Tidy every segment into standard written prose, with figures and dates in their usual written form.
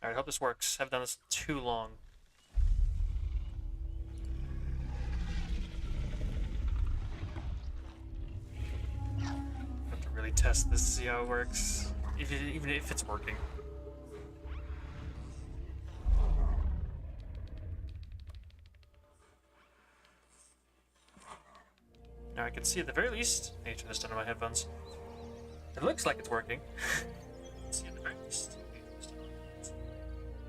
Alright, hope this works. I've done this too long. Have to really test this, see how it works. Even if it's working. Now I can see at the very least. I need to turn this down on my headphones. It looks like it's working. See at the very least.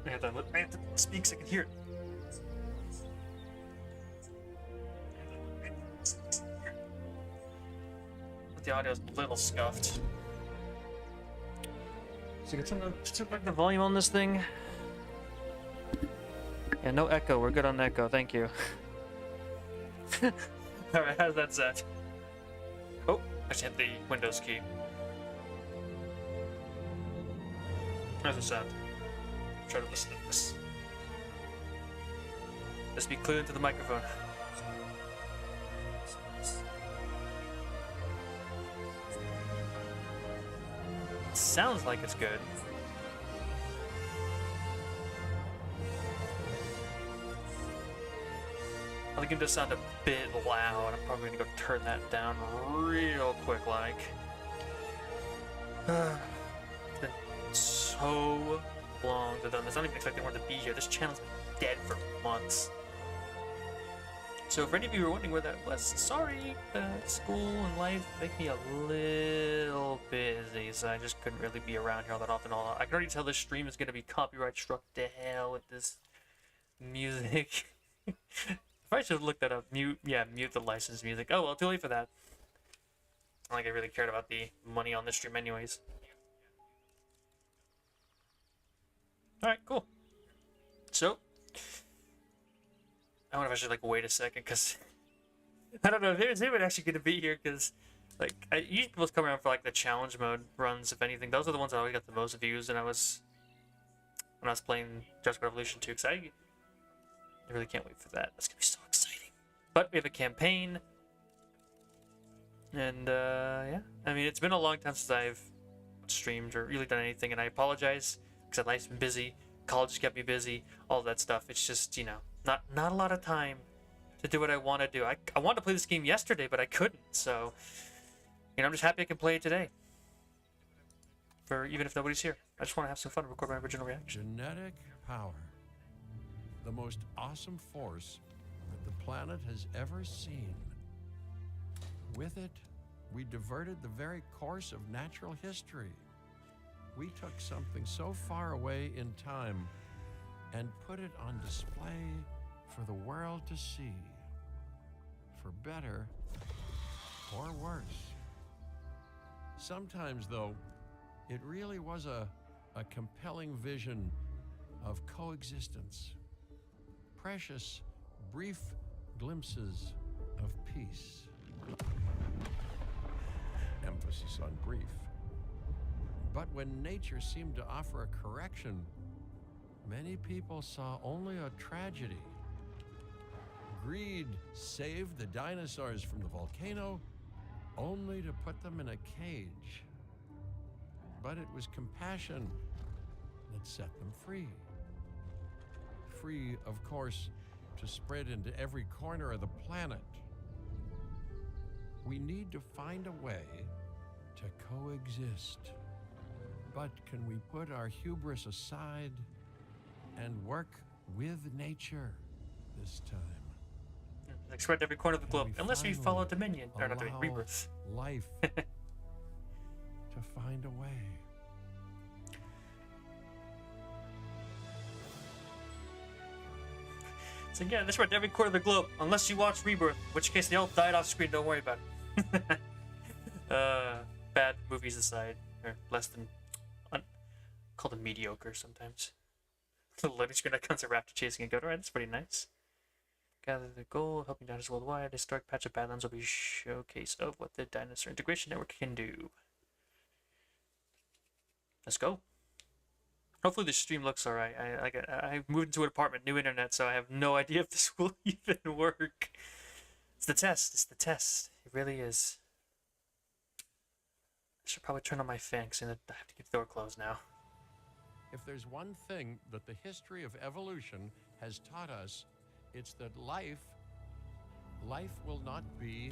I have to speak so I can hear it. But the audio's a little scuffed. So you can turn back the volume on this thing. Yeah, no echo. We're good on echo. Thank you. Alright, how's that set? Oh, I just hit the Windows key. How's the sound? Try to listen to this. Let's be clear into the microphone. Sounds like it's good. I think it does sound a bit loud. I'm probably gonna go turn that down real quick, like. It's been so long to done this. I don't even expect anyone to be here. This channel's been dead for months. So for any of you who are wondering where that was, sorry, school and life make me a little busy, so I just couldn't really be around here all that often. I can already tell this stream is gonna be copyright struck to hell with this music. I should have looked that up. Mute the licensed music. Oh well, too late for that. I don't think I really cared about the money on this stream anyways. Alright, cool. So, I wonder if I should, like, wait a second, because I don't know if there's anyone actually going to be here, because, like, usually people come around for, like, the challenge mode runs, if anything. Those are the ones that always got the most views when I was playing Jurassic World Evolution 2, because I really can't wait for that. That's going to be so exciting. But we have a campaign, and, yeah. I mean, it's been a long time since I've streamed or really done anything, and I apologize, because life's been busy, college has kept me busy, all that stuff. It's just, you know, not a lot of time to do what I want to do. I wanted to play this game yesterday, but I couldn't, so, you know, I'm just happy I can play it today. Even if nobody's here. I just want to have some fun and record my original reaction. Genetic power. The most awesome force that the planet has ever seen. With it, we diverted the very course of natural history. We took something so far away in time and put it on display for the world to see. For better or worse. Sometimes, though, it really was a compelling vision of coexistence. Precious, brief glimpses of peace. Emphasis on brief. But when nature seemed to offer a correction, many people saw only a tragedy. Greed saved the dinosaurs from the volcano, only to put them in a cage. But it was compassion that set them free. Free, of course, to spread into every corner of the planet. We need to find a way to coexist. But can we put our hubris aside and work with nature this time? Like spread every corner of the globe, unless we follow Dominion, or not Dominion, Rebirth. Life to find a way. So yeah, let's spread every corner of the globe, unless you watch Rebirth, in which case they all died off screen. Don't worry about it. Bad movies aside, or less than. Call them mediocre sometimes. The loading screen icons are raptor chasing a goat. Alright, that's pretty nice. Gather the goal of helping dinosaurs worldwide. A historic patch of Badlands will be a showcase of what the Dinosaur Integration Network can do. Let's go. Hopefully the stream looks alright. I moved into an apartment, new internet, so I have no idea if this will even work. It's the test. It's the test. It really is. I should probably turn on my fan because I have to keep the door closed now. If there's one thing that the history of evolution has taught us, it's that life will not be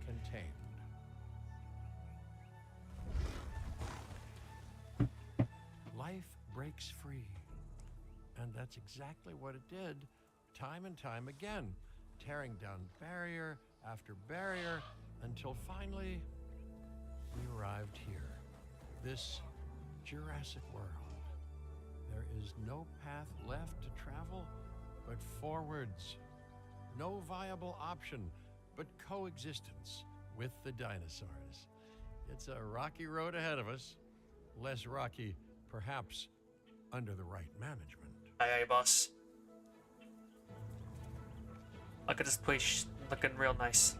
contained. Life breaks free. And that's exactly what it did, time and time again, tearing down barrier after barrier until finally we arrived here, this Jurassic World. There is no path left to travel but forwards. No viable option but coexistence with the dinosaurs. It's a rocky road ahead of us, less rocky, perhaps, under the right management. Aye, aye, boss. Look at this place looking real nice.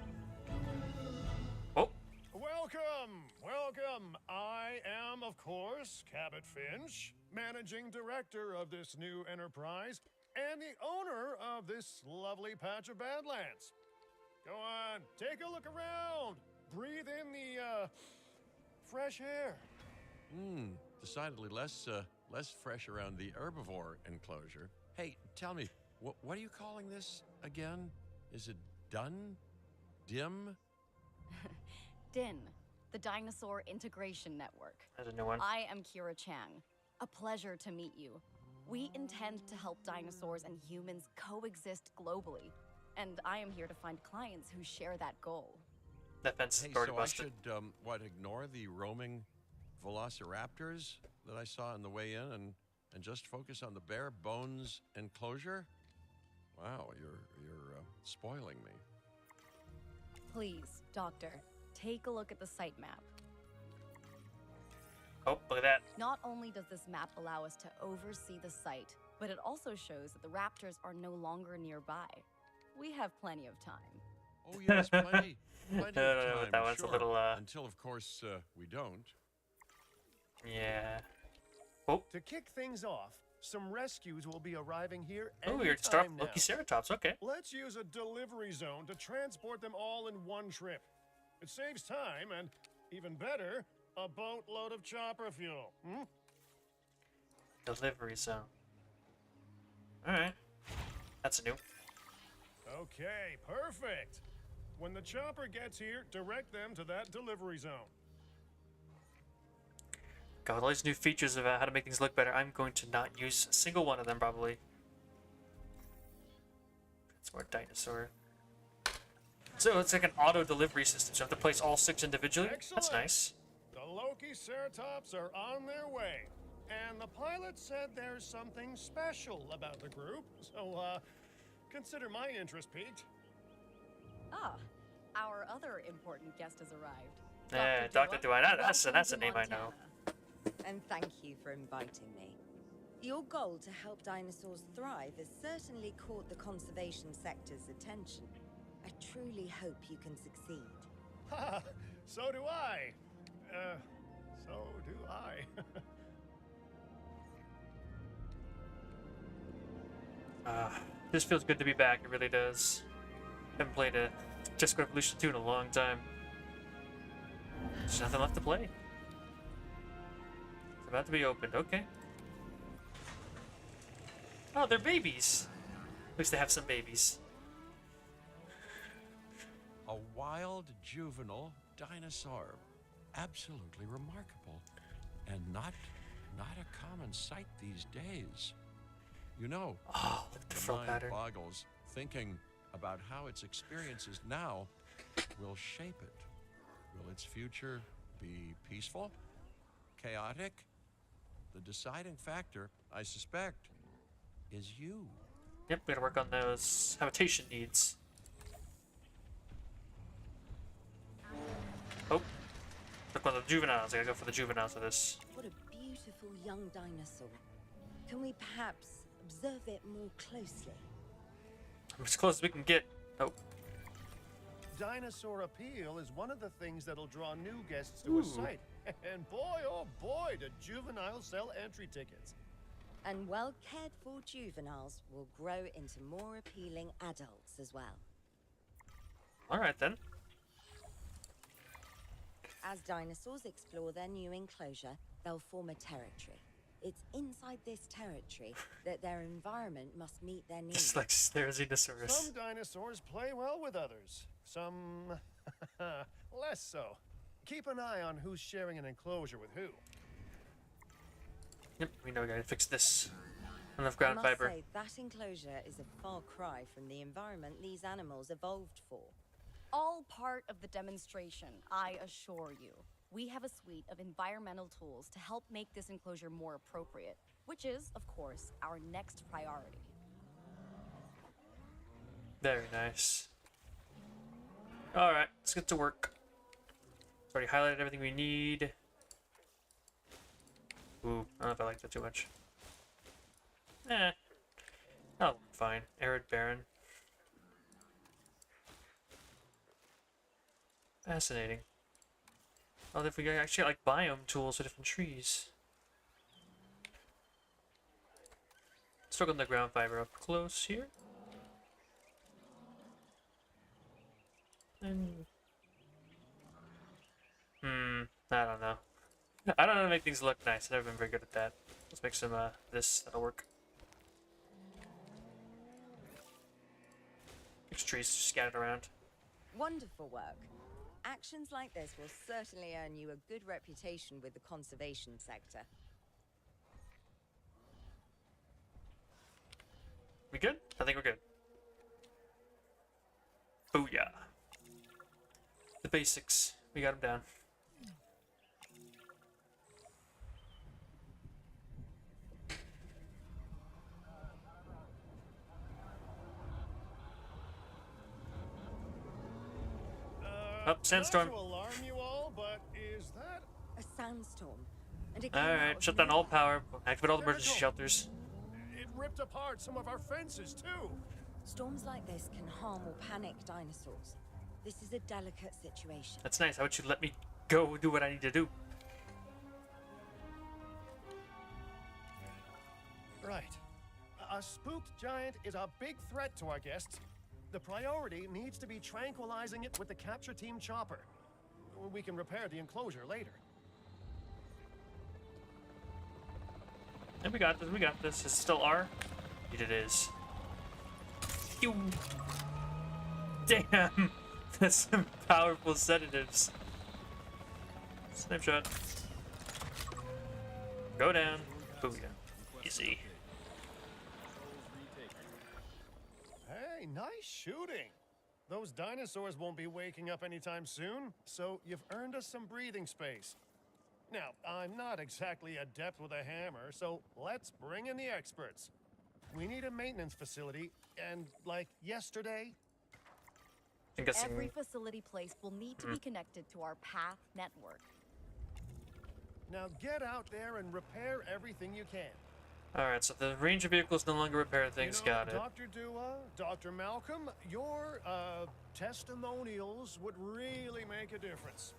Oh, Welcome, welcome. I am, of course, Cabot Finch, managing director of this new enterprise and the owner of this lovely patch of Badlands. Go on, take a look around. Breathe in the, fresh air. Decidedly less fresh around the herbivore enclosure. Hey, tell me, what are you calling this again? Is it done? Dim? DIN, the Dinosaur Integration Network. there's a new one. I am Kira Chang. A pleasure to meet you. We intend to help dinosaurs and humans coexist globally, and I am here to find clients who share that goal. That fence Hey, is already so busted. I should, ignore the roaming velociraptors that I saw on the way in and just focus on the bare bones enclosure? Wow, you're spoiling me. Please, Doctor, take a look at the site map. Oh, look at that. Not only does this map allow us to oversee the site, but it also shows that the raptors are no longer nearby. We have plenty of time. Oh yes, plenty of No, no, no, time, that one's a sure. little, Until, of course, we don't. Yeah. Oh, To kick things off, some rescues will be arriving here oh, you're start anytime now. Loki Ceratops. Okay. Let's use a delivery zone to transport them all in one trip. It saves time and, even better, a boatload of chopper fuel. Delivery zone. Alright. That's new. Okay, perfect. When the chopper gets here, direct them to that delivery zone. Got all these new features about how to make things look better. I'm going to not use a single one of them, probably. It's more dinosaur. So it's like an auto delivery system. So you have to place all 6 individually. Excellent. That's nice. The Loki Ceratops are on their way. And the pilot said there's something special about the group. So, consider my interest piqued. Ah, our other important guest has arrived. Yeah, Dr. Dewey. That's a name I know. And thank you for inviting me. Your goal to help dinosaurs thrive has certainly caught the conservation sector's attention. I truly hope you can succeed. Ha! So do I. So do I. This feels good to be back. It really does. Haven't played a Jurassic World Evolution 2 in a long time. There's nothing left to play. It's about to be opened. Okay. Oh, they're babies. At least they have some babies. A wild juvenile dinosaur. Absolutely remarkable. And not a common sight these days. You know, Oh, look at the the frill mind pattern. boggles thinking about how its experiences now will shape it. Will its future be peaceful? Chaotic? The deciding factor, I suspect, is you. Yep, we gotta work on those habitation needs. Oh, look one of the juveniles. I gotta go for the juveniles for this. What a beautiful young dinosaur. Can we perhaps observe it more closely? I'm as close as we can get. Oh, Dinosaur appeal is one of the things that'll draw new guests to a site. And boy, oh boy, do juveniles sell entry tickets. And well-cared for juveniles will grow into more appealing adults as well. all right then. As dinosaurs explore their new enclosure, they'll form a territory. It's inside this territory that their environment must meet their needs. Just like Stegosaurus. Some dinosaurs play well with others. Some less so. Keep an eye on who's sharing an enclosure with who. Yep, we know we gotta fix this. Enough I ground must fiber. say, that enclosure is a far cry from the environment these animals evolved for. All part of the demonstration, I assure you. We have a suite of environmental tools to help make this enclosure more appropriate, which is, of course, our next priority. Very nice. Alright, let's get to work. It's already highlighted everything we need. Ooh, I don't know if I like that too much. Oh, fine. Arid barren. Fascinating. Oh, if we actually got, like, biome tools for different trees. Let's work on the ground fiber up close here. And... I don't know. I don't know how to make things look nice. I've never been very good at that. Let's make some, this. That'll work. There's trees scattered around. Wonderful work. Actions like this will certainly earn you a good reputation with the conservation sector. We good? I think we're good. Booyah. The basics. We got them down. Up, sandstorm. Not to alarm you all, but is that A sandstorm. And it came out Alright, of shut down all nowhere. power. Activate all the emergency Miracle. shelters. it ripped apart some of our fences too? Storms like this can harm or panic dinosaurs. This is a delicate situation. That's nice. How about you let me go do what I need to do? Right. A spooked giant is a big threat to our guests. The priority needs to be tranquilizing it with the capture team chopper. We can repair the enclosure later. And we got this. We got this. Is it still R? It is. Phew. Damn. That's some powerful sedatives. Snapshot. Go down. Booyah. Easy. Hey, nice shooting. Those dinosaurs won't be waking up anytime soon, so you've earned us some breathing space. Now, I'm not exactly adept with a hammer, so let's bring in the experts. We need a maintenance facility, and like yesterday, I'm guessing. Every facility place will need to be connected to our path network. now get out there and repair everything you can. Alright, so the ranger vehicles no longer repair things. You know, Got it. Dr. Dua, Dr. Malcolm, your testimonials would really make a difference.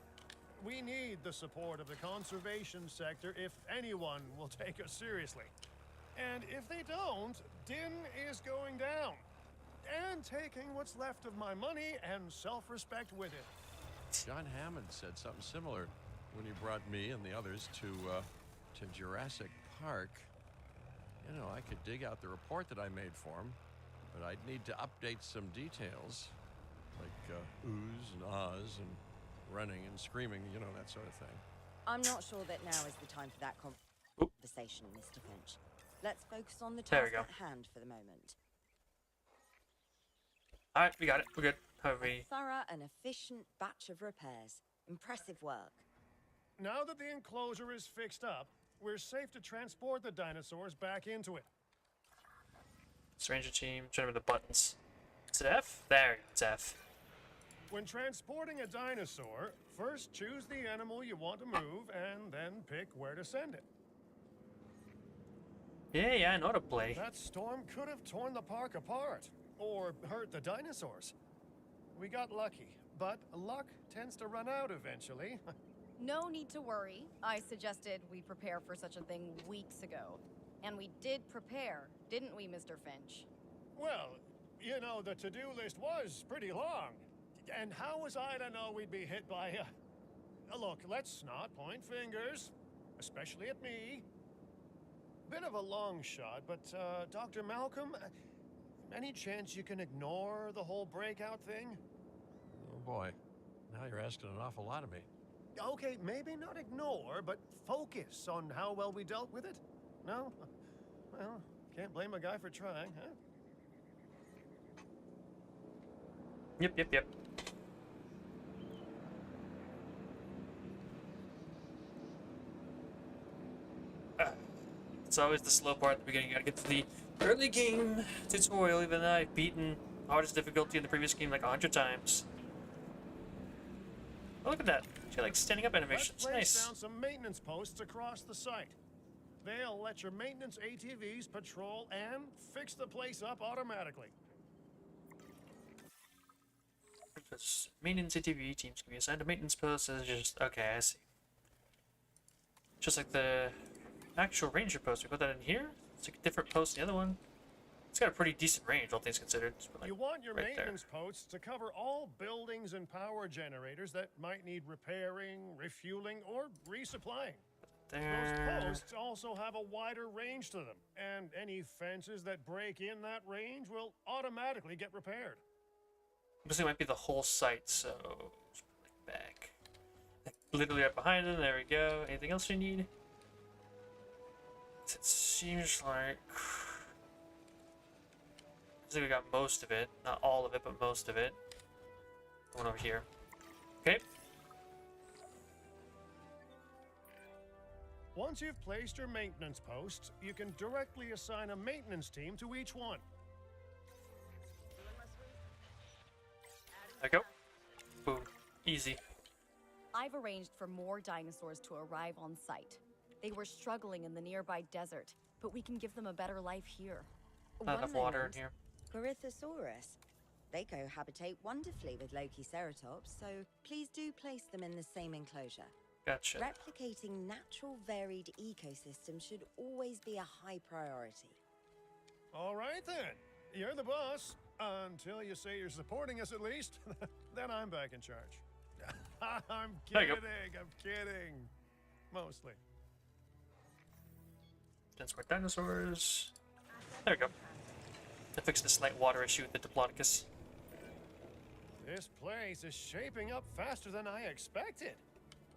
We need the support of the conservation sector if anyone will take us seriously. And if they don't, Din is going down. And taking what's left of my money and self-respect with it. John Hammond said something similar when he brought me and the others to Jurassic Park. You know, I could dig out the report that I made for him, but I'd need to update some details, like oohs and ahs and running and screaming, you know, that sort of thing. I'm not sure that now is the time for that Oop. conversation, Mr. Finch. Let's focus on the There we task go. at hand for the moment. Alright, we got it. We're good. How are A we? thorough and efficient batch of repairs. Impressive work. Now that the enclosure is fixed up, we're safe to transport the dinosaurs back into it. It's ranger team. Trying to remember the buttons. Is it F? There, it's F. When transporting a dinosaur, first choose the animal you want to move and then pick where to send it. Yeah, I know how to play. That storm could have torn the park apart or hurt the dinosaurs. We got lucky, but luck tends to run out eventually. No need to worry. I suggested we prepare for such a thing weeks ago. And we did prepare, didn't we, Mr. Finch? Well, you know, the to-do list was pretty long. And how was I to know we'd be hit by a... Look, let's not point fingers, especially at me. bit of a long shot, but Dr. Malcolm, any chance you can ignore the whole breakout thing? Oh boy, now you're asking an awful lot of me. Okay, maybe not ignore, but focus on how well we dealt with it? No? Well, can't blame a guy for trying, huh? Yep. It's always the slow part at the beginning. You gotta get to the early game tutorial, even though I've beaten hardest difficulty in the previous game like 100 times. Oh, look at that. She like standing up Let's animations. place Nice. down some maintenance posts across the site. They'll let your maintenance ATVs patrol and fix the place up automatically. Maintenance ATV teams can be assigned to maintenance posts as just okay, I see. Just like the actual ranger post. We put that in here. It's like a different post than the other one. It's got a pretty decent range, all things considered. Like You want your right maintenance posts to cover all buildings and power generators that might need repairing, refueling, or resupplying. there. Those posts also have a wider range to them, and any fences that break in that range will automatically get repaired. This might be the whole site, so just put it back. Like, literally right behind them. There we go. Anything else we need? It seems like I think we got most of it. Not all of it, but most of it. Going over here. Okay. Once you've placed your maintenance posts, you can directly assign a maintenance team to each one. There we go. Boom. Easy. I've arranged for more dinosaurs to arrive on site. They were struggling in the nearby desert, but we can give them a better life here. Not enough water in here. Corythosaurus. They cohabitate wonderfully with Lokiceratops, so please do place them in the same enclosure. Gotcha. Replicating natural varied ecosystems should always be a high priority. All right then. You're the boss. Until you say you're supporting us at least. Then I'm back in charge. I'm There you kidding. go. I'm kidding. Mostly. Dense more dinosaurs. There we go. I fixed the slight water issue with the Diplodocus. This place is shaping up faster than I expected.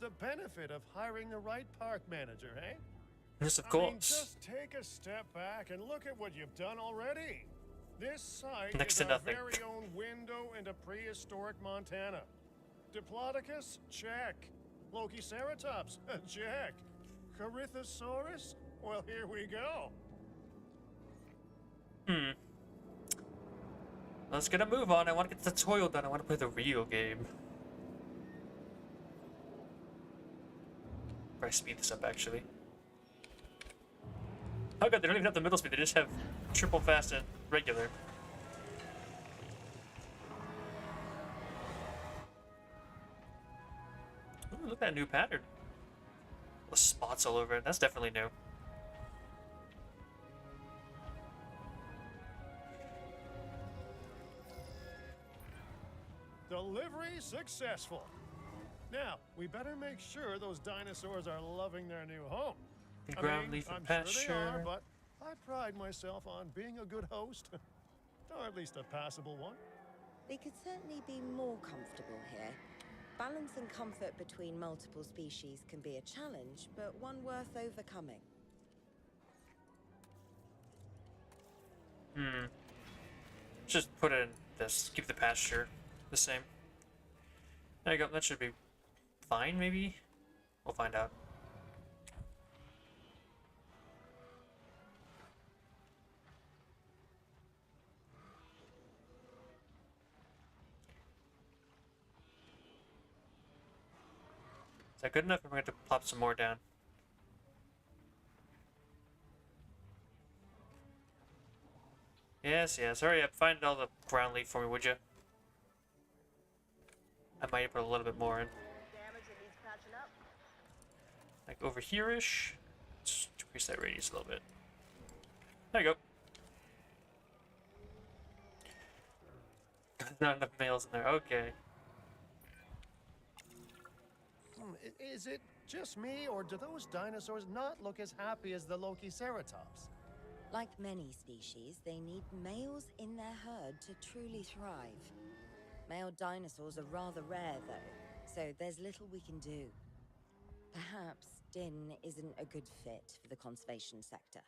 The benefit of hiring the right park manager, eh? Yes, of I mean, course. just take a step back and look at what you've done already. This site Next is to our nothing. very own window into prehistoric Montana. Diplodocus? Check. Lokiceratops? Check. Corythosaurus? Well, here we go. Let's get a move on. I want to get the tutorial done. I want to play the real game. Probably speed this up, actually. Oh god, they don't even have the middle speed. They just have triple fast and regular. Ooh, look at that new pattern. The spots all over it. That's definitely new. Delivery successful. Now, we better make sure those dinosaurs are loving their new home. Ground leaf and I'm pasture. sure they are, but I pride myself on being a good host. Or at least a passable one. They could certainly be more comfortable here. Balance and comfort between multiple species can be a challenge, but one worth overcoming. Just put it in this. Keep the pasture the same. There you go. That should be fine, maybe? We'll find out. Is that good enough? We're going to plop some more down. Yes, hurry up. Find all the ground leaf for me, would you? I might put a little bit more in. Like over here-ish. Let's increase that radius a little bit. There you go. Not enough males in there. Okay. Is it Just me, or do those dinosaurs not look as happy as the Lokiceratops? Like many species, they need males in their herd to truly thrive. Male dinosaurs are rather rare, though, so there's little we can do. Perhaps Din isn't a good fit for the conservation sector.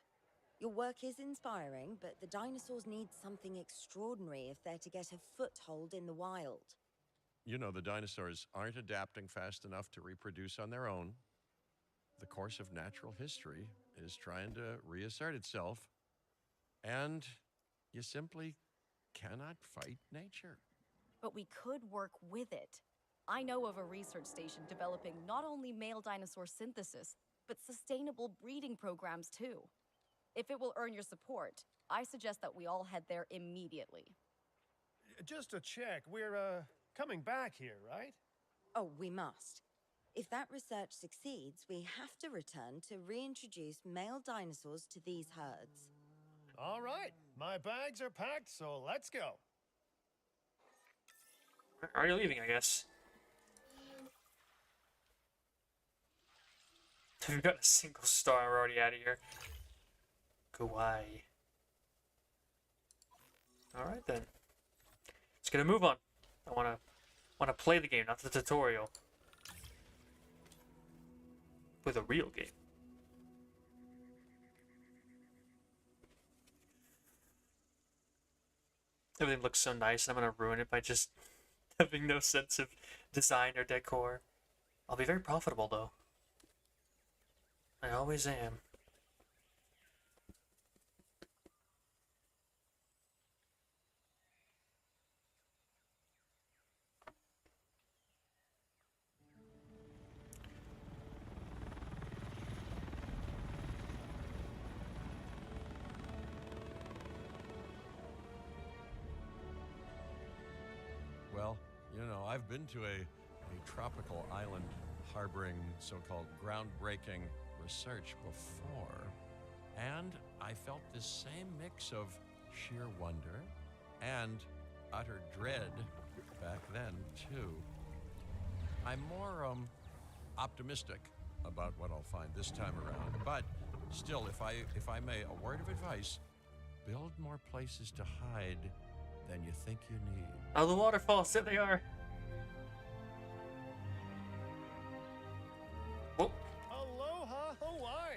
Your work is inspiring, but the dinosaurs need something extraordinary if they're to get a foothold in the wild. You know, the dinosaurs aren't adapting fast enough to reproduce on their own. The course of natural history is trying to reassert itself, and you simply cannot fight nature. But we could work with it. I know of a research station developing not only male dinosaur synthesis, but sustainable breeding programs too. If it will earn your support, I suggest that we all head there immediately. Just to check, we're, coming back here, right? Oh, we must. If that research succeeds, we have to return to reintroduce male dinosaurs to these herds. All right, my bags are packed, so let's go. Are you leaving, I guess? We've got a single star, we're already out of here. Kawaii. Alright then. Let's get a move on. I wanna play the game, not the tutorial. With a real game. Everything looks so nice, and I'm gonna ruin it by just having no sense of design or decor. I'll be very profitable though. I always am. Well, you know, I've been to a tropical island harboring so-called groundbreaking research before, and I felt this same mix of sheer wonder and utter dread back then, too. I'm more optimistic about what I'll find this time around, but still, if I may, a word of advice: build more places to hide than you think you need. Oh, the waterfalls, there they are. Whoa. Aloha, Hawaii!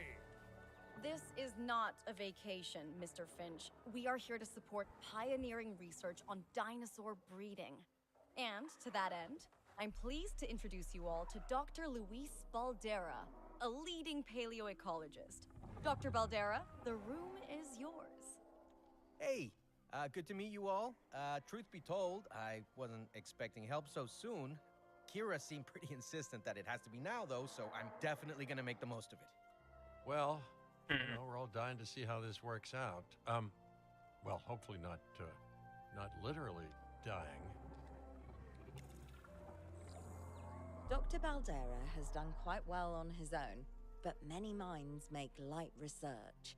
This is not a vacation, Mr. Finch. We are here to support pioneering research on dinosaur breeding. And to that end, I'm pleased to introduce you all to Dr. Luis Baldera, a leading paleoecologist. Dr. Baldera, the room is yours. Hey, good to meet you all. Truth be told, I wasn't expecting help so soon. Kira seemed pretty insistent that it has to be now, though, so I'm definitely gonna make the most of it. Well, you know, we're all dying to see how this works out. Well, hopefully not literally dying. Dr. Baldera has done quite well on his own, but many minds make light research.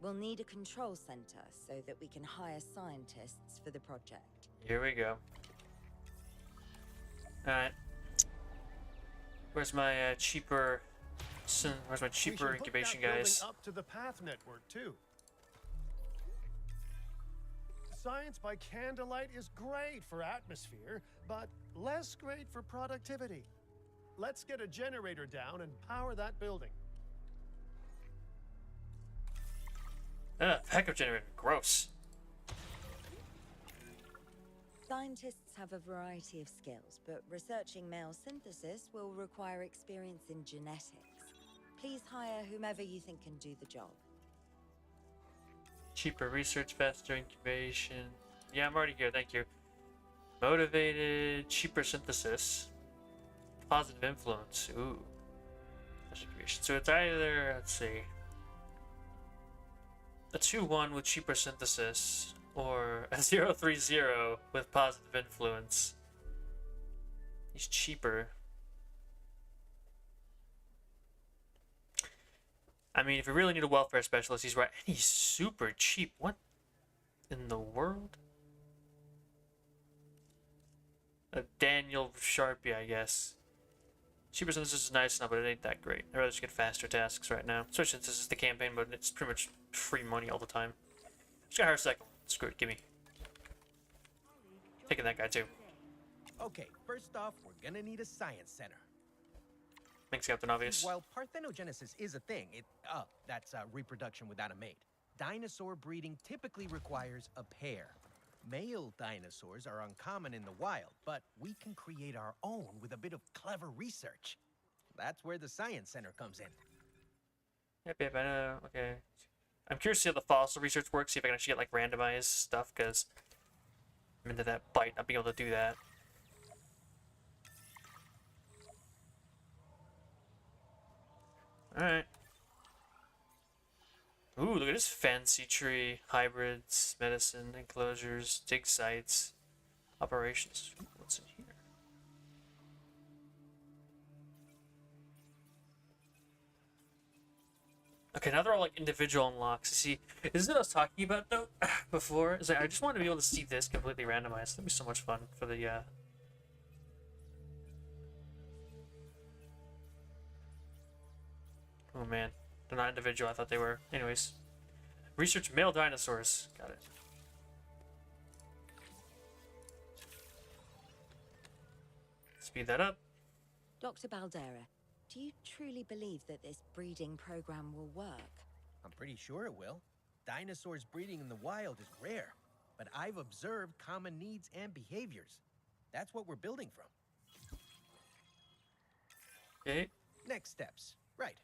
We'll need a control center so that we can hire scientists for the project. Here we go. Alright. Where's my cheaper We should hook incubation that building guys? up to the path network, too. Science by candlelight is great for atmosphere, but less great for productivity. Let's get a generator down and power that building. Backup generator. Gross. Scientists have a variety of skills, but researching male synthesis will require experience in genetics. Please hire whomever you think can do the job. Cheaper research, faster incubation. Yeah, I'm already here, thank you. Motivated, cheaper synthesis. Positive influence. Ooh. Incubation. So it's either, let's see, a 2-1 with cheaper synthesis, or a 0-3-0 with positive influence. He's cheaper. I mean, if you really need a welfare specialist, he's right. And he's super cheap. What in the world? A Daniel Sharpie, I guess. Cheaper synthesis is nice now, but it ain't that great. I'd rather just get faster tasks right now. Especially since this is the campaign, but it's pretty much free money all the time. Just got her a second one. Screw it, gimme. Taking that guy too. Okay, first off, we're gonna need a science center. Thanks, Captain Obvious. While parthenogenesis is a thing, that's reproduction without a mate. Dinosaur breeding typically requires a pair. Male dinosaurs are uncommon in the wild, but we can create our own with a bit of clever research. That's where the science center comes in. Yep, I know. Okay. I'm curious to see how the fossil research works, see if I can actually get like randomized stuff, because I'm into that bite, not being able to do that. Alright. Ooh, look at this fancy tree. Hybrids, medicine, enclosures, dig sites, operations. Ooh, what's in here? Okay, now they're all like individual unlocks. See, this is what I was talking about though before. Is like, I just want to be able to see this completely randomized. That'd be so much fun for the Oh man, they're not individual. I thought they were. Anyways, research male dinosaurs. Got it. Speed that up. Dr. Baldera, do you truly believe that this breeding program will work? I'm pretty sure it will. Dinosaurs breeding in the wild is rare, but I've observed common needs and behaviors. That's what we're building from. Okay. Next steps. Right.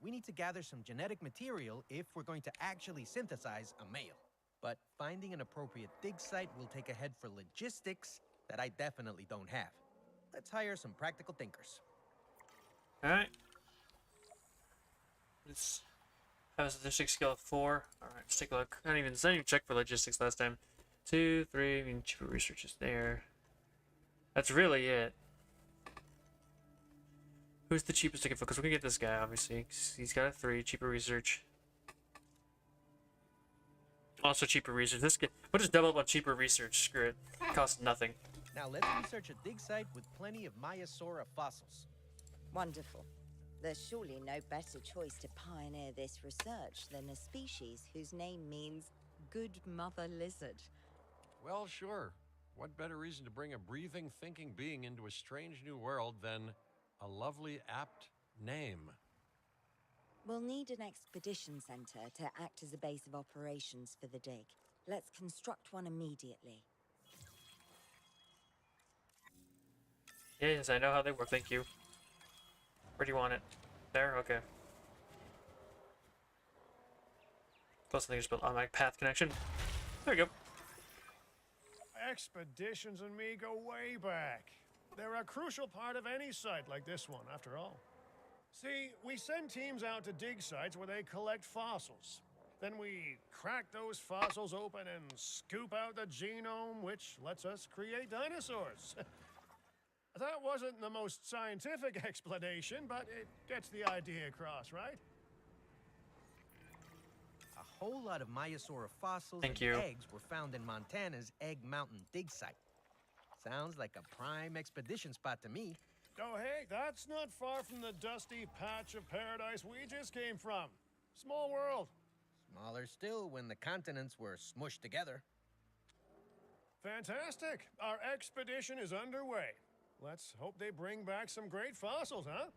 We need to gather some genetic material if we're going to actually synthesize a male. But finding an appropriate dig site will take a head for logistics that I definitely don't have. Let's hire some practical thinkers. Alright. This has a logistics skill of 4. Alright, let's take a look. I didn't even check for logistics last time. 2, 3, I mean, cheaper research is there. That's really it. Who's the cheapest to get for? Because we can get this guy, obviously. He's got a 3, cheaper research. Also cheaper research. This guy, we'll just double up on cheaper research. Screw it. Costs nothing. Now let's research a dig site with plenty of Maiasaura fossils. Wonderful. There's surely no better choice to pioneer this research than a species whose name means good mother lizard. Well, sure. What better reason to bring a breathing, thinking being into a strange new world than a lovely, apt name? We'll need an expedition center to act as a base of operations for the dig. Let's construct one immediately. Yes, I know how they work. Thank you. Where do you want it? There? Okay. Plus, I think just built on my path connection. There we go. Expeditions and me go way back. They're a crucial part of any site like this one, after all. See, we send teams out to dig sites where they collect fossils. Then we crack those fossils open and scoop out the genome, which lets us create dinosaurs. That wasn't the most scientific explanation, but it gets the idea across, right? A whole lot of Maiasaura fossils Thank and you. eggs were found in Montana's Egg Mountain dig site. Sounds like a prime expedition spot to me. Oh, hey, that's not far from the dusty patch of paradise we just came from. Small world. Smaller still when the continents were smushed together. Fantastic. Our expedition is underway. Let's hope they bring back some great fossils, huh?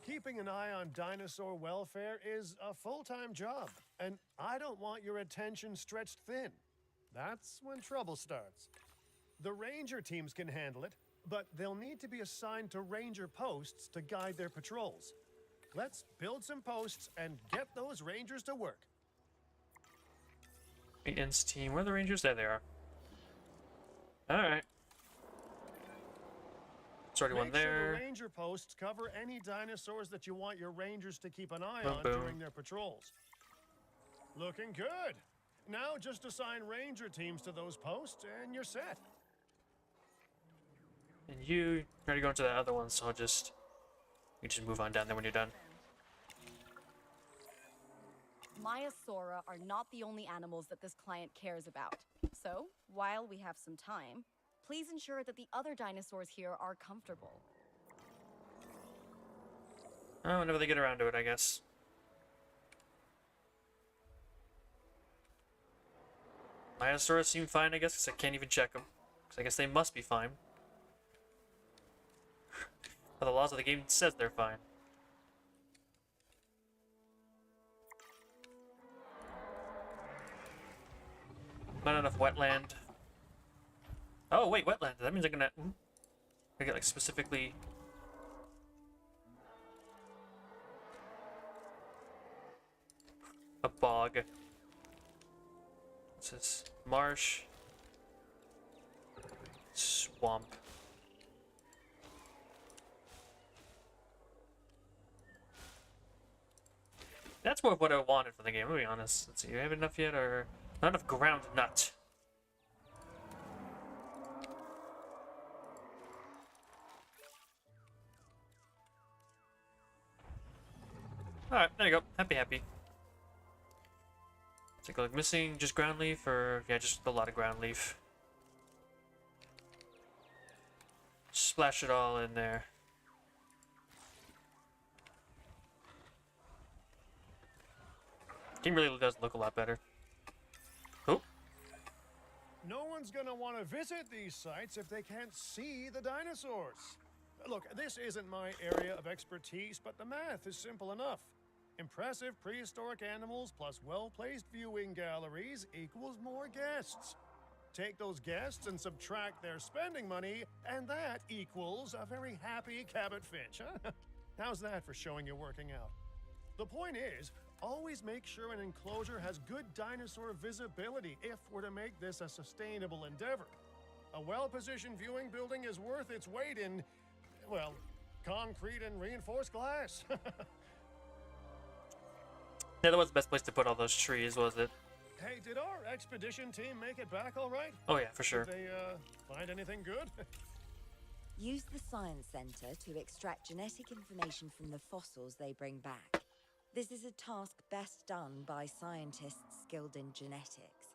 Keeping an eye on dinosaur welfare is a full-time job, and I don't want your attention stretched thin. That's when trouble starts. The ranger teams can handle it, but they'll need to be assigned to ranger posts to guide their patrols. Let's build some posts and get those rangers to work. Maintenance team. Where are the rangers? There they are. Alright. There's already one Make sure there. the ranger posts cover any dinosaurs that you want your rangers to keep an eye Boom, on boom. during their patrols. Looking good. Now just assign ranger teams to those posts and you're set. And you already going to that other one, so I'll just... You just move on down there when you're done. Maiasaura are not the only animals that this client cares about. So, while we have some time, Please ensure that the other dinosaurs here are comfortable. Oh, whenever they get around to it, I guess. Myosaurus seem fine, I guess, because I can't even check them. Because I guess they must be fine. But the laws of the game says they're fine. Not enough wetland. Oh, wait, wetland. That means I'm gonna... I get, like, specifically... a bog. This is marsh. Swamp. That's more of what I wanted from the game, I'll be honest. Let's see, you have enough yet, or... Not enough ground nut. Alright, there you go. Happy, happy. Take a look. Missing just ground leaf, or... Yeah, just a lot of ground leaf. Splash it all in there. Game really does look a lot better. Oh. No one's gonna want to visit these sites if they can't see the dinosaurs. Look, this isn't my area of expertise, but the math is simple enough. Impressive prehistoric animals plus well-placed viewing galleries equals more guests. Take those guests and subtract their spending money, and that equals a very happy Cabot Finch, huh? How's that for showing you're working out? The point is, always make sure an enclosure has good dinosaur visibility if we're to make this a sustainable endeavor. A well-positioned viewing building is worth its weight in, well, concrete and reinforced glass. Yeah, that was the best place to put all those trees, was it? Hey, did our expedition team make it back all right? Oh yeah, for sure. Did they, find anything good? Use the Science Center to extract genetic information from the fossils they bring back. This is a task best done by scientists skilled in genetics.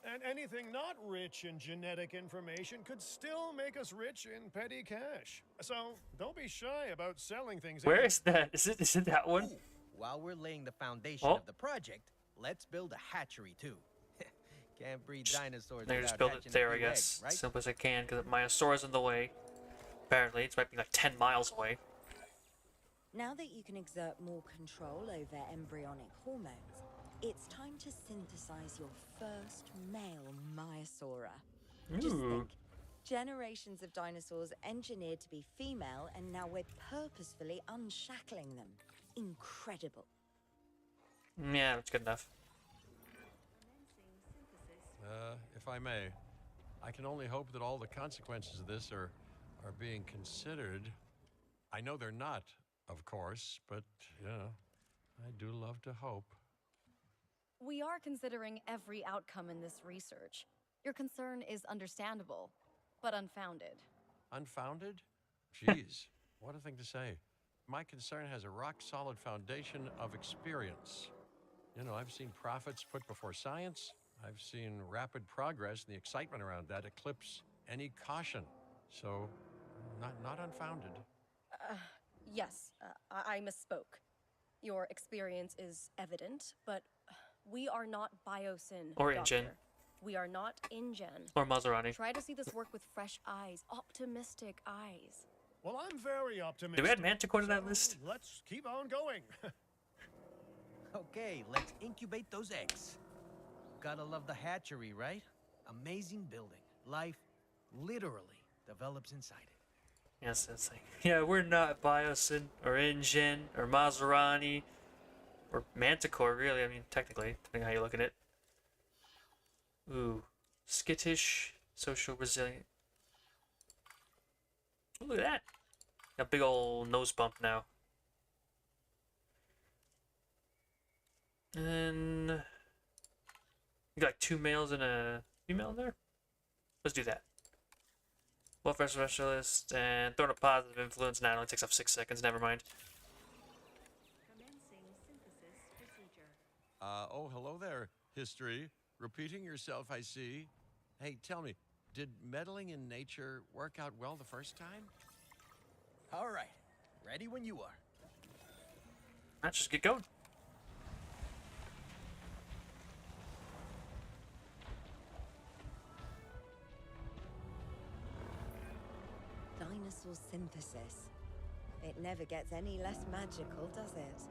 And anything not rich in genetic information could still make us rich in petty cash. So don't be shy about selling things. Where is that? Is it that one? Ooh, while we're laying the foundation Oh. of the project, let's build a hatchery too. Can't breed dinosaurs They without just build it hatching a there, I few guess. eggs, right? Simple as I can, because Myosaurus in the way. Apparently, it's might be like 10 miles away. Now that you can exert more control over embryonic hormones, it's time to synthesize your first male Myosaura. Just Ooh. think, generations of dinosaurs engineered to be female, and now we're purposefully unshackling them. Incredible. Yeah, that's good enough. If I may, I can only hope that all the consequences of this are being considered. I know they're not, of course, but, you know, I do love to hope. We are considering every outcome in this research. Your concern is understandable, but unfounded. Unfounded? Jeez, what a thing to say. My concern has a rock-solid foundation of experience. You know, I've seen profits put before science. I've seen rapid progress, and the excitement around that eclipse any caution. So, not unfounded. Yes, I misspoke. Your experience is evident, but we are not Biosyn, Or Doctor. InGen. We are not InGen. Or Maserati. Try to see this work with fresh eyes, optimistic eyes. Well, I'm very optimistic. Do we add Manticore to that list? Let's keep on going. Okay, let's incubate those eggs. Gotta love the hatchery, right? Amazing building. Life literally develops inside it. Yes, it's like, yeah, we're not Biosyn, or InGen, or Maserati, or Manticore, really. I mean, technically, depending on how you look at it. Ooh. Skittish, social resilient. Oh, look at that. Got a big old nose bump now. And you got like 2 males and a female in there? Let's do that. Welfare specialist and throw in a positive influence. Nah, it only takes up 6 seconds, never mind. Commencing synthesis procedure. Oh, hello there, history. Repeating yourself, I see. Hey, tell me, Did meddling in nature work out well the first time? All right. Ready when you are. Let's just get going. Dinosaur synthesis. It never gets any less magical, does it?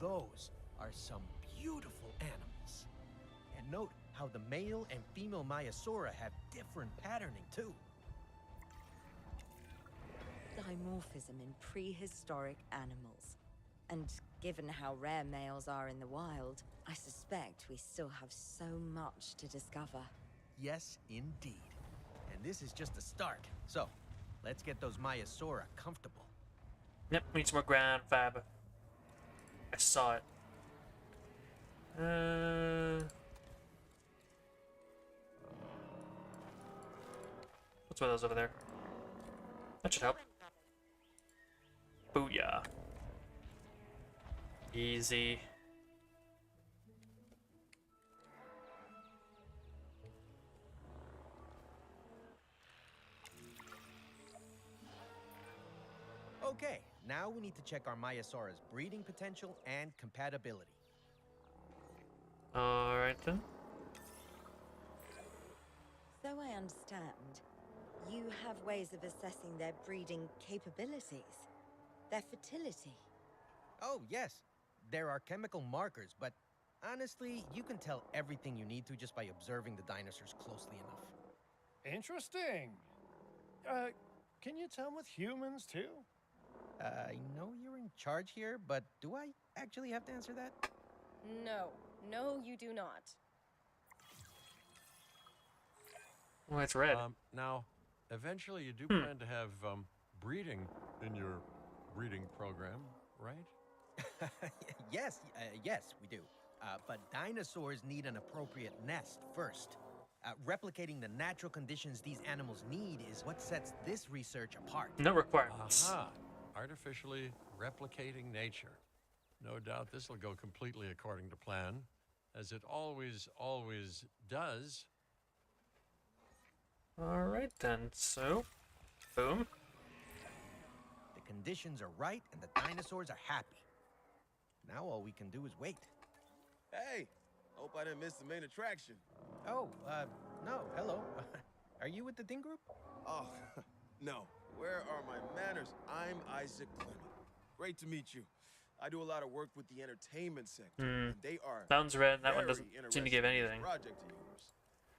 Those are some beautiful animals. And note how the male and female Maiasaura have different patterning too. Dimorphism in prehistoric animals. And given how rare males are in the wild, I suspect we still have so much to discover. Yes, indeed. And this is just the start. So, let's get those Maiasaura comfortable. Yep, we need some more ground fiber. I saw it. What's one of those over there? That should help. Booyah. Easy. Okay, now we need to check our Maiasaura's breeding potential and compatibility. Alright then. So I understand, you have ways of assessing their breeding capabilities, their fertility. Oh, yes. There are chemical markers, but honestly, you can tell everything you need to just by observing the dinosaurs closely enough. Interesting. Can you tell with humans too? I know you're in charge here, but do I actually have to answer that? No. No, you do not. Well, it's red. Now, eventually you do plan to have breeding in your breeding program, right? Yes, yes, we do. But dinosaurs need an appropriate nest first. Replicating the natural conditions these animals need is what sets this research apart. No requirements. Aha! Artificially replicating nature. No doubt this will go completely according to plan, as it always does. Alright then, so, boom. The conditions are right and the dinosaurs are happy. Now all we can do is wait. Hey, hope I didn't miss the main attraction. Oh, no, hello. Are you with the Ding Group? Oh, no. Where are my manners? I'm Isaac Clement. Great to meet you. I do a lot of work with the entertainment sector, and they are Sounds red. That one very doesn't seem to interested give in this anything. project of yours.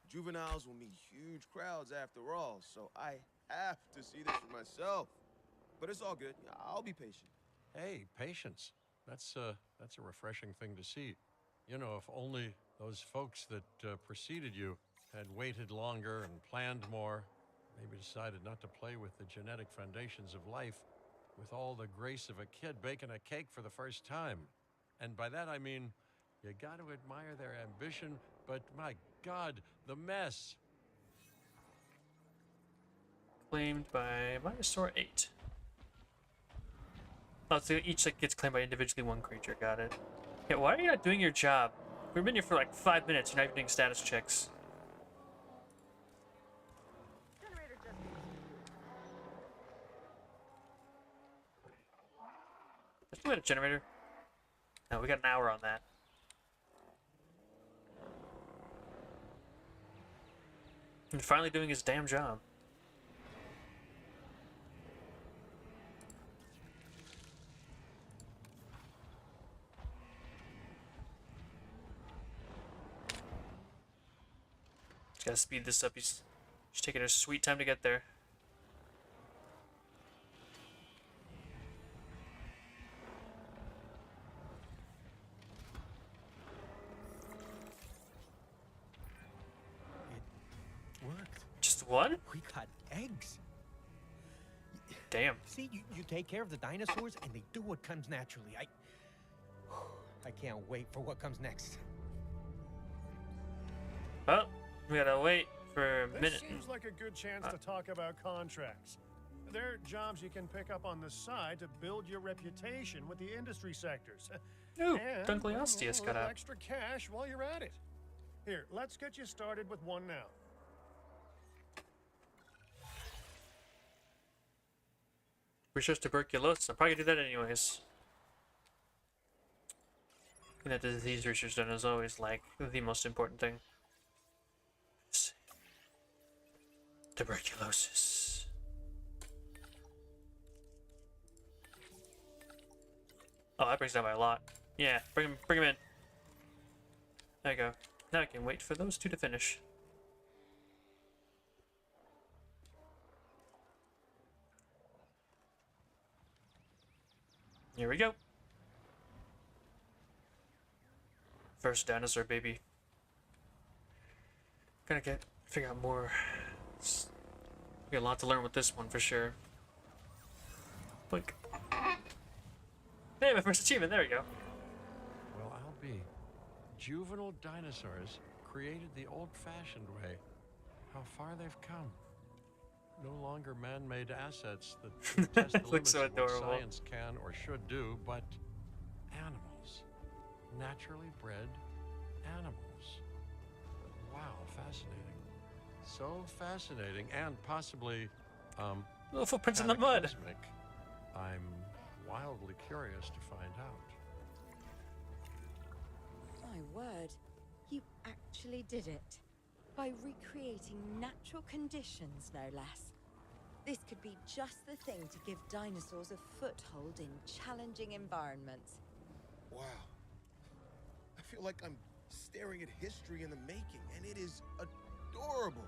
Juveniles will meet huge crowds after all, so I have to see this for myself. But it's all good. I'll be patient. Hey, patience. That's a refreshing thing to see. You know, if only those folks that preceded you had waited longer and planned more, maybe decided not to play with the genetic foundations of life with all the grace of a kid baking a cake for the first time. And by that I mean, you got to admire their ambition, but my God, the mess. Claimed by Minosaur 8. Oh, so each like, gets claimed by individually one creature. Got it. Yeah, why are you not doing your job? We've been here for like 5 minutes. You're not even doing status checks. Just a minute, generator. No, we got an hour on that. And finally doing his damn job. Just gotta speed this up. He's taking a sweet time to get there. It worked. Just one? We got eggs. Damn. See, you take care of the dinosaurs and they do what comes naturally. I can't wait for what comes next. Well, we gotta wait for a This minute. seems like a good chance to talk about contracts. They're jobs you can pick up on the side to build your reputation with the industry sectors. Ooh, And Dunkleosteus a got little out. extra cash while you're at it. Here, let's get you started with one now. Research tuberculosis. I'm probably gonna do that anyways. That disease research done is always like the most important thing. Tuberculosis. Oh, that brings down by a lot. Yeah, bring him in. There you go. Now I can wait for those two to finish. Here we go. First dinosaur baby. Gotta figure out more. We got a lot to learn with this one for sure. Look. Hey, my first achievement. There we go. Well, I'll be. Juvenile dinosaurs created the old-fashioned way. How far they've come. No longer man-made assets that test the Looks limits so of what adorable. science can or should do, but animals. Naturally bred animals. Wow, fascinating. So fascinating and possibly, Little footprints in the mud. cataclysmic. I'm wildly curious to find out. My word, you actually did it. By recreating natural conditions, no less. This could be just the thing to give dinosaurs a foothold in challenging environments. Wow. I feel like I'm staring at history in the making, and it is adorable.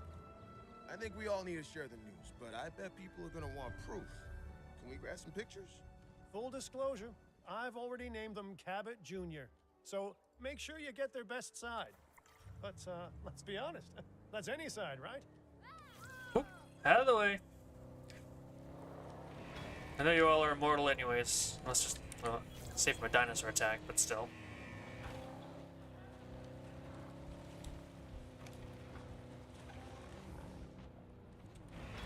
I think we all need to share the news, but I bet people are gonna want proof. Can we grab some pictures? Full disclosure, I've already named them Cabot Jr., so make sure you get their best side. But let's be honest, that's any side, right? Oop, out of the way. I know you all are immortal anyways. Let's just, well, save my dinosaur attack, but still.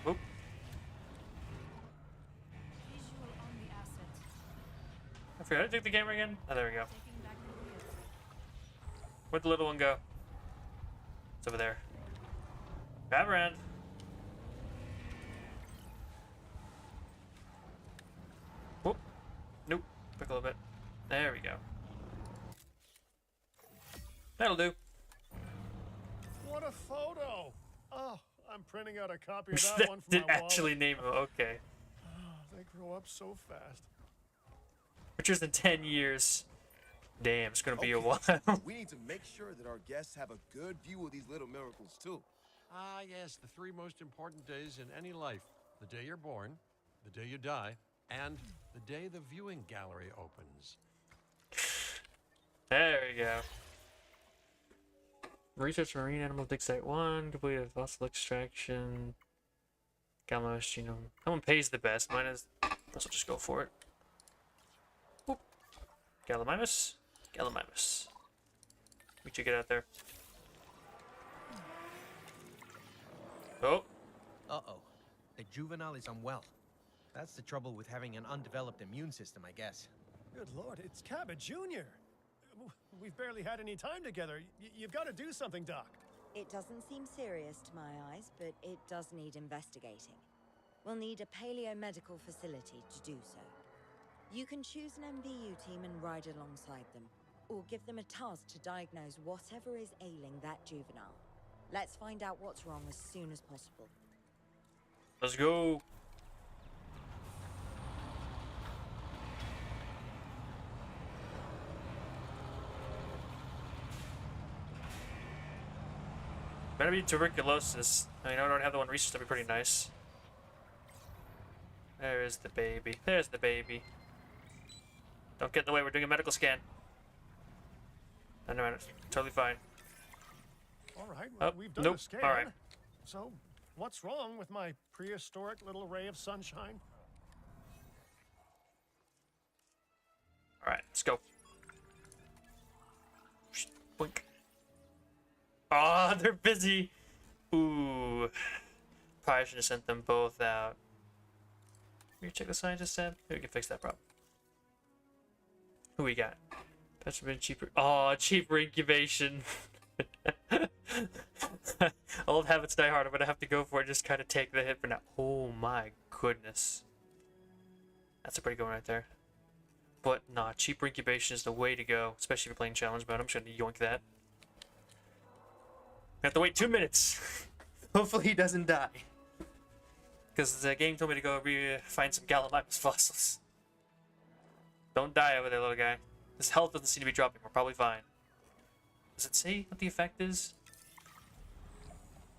Oop. Visual on the asset. I forgot to take the camera again. Oh, there we go. Taking back the wheel. Where'd the little one go? It's over there. Grab around. Whoop. Nope. Back a little bit. There we go. That'll do. What a photo! Oh, I'm printing out a copy of that That one for did my wallet. actually name him. Okay. Oh, they grow up so fast. Richard's in 10 years. Damn, it's gonna be a while. We need to make sure that our guests have a good view of these little miracles, too. Ah, yes, the three most important days in any life. The day you're born, the day you die, and the day the viewing gallery opens. There we go. Research marine animal dig site 1, completed fossil extraction. Gallimimus genome. That one pays the best. Mine is. Let's just go for it. Whoop. Gallimimus. Gallimimus. We should get out there. Oh. Uh-oh. The juvenile is unwell. That's the trouble with having an undeveloped immune system, I guess. Good Lord, it's Cabot Jr. We've barely had any time together. You've got to do something, Doc. It doesn't seem serious to my eyes, but it does need investigating. We'll need a paleomedical facility to do so. You can choose an MVU team and ride alongside them, or give them a task to diagnose whatever is ailing that juvenile. Let's find out what's wrong as soon as possible. Let's go. Better be tuberculosis. I mean, I don't have the one research. That'd be pretty nice. There is the baby. There's the baby. Don't get in the way. We're doing a medical scan. I know. It's totally fine. All right, well, Oh, we've done nope. a scan. All right. So, what's wrong with my prehistoric little ray of sunshine? All right, let's go. Blink. Ah, they're busy. Ooh. Probably should have sent them both out. Can you check the scientist tab? Maybe we can fix that problem. Who we got? That's been cheaper. Oh, cheaper incubation. Old habits die hard. I'm gonna have to go for it. Just kind of take the hit for now. Oh my goodness. That's a pretty good one right there. But nah, cheaper incubation is the way to go, especially if you're playing challenge mode. I'm just gonna yoink that. We have to wait 2 minutes. Hopefully he doesn't die. Because the game told me to go find some Gallimimus fossils. Don't die over there, little guy. His health doesn't seem to be dropping. We're probably fine. Does it say what the effect is?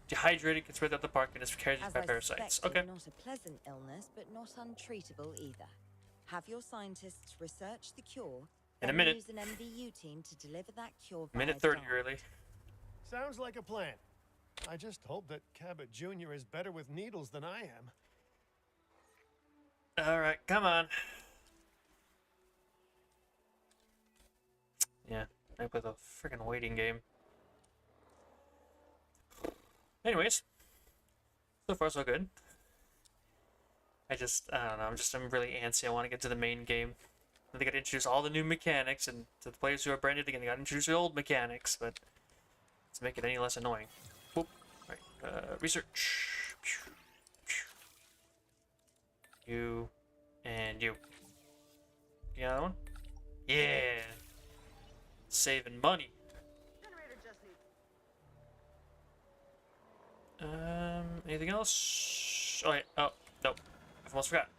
Dehydrated can spread out the park and is carried As by I parasites. suspected, Okay. not a pleasant illness, but not untreatable either. Have your scientists research the cure, In a then minute. use an MVU team to deliver that cure via Minute 30 dart. early. Sounds like a plan. I just hope that Cabot Jr. is better with needles than I am. Alright, come on. Yeah, I play the freaking waiting game. Anyways, so far so good. I don't know, I'm really antsy. I want to get to the main game. They got to introduce all the new mechanics, and to the players who are brand new again, they got to introduce the old mechanics, but to make it any less annoying. Whoop. Right, research. You and you. You got that one? Yeah. Saving money. Anything else? Oh, wait. Oh, no. I almost forgot.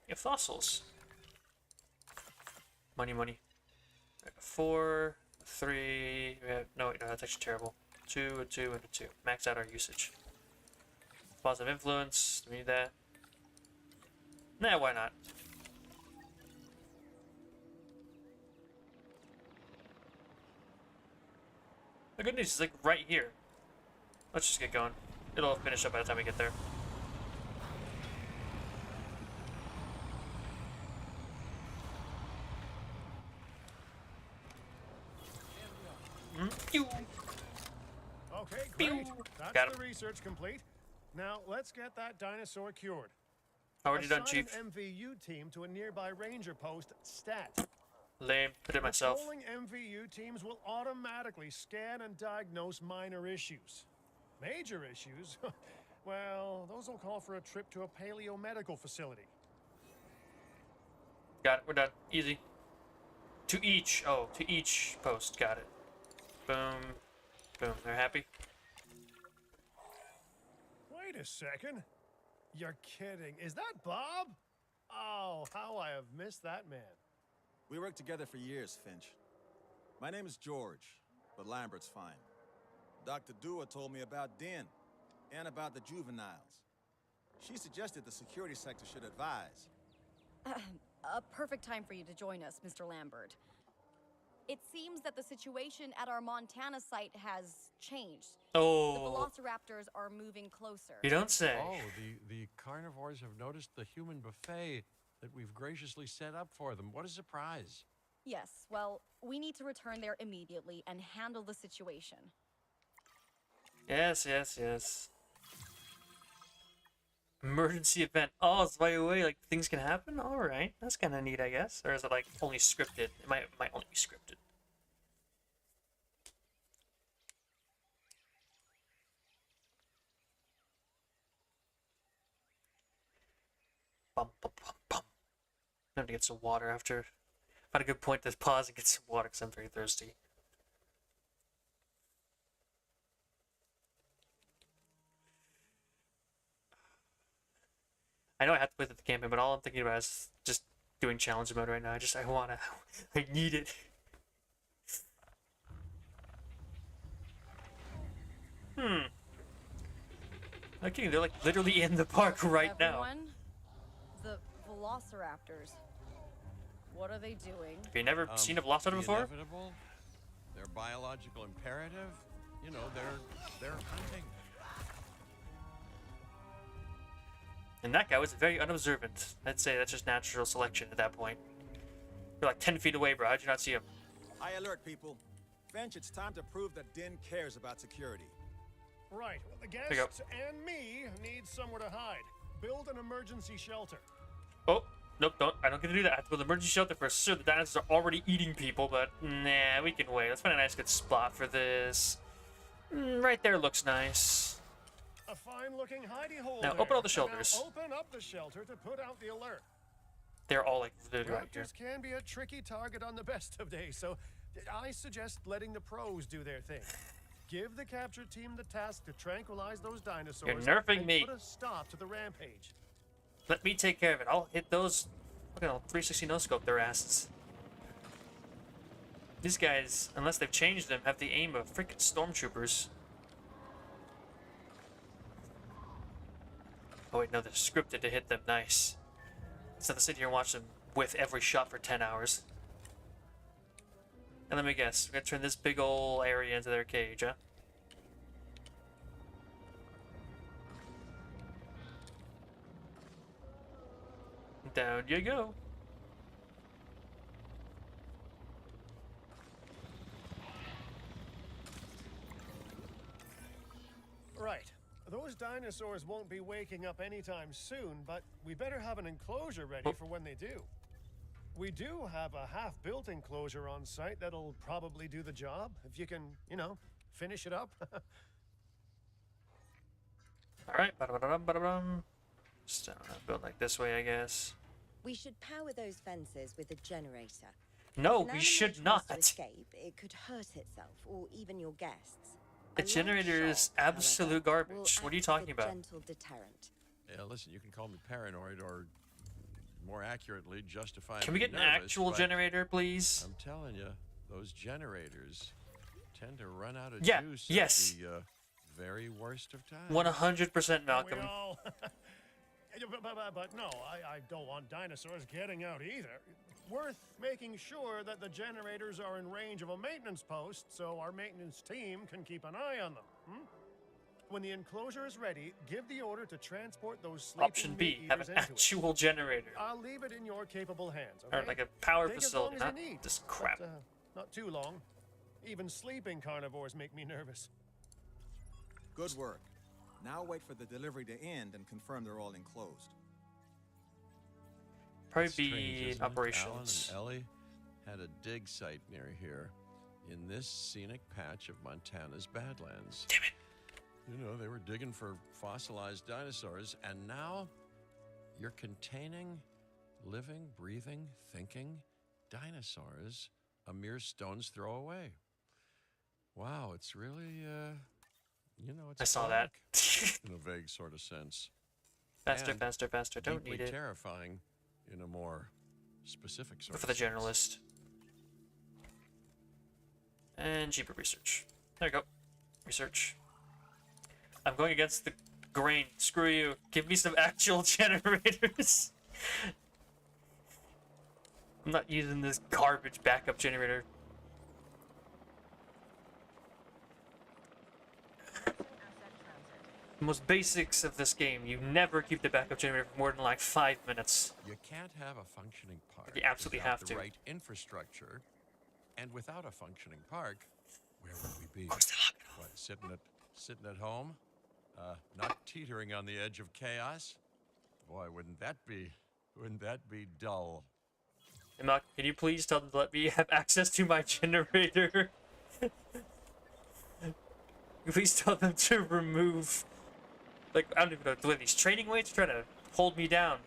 You have fossils. Money. Right, 4, 3. We have, no, wait, no, that's actually terrible. 2, a 2, and a 2. Max out our usage. Positive influence. Do we need that? Nah, why not? The good news is like right here. Let's just get going. It'll finish up by the time we get there. Pew. Okay, Pew. great. That's Got the research complete. Now let's get that dinosaur cured. Already done, Assign Chief. an MVU team to a nearby ranger post stat. Lame. Did it myself. Patrolling MVU teams will automatically scan and diagnose minor issues. Major issues? Well, those will call for a trip to a paleomedical facility. Got it. We're done. Easy. To each. Oh, to each post. Got it. Boom. Boom. They're happy. Wait a second. You're kidding. Is that Bob? Oh, how I have missed that man. We worked together for years, Finch. My name is George, but Lambert's fine. Dr. Dua told me about Din and about the juveniles. She suggested the security sector should advise. A perfect time for you to join us, Mr. Lambert. It seems that the situation at our Montana site has changed. The Oh. velociraptors are moving closer. You don't say. Oh, the carnivores have noticed the human buffet that we've graciously set up for them. What a surprise. Yes, well, we need to return there immediately and handle the situation. Yes. Emergency event. Oh, it's by the way, like things can happen? Alright. That's kinda neat, I guess. Or is it like only scripted? It might only be scripted. Bum. I have to get some water after. Find a good point to pause and get some water because I'm very thirsty. I know I have to play the campaign, but all I'm thinking about is just doing challenge mode right now. I need it. Okay, they're like literally in the park right now. Everyone, the velociraptors. What are they doing? Have you never seen a velociraptor The before? Inevitable, their biological imperative. You know, they're hunting. And that guy was very unobservant. I'd say that's just natural selection at that point. You're like 10 feet away, bro. How'd you not see him? High alert, people. Finch, it's time to prove that Din cares about security. Right. Well, the you go. guests and me need somewhere to hide. Build an emergency shelter. Oh, nope, I don't get to do that. I have to build an emergency shelter first. Sure, the dinosaurs are already eating people, but nah, we can wait. Let's find a nice good spot for this. Right there looks nice. A fine-looking hidey hole Now, there. open all the And shelters. now open up the shelter to put out the alert. They're all like literally right here. Raptors can be a tricky target on the best of days, so I suggest letting the pros do their thing. Give the capture team the task to tranquilize those dinosaurs. You're nerfing and me. Put a stop to the rampage. Let me take care of it. I'll hit those. Look at all 360 no scope their asses. These guys, unless they've changed them, have the aim of freaking stormtroopers. Oh wait, no, they're scripted to hit them. Nice. Instead of sit here and watch them whiff every shot for 10 hours. And let me guess, we're gonna turn this big ol' area into their cage, huh? Down you go. Right. Those dinosaurs won't be waking up anytime soon, but we better have an enclosure ready for when they do. We do have a half-built enclosure on site that'll probably do the job, if you can, you know, finish it up. Alright, ba-da-ba-da-bum. Just build like this way, I guess. We should power those fences with a generator. No, If an we animal should tries not. to escape, it could hurt itself or even your guests. The A light generator is shock, absolute however, garbage. will What are you act as talking a about? Gentle deterrent. Yeah, listen, you can call me paranoid or, more accurately, justify. Can we get an actual generator, please? I'm telling you, those generators tend to run out of Yeah, juice yes. at the very worst of times. 100% Malcolm. We all... but no, I don't want dinosaurs getting out either. Worth making sure that the generators are in range of a maintenance post so our maintenance team can keep an eye on them. When the enclosure is ready, give the order to transport those sleeping Option B, meat have eaters an into it. actual generator. I'll leave it in your capable hands, okay? Or like a power Take facility, as long not as you need, this crap. but, not too long. Even sleeping carnivores make me nervous. Good work. Now wait for the delivery to end and confirm they're all enclosed. Probably Strange, be isn't it? operations. Alan and Ellie had a dig site near here in this scenic patch of Montana's Badlands. Damn it. You know, they were digging for fossilized dinosaurs, and now you're containing living, breathing, thinking dinosaurs a mere stone's throw away. Wow, it's really, you know, it's I saw that. dark in a vague sort of sense. Faster, And faster, faster. Don't deeply need it. terrifying in a more specific sort For of the sense. generalist. And cheaper research. There you go. Research. I'm going against the grain. Screw you. Give me some actual generators. I'm not using this garbage backup generator. The most basics of this game, you never keep the backup generator for more than like 5 minutes. You can't have a functioning park You absolutely without have the to. right infrastructure, and without a functioning park, where would we be? Of course, What, sitting at home, not teetering on the edge of chaos? Boy, wouldn't that be dull? Hey, Mark, can you please tell them to let me have access to my generator? Please tell them to remove... Like, I don't even know, do these training weights trying to hold me down?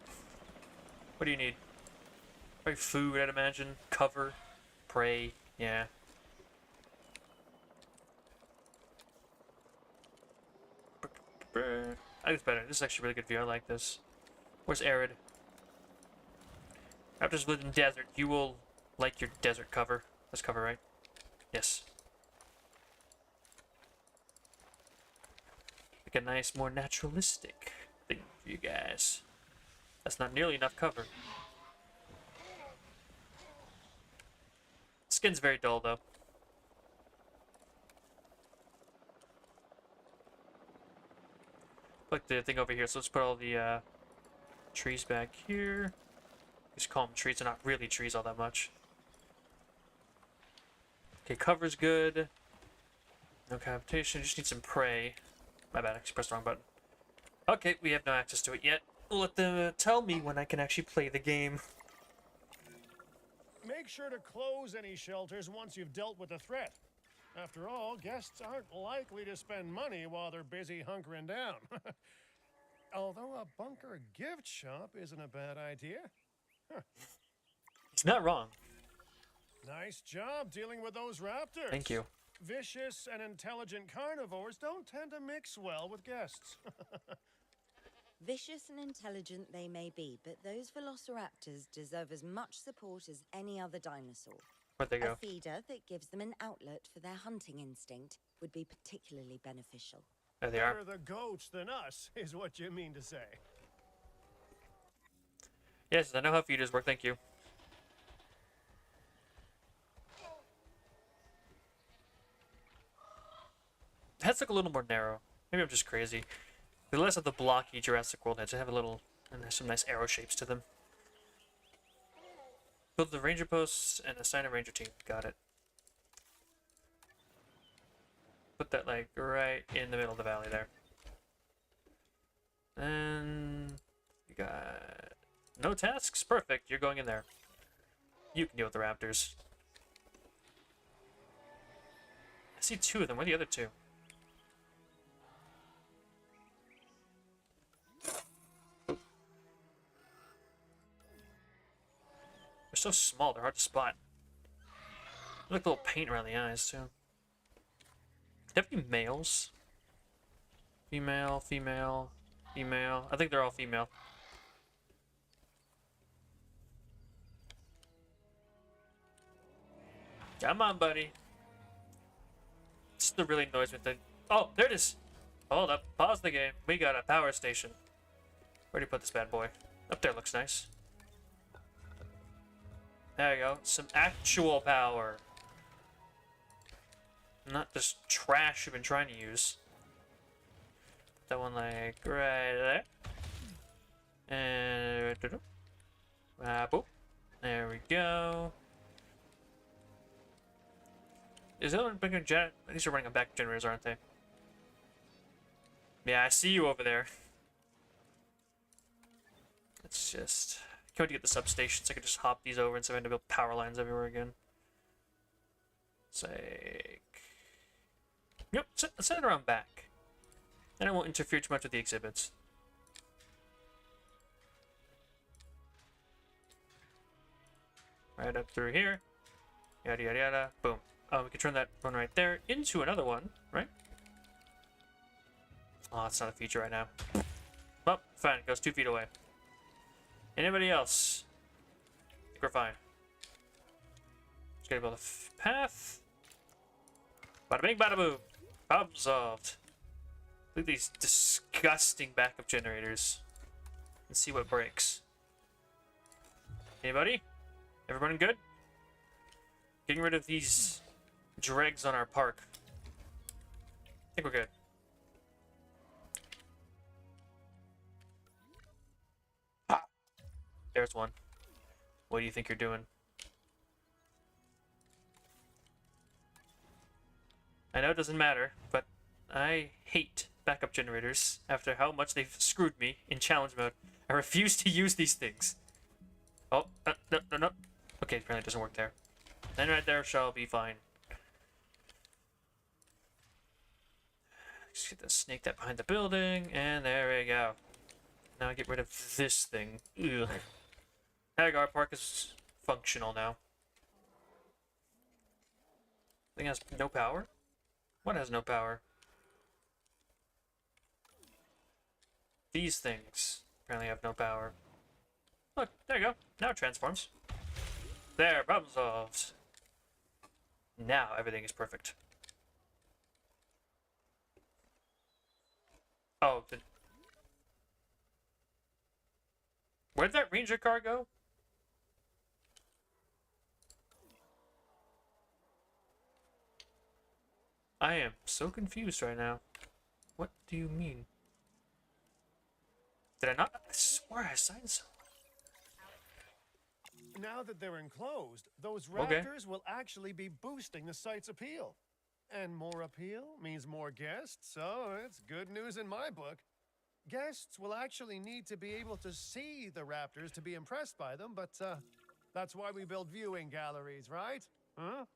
What do you need? Probably food, I'd imagine. Cover. Prey. Yeah. I think it's better. This is actually really good view. I like this. Where's Arid? Raptors live in desert. You will like your desert cover. That's cover, right? Yes. Like a nice, more naturalistic thing for you guys. That's not nearly enough cover. Skin's very dull, though. Like the thing over here, so let's put all the trees back here. Just call them trees, they're not really trees all that much. Okay, cover's good. No cavitation, just need some prey. My bad, I actually pressed the wrong button. Okay, we have no access to it yet. Let them tell me when I can actually play the game. Make sure to close any shelters once you've dealt with the threat. After all, guests aren't likely to spend money while they're busy hunkering down. Although a bunker gift shop isn't a bad idea. He's not wrong. Nice job dealing with those raptors. Thank you. Vicious and intelligent carnivores don't tend to mix well with guests. Vicious and intelligent they may be, but those velociraptors deserve as much support as any other dinosaur. Where'd they A go? feeder that gives them an outlet for their hunting instinct would be particularly beneficial. There they are. Better the goats than us, is what you mean to say. Yes, I know how feeders work. Thank you. Heads look a little more narrow. Maybe I'm just crazy. The less of the blocky Jurassic World heads, they have a little, and there's some nice arrow shapes to them. Build the ranger posts and assign a ranger team. Got it. Put that like right in the middle of the valley there. And you got no tasks. Perfect. You're going in there. You can deal with the raptors. I see two of them. Where are the other two? They're so small, they're hard to spot. They look a little paint around the eyes, too. Do you have any males? Female, female, female. I think they're all female. Come on, buddy. This is the really annoys me thing. Oh, there it is. Hold up. Pause the game. We got a power station. Where do you put this bad boy? Up there looks nice. There you go. Some actual power. Not this trash you've been trying to use. That one like right there. And boop. There we go. Is that one bigger jet? These are running on back generators, aren't they? Yeah, I see you over there. It's just can't wait to get the substation so I can just hop these over instead of having to build power lines everywhere again. It's like, yep, set it around back. And it won't interfere too much with the exhibits. Right up through here. Yada yada yada. Boom. Oh, we can turn that one right there into another one, right? Oh, it's not a feature right now. Well, fine. It goes 2 feet away. Anybody else? I think we're fine. Just gotta build a path. Bada bing, bada boom. Problem solved. Look at these disgusting backup generators. Let's see what breaks. Anybody? Everyone good? Getting rid of these dregs on our park. I think we're good. Ah! There's one. What do you think you're doing? I know it doesn't matter, but I hate backup generators after how much they've screwed me in challenge mode. I refuse to use these things. Oh, no, no, no. Okay, apparently it doesn't work there. Then right there shall be fine. Just get the snake that behind the building, and there we go. Now I get rid of this thing. Ugh. Hagar Park is functional now. Thing has no power? What has no power? These things apparently have no power. Look, there you go. Now it transforms. There, problem solved. Now everything is perfect. Oh, where'd that ranger car go? I am so confused right now. What do you mean? Did I not? I swear I signed so. Now that they're enclosed, those Okay. raptors will actually be boosting the site's appeal. And more appeal means more guests, so it's good news in my book. Guests will actually need to be able to see the raptors to be impressed by them, but that's why we build viewing galleries, right? Huh?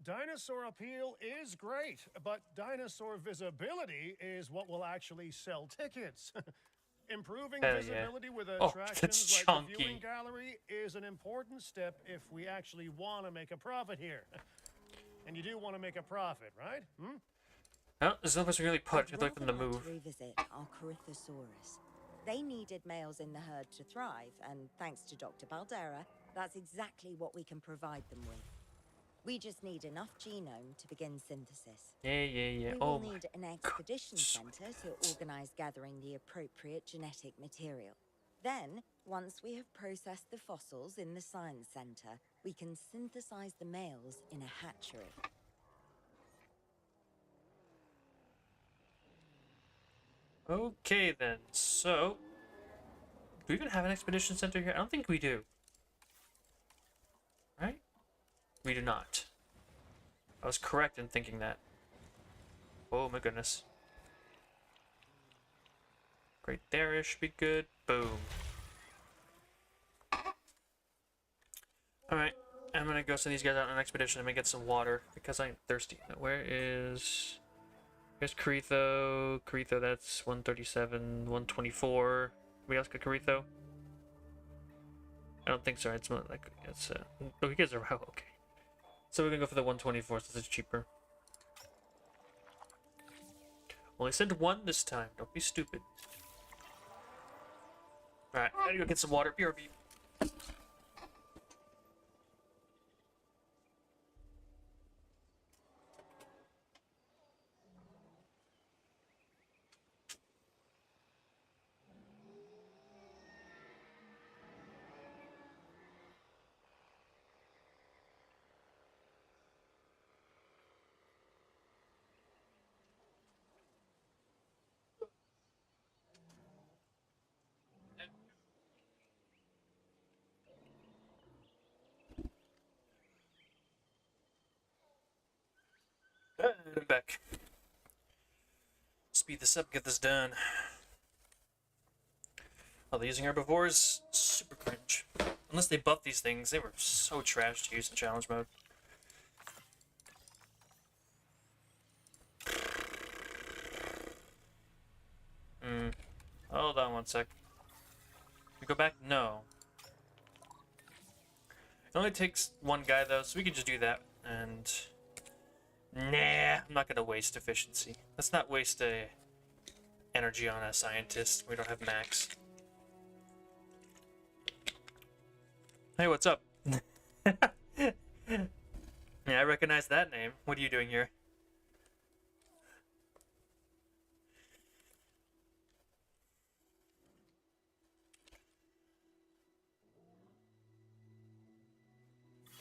Dinosaur appeal is great, but dinosaur visibility is what will actually sell tickets. Improving Hell yeah. visibility with Oh, attractions that's like chunky. the viewing gallery is an important step if we actually want to make a profit here. And you do want to make a profit, right? Hmm? Oh, there's no place we really put. I'd You'd like them to rather not move. revisit our Corythosaurus. They needed males in the herd to thrive, and thanks to Dr. Baldera, that's exactly what we can provide them with. We just need enough genome to begin synthesis. Yeah. We Oh will my. need an expedition sweet. center to organize gathering the appropriate genetic material. Then, once we have processed the fossils in the science center, we can synthesize the males in a hatchery. Okay then. So, do we even have an expedition center here? I don't think we do. Right? We do not. I was correct in thinking that. Oh my goodness. Right there, it should be good. Boom. Alright, I'm gonna go send these guys out on an expedition. I'm gonna get some water because I'm thirsty. Where is... Here's Corytho. Corytho, that's 137, 124. Anybody else got Corytho? I don't think so. It's not like it's oh, you guys are oh, okay. So we're gonna go for the 124 since it's cheaper. Only send one this time. Don't be stupid. Alright, I gotta go get some water. BRB. And I'm back. Speed this up, get this done. Oh, they're using herbivores? Super cringe. Unless they buff these things, they were so trash to use in challenge mode. Hold on one sec. We go back? No. It only takes one guy though, so we can just do that. And nah, I'm not gonna waste efficiency. Let's not waste energy on a scientist. We don't have max. Hey, what's up? Yeah, I recognize that name. What are you doing here?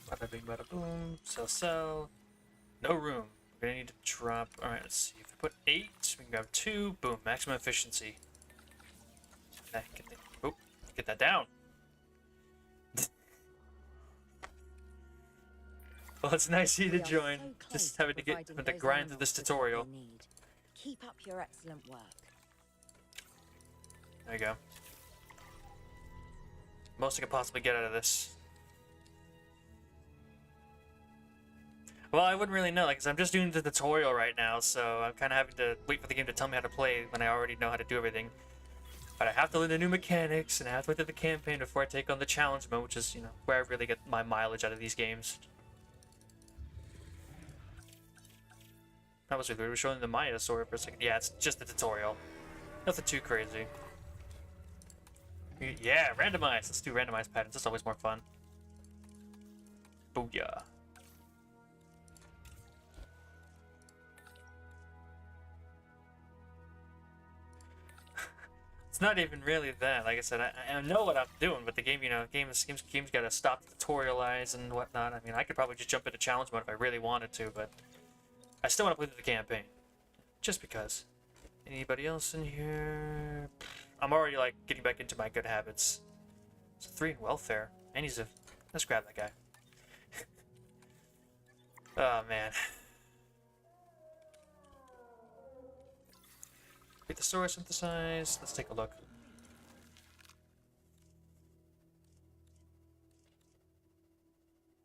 Bada bing, bada boom. Sell. No room. We're gonna need to drop. Alright, let's see. If we put 8, we can grab 2. Boom. Maximum efficiency. Get that down. Well, it's nice of you to We are join. so Just close having to providing get to those grind through this animals with what tutorial. they need. Keep up your excellent work. There you go. Most I could possibly get out of this. Well, I wouldn't really know, like, 'cause I'm just doing the tutorial right now, so I'm kind of having to wait for the game to tell me how to play when I already know how to do everything. But I have to learn the new mechanics, and I have to wait through the campaign before I take on the challenge mode, which is, you know, where I really get my mileage out of these games. That was weird. We were showing the Maya story for a second. Yeah, it's just a tutorial. Nothing too crazy. Yeah, randomize. Let's do randomized patterns. That's always more fun. Booyah. It's not even really that. Like I said, I know what I'm doing, but the game, you know, game's got to stop to tutorialize and whatnot. I mean, I could probably just jump into challenge mode if I really wanted to, but I still want to play through the campaign, just because. Anybody else in here? I'm already like getting back into my good habits. So 3 in welfare. And he's a. Let's grab that guy. Oh man. Get the source synthesized. Let's take a look.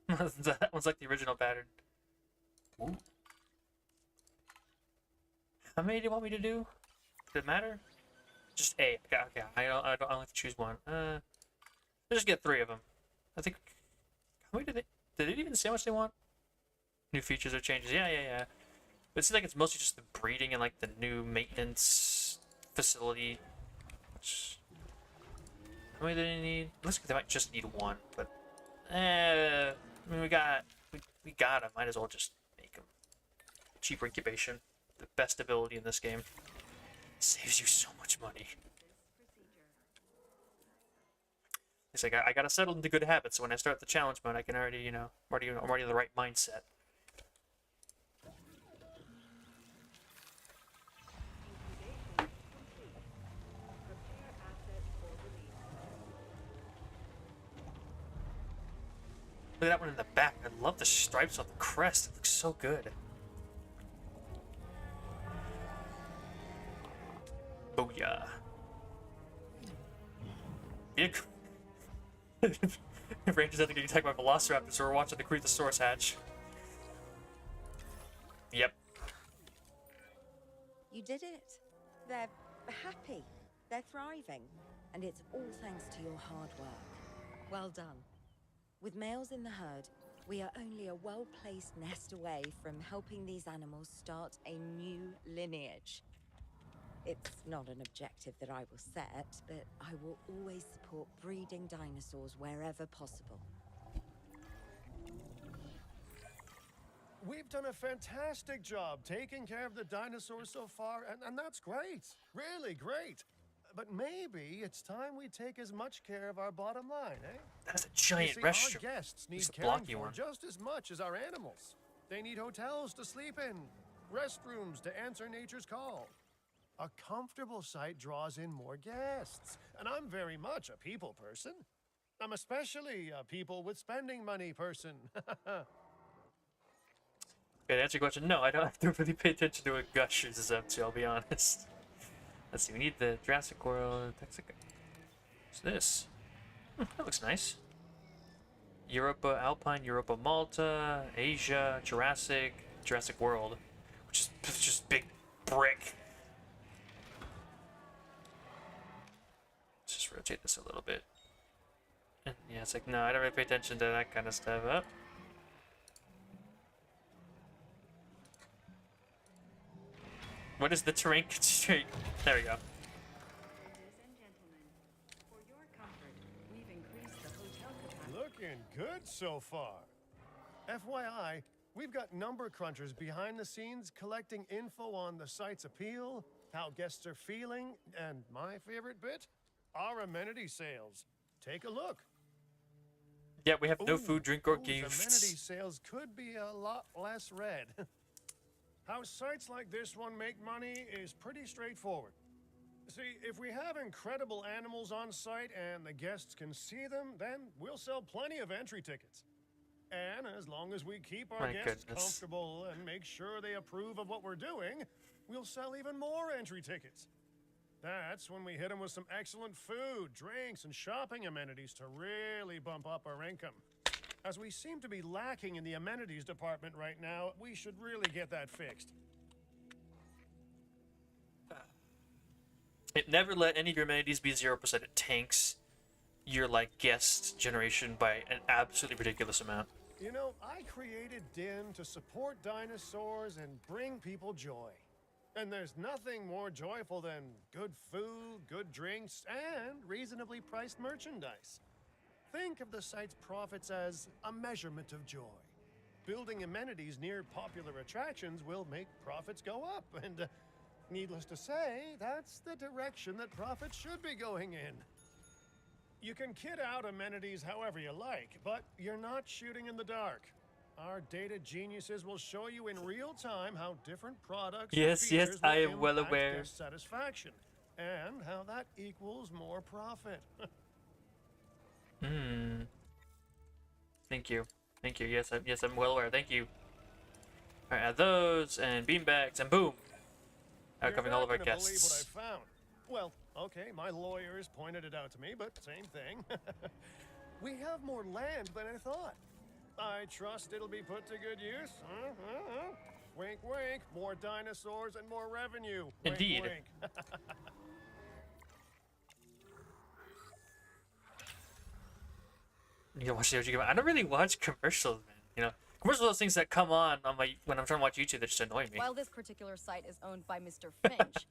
That one's like the original pattern. Ooh. How many do you want me to do? Does it matter? Just A. Okay. I don't have to choose one. Let's just get 3 of them. I think. How many did they even say how much they want? New features or changes? Yeah. But it seems like it's mostly just the breeding and like the new maintenance facility. How many do they need? Looks like they might just need 1, but I mean we got them. Might as well just make them. Cheaper incubation, the best ability in this game. Saves you so much money. It's like I gotta settle into good habits. So when I start the challenge mode, I can already, you know, I'm already in the right mindset. Look at that one in the back. I love the stripes on the crest. It looks so good. Booyah. Vehicle. Rangers have to get attacked by velociraptors, so we're watching the Cretosaurus hatch. Yep. You did it. They're happy. They're thriving. And it's all thanks to your hard work. Well done. With males in the herd, we are only a well-placed nest away from helping these animals start a new lineage. It's not an objective that I will set, but I will always support breeding dinosaurs wherever possible. We've done a fantastic job taking care of the dinosaurs so far, and that's great. Really great. But maybe it's time we take as much care of our bottom line, eh? That's a giant You see, restroom. our guests need It's a caring blocky for one. just as much as our animals. They need hotels to sleep in, restrooms to answer nature's call. A comfortable site draws in more guests, and I'm very much a people person. I'm especially a people with spending money person. Okay, to answer your question, no, I don't have to really pay attention to what Gushers is up to, I'll be honest. Let's see, we need the Jurassic World. What's this? That looks nice. Europa, Alpine, Europa, Malta, Asia, Jurassic World, which is just big brick. Let's just rotate this a little bit. And yeah, it's like, no, I don't really pay attention to that kind of stuff. Up. What is the terrain constraint? There we go. Ladies and gentlemen, for your comfort, we've increased the hotel capacity. Looking good so far. FYI, we've got number crunchers behind the scenes collecting info on the site's appeal, how guests are feeling, and my favorite bit, our amenity sales. Take a look. Yeah, we have no Ooh, food, drink, or those gifts. amenity sales could be a lot less red. How sites like this one make money is pretty straightforward. See, if we have incredible animals on site and the guests can see them, then we'll sell plenty of entry tickets. And as long as we keep our My guests goodness. comfortable and make sure they approve of what we're doing, we'll sell even more entry tickets. That's when we hit them with some excellent food, drinks, and shopping amenities to really bump up our income. As we seem to be lacking in the amenities department right now, we should really get that fixed. It never let any of your amenities be 0%. It tanks your like guest generation by an absolutely ridiculous amount. You know, I created Din to support dinosaurs and bring people joy. And there's nothing more joyful than good food, good drinks, and reasonably priced merchandise. Think of the site's profits as a measurement of joy. Building amenities near popular attractions will make profits go up, and needless to say, that's the direction that profits should be going in. You can kit out amenities however you like, but you're not shooting in the dark. Our data geniuses will show you in real time how different products and Yes, yes, features will I am well impact aware. guest satisfaction, and how that equals more profit. Thank you. Thank you. Yes, I'm well aware. Thank you. Alright, add those, and beanbags, and boom! You're Covering not all of our gonna believe what guests. I found. Well, okay, my lawyers pointed it out to me, but same thing. We have more land than I thought. I trust it'll be put to good use. Wink, wink. More dinosaurs and more revenue. Wink, Indeed. wink. You watch the OG. I don't really watch commercials, man. You know, commercials are those things that come on my when I'm trying to watch YouTube that just annoy me. While this particular site is owned by Mr. Finch,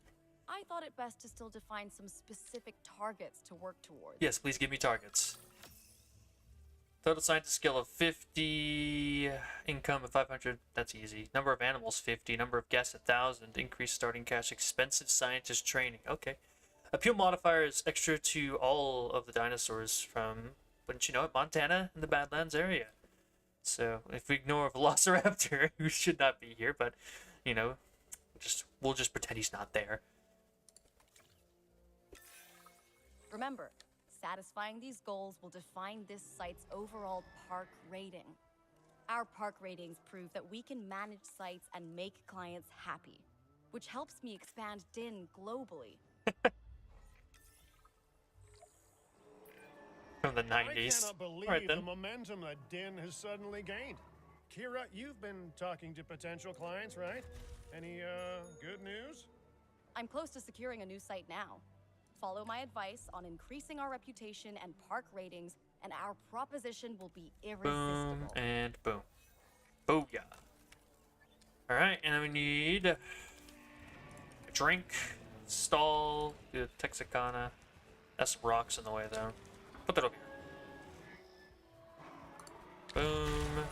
I thought it best to still define some specific targets to work towards. Yes, please give me targets. Total scientist skill of 50, income of 500, that's easy. Number of animals 50, number of guests 1,000, increased starting cash, expensive scientist training. Okay. Appeal modifier is extra to all of the dinosaurs from, wouldn't you know it, Montana and the Badlands area. So if we ignore Velociraptor, who should not be here, but you know, we'll just pretend he's not there. Remember, satisfying these goals will define this site's overall park rating. Our park ratings prove that we can manage sites and make clients happy, which helps me expand DIN globally. From the I 90s. cannot believe Alright the then. momentum that Din has suddenly gained. Kira, you've been talking to potential clients, right? Any, good news? I'm close to securing a new site now. Follow my advice on increasing our reputation and park ratings, and our proposition will be irresistible. Boom and boom. Booyah. Alright, and then we need a drink, stall, do the Texicana. That's some rocks in the way though. Put that over here. Boom.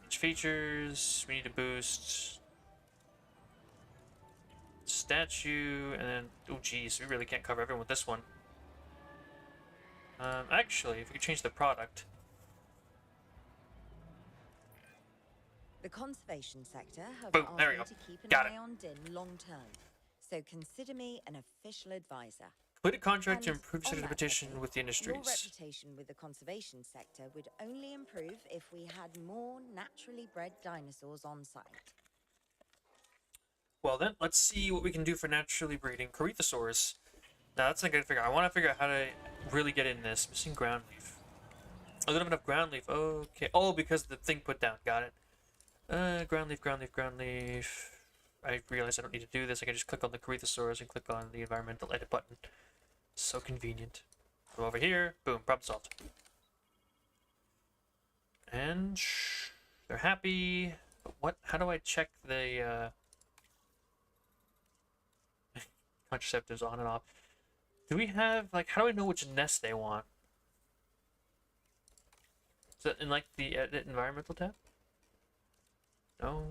Each features, we need to boost statue, and then, oh geez, we really can't cover everyone with this one. Actually, if we could change the product. The conservation sector have Boom, there we asked go. me to keep an Got eye it. on DIN long term, so consider me an official advisor. Complete a contract to And improve on such a that reputation topic, with the Your industries. reputation with the conservation sector would only improve if we had more naturally bred dinosaurs on site. Well then, let's see what we can do for naturally breeding Corythosaurs. Now that's not good to figure out. I want to figure out how to really get in this. Missing ground leaf. I don't have enough ground leaf. Okay. Oh, because the thing put down. Got it. Ground leaf, ground leaf, ground leaf. I realize I don't need to do this. I can just click on the Corythosaurs and click on the environmental edit button. So convenient. Go over here. Boom. Problem solved. And they're happy. But what? How do I check the contraceptives on and off? Do we have, like, how do I know which nest they want? Is that in, like, the edit environmental tab? No.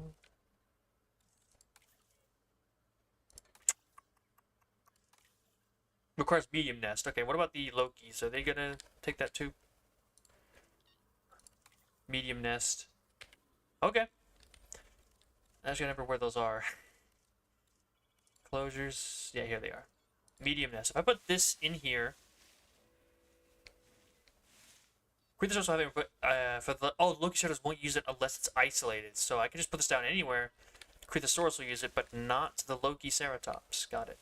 Requires medium nest. Okay, what about the Lokis? Are they gonna take that too? Medium nest. Okay. I actually remember where those are. Closures. Yeah, here they are. Medium nest. If I put this in here, Corythosaurus will have it, but for the Loki shadows won't use it unless it's isolated. So I can just put this down anywhere. Corythosaurus will use it, but not the Loki Ceratops. Got it.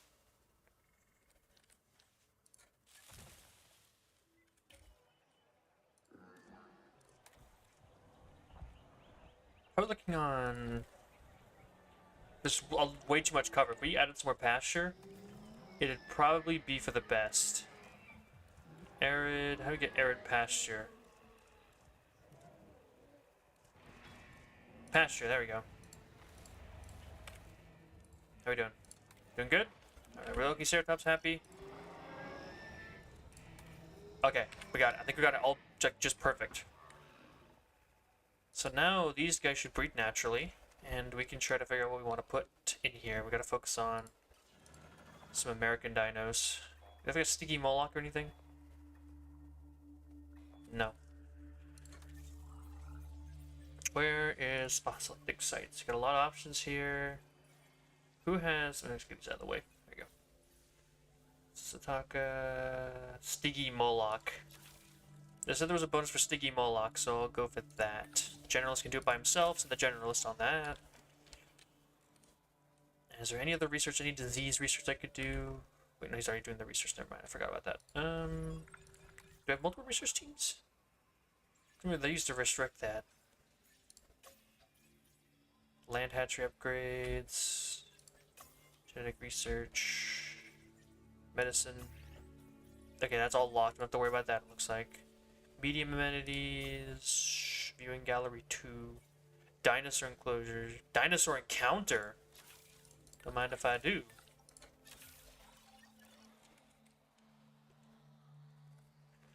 How are we looking on? There's way too much cover. If we added some more pasture, it'd probably be for the best. Arid. How do we get arid pasture? Pasture. There we go. How we doing? Doing good? Alright, Loki Ceratops happy. Okay, we got it. I think we got it all just perfect. So now these guys should breed naturally, and we can try to figure out what we want to put in here. We gotta focus on some American dinos. Do you have like a sticky Moloch or anything? No. Where is select big sites? You got a lot of options here. Who has? Let's get these out of the way. There you go. Sataka, Stiggy Moloch. They said there was a bonus for Stiggy Moloch, so I'll go for that. Generalist can do it by himself, so the generalist on that. Is there any other research? Any disease research I could do? Wait, no, he's already doing the research. Never mind, I forgot about that. Do I have multiple research teams? I mean, they used to restrict that. Land hatchery upgrades, genetic research, medicine. Okay, that's all locked. Don't have to worry about that, it looks like. Medium amenities. Viewing gallery 2. Dinosaur enclosures. Dinosaur encounter. Don't mind if I do.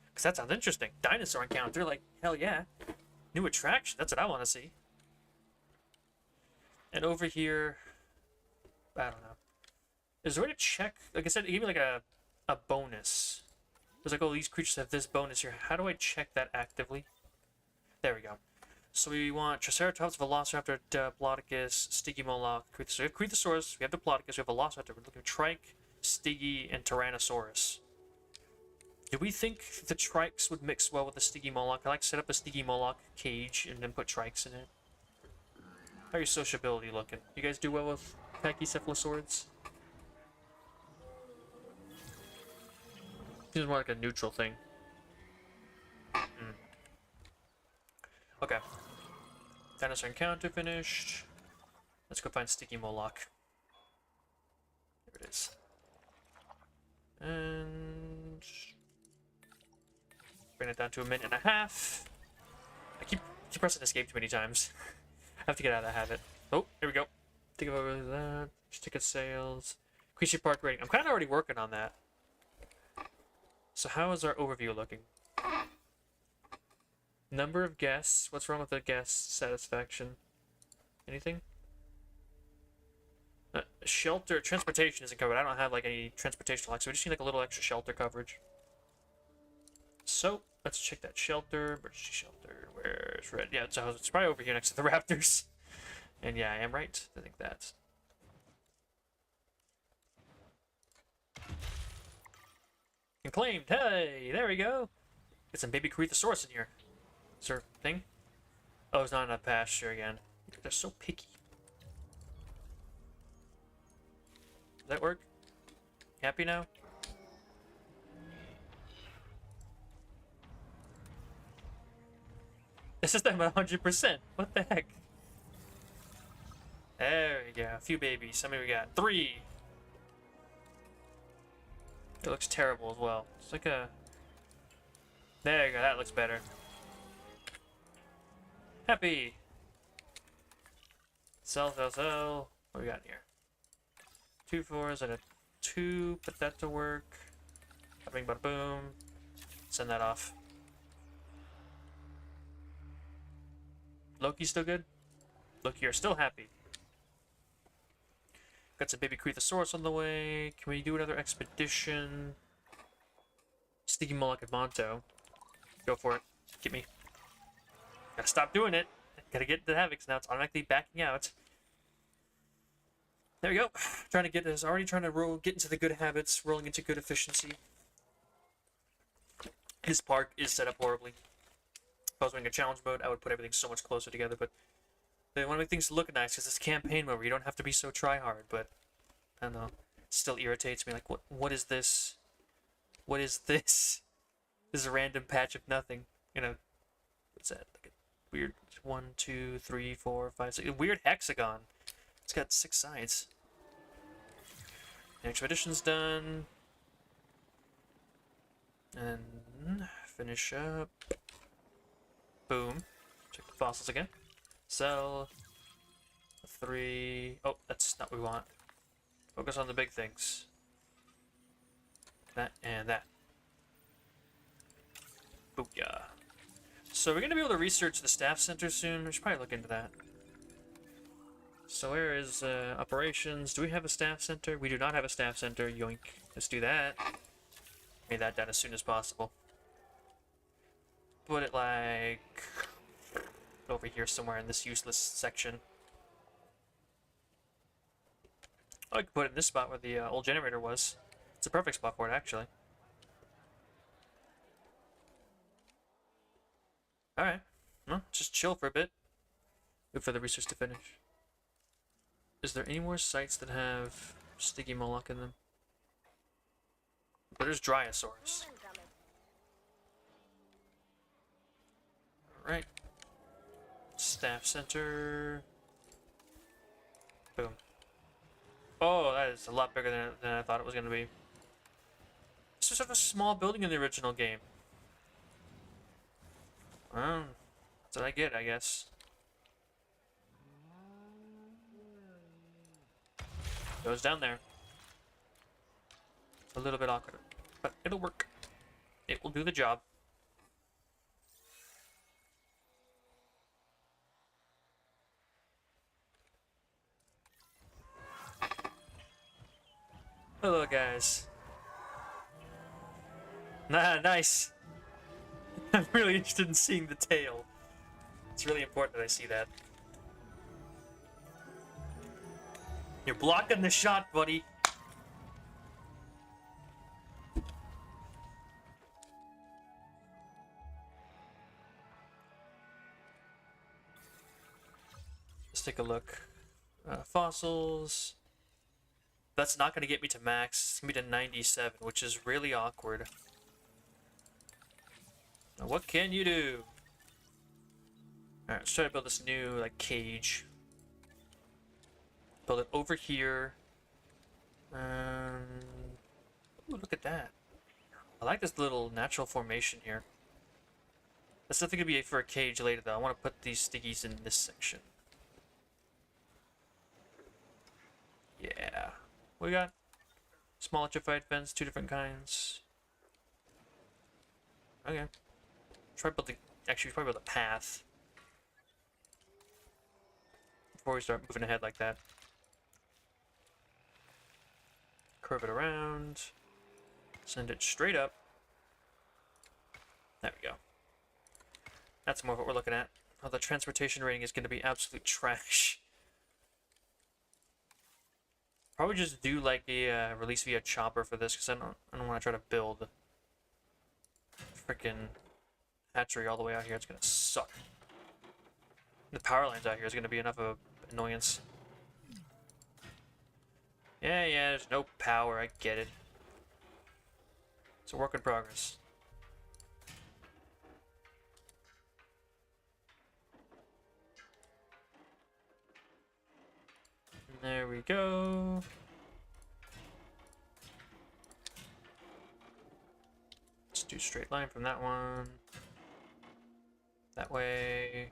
Because that sounds interesting. Dinosaur encounter, like, hell yeah. New attraction, that's what I want to see. And over here, I don't know. Is there a way to check? Like I said, it gave me like a bonus. It was like, oh, these creatures have this bonus here. How do I check that actively? There we go. So we want Triceratops, Velociraptor, Diplodocus, Stygimoloch, Cretasaurus. So we have Cretasaurus, we have Diplodocus, we have Velociraptor, we're looking at Trike, Stygi, and Tyrannosaurus. Do we think the Trikes would mix well with the Stygimoloch? I like to set up a Stygimoloch cage and then put Trikes in it. How are your sociability looking? You guys do well with Pachycephalosaurids? Seems more like a neutral thing. Okay. Dinosaur encounter finished. Let's go find Stygimoloch. There it is. And bring it down to 1.5 minutes. I keep pressing escape too many times. I have to get out of that habit. Oh, here we go. Think about that. Ticket sales. Creature park rating. I'm kind of already working on that. So how is our overview looking? Number of guests. What's wrong with the guest satisfaction? Anything? Shelter. Transportation isn't covered. I don't have like any transportation lock, so we just need like a little extra shelter coverage. So let's check that shelter. Emergency shelter. Where's red? Yeah, it's probably over here next to the raptors. And yeah, I am right. I think that. And claimed. Hey, there we go. Get some baby Cretasaurus in here. Is there a thing? Oh, it's not enough pasture again. They're so picky. Does that work? Happy now? This is them at 100%. What the heck? There we go. A few babies. How many we got? 3. It looks terrible as well. It's like a... There you go. That looks better. Happy. Sell. What do we got here? 2 4s and a 2. Put that to work. Bada bing, bada boom. Send that off. Loki still good? Loki, you're still happy. Got some baby Cretasaurus on the way. Can we do another expedition? Stygimoloch and Monto. Go for it. Get me. Gotta stop doing it. Gotta get the Havocs now. It's automatically backing out. There we go. Trying to get this. Already trying to get into the good habits. Rolling into good efficiency. His park is set up horribly. If I was running a challenge mode, I would put everything so much closer together, but they want to make things look nice because it's campaign mode where you don't have to be so try-hard, but I don't know. It still irritates me. Like, what is this? What is this? This is a random patch of nothing. You know, what's that? Like a weird 1, 2, 3, 4, 5, 6. A weird hexagon. It's got 6 sides. The expedition's done. And finish up. Boom. Check the fossils again. Sell. 3. Oh, that's not what we want. Focus on the big things. That and that. Booyah. So we're going to be able to research the staff center soon. We should probably look into that. So where is operations? Do we have a staff center? We do not have a staff center. Yoink. Let's do that. Get that done as soon as possible. Put it like over here somewhere in this useless section. Oh, I could put it in this spot where the old generator was. It's a perfect spot for it, actually. Alright. Well, just chill for a bit. Wait for the research to finish. Is there any more sites that have Stygimoloch in them? But there's Dryosaurus. Alright. Staff center. Boom. Oh, that is a lot bigger than I thought it was going to be. This was such a small building in the original game. Well, that's what I get, I guess. Goes down there. A little bit awkward, but it'll work. It will do the job. Hello, guys. Nah, nice. I'm really interested in seeing the tail. It's really important that I see that. You're blocking the shot, buddy. Let's take a look. Fossils. That's not going to get me to max. It's going to be to 97, which is really awkward. Now, what can you do? Alright, let's try to build this new, like, cage. Build it over here. Ooh, look at that. I like this little natural formation here. That's definitely going to be for a cage later, though. I want to put these stickies in this section. Yeah. We got small electrified fence, 2 different kinds. Okay. Try building. Actually, we probably build a path before we start moving ahead like that. Curve it around. Send it straight up. There we go. That's more of what we're looking at. Oh, the transportation rating is going to be absolute trash. Probably just do like a release via chopper for this, because I don't want to try to build freaking hatchery all the way out here. It's gonna suck. The power lines out here is gonna be enough of an annoyance. Yeah, there's no power. I get it. It's a work in progress. There we go. Let's do straight line from that one. That way.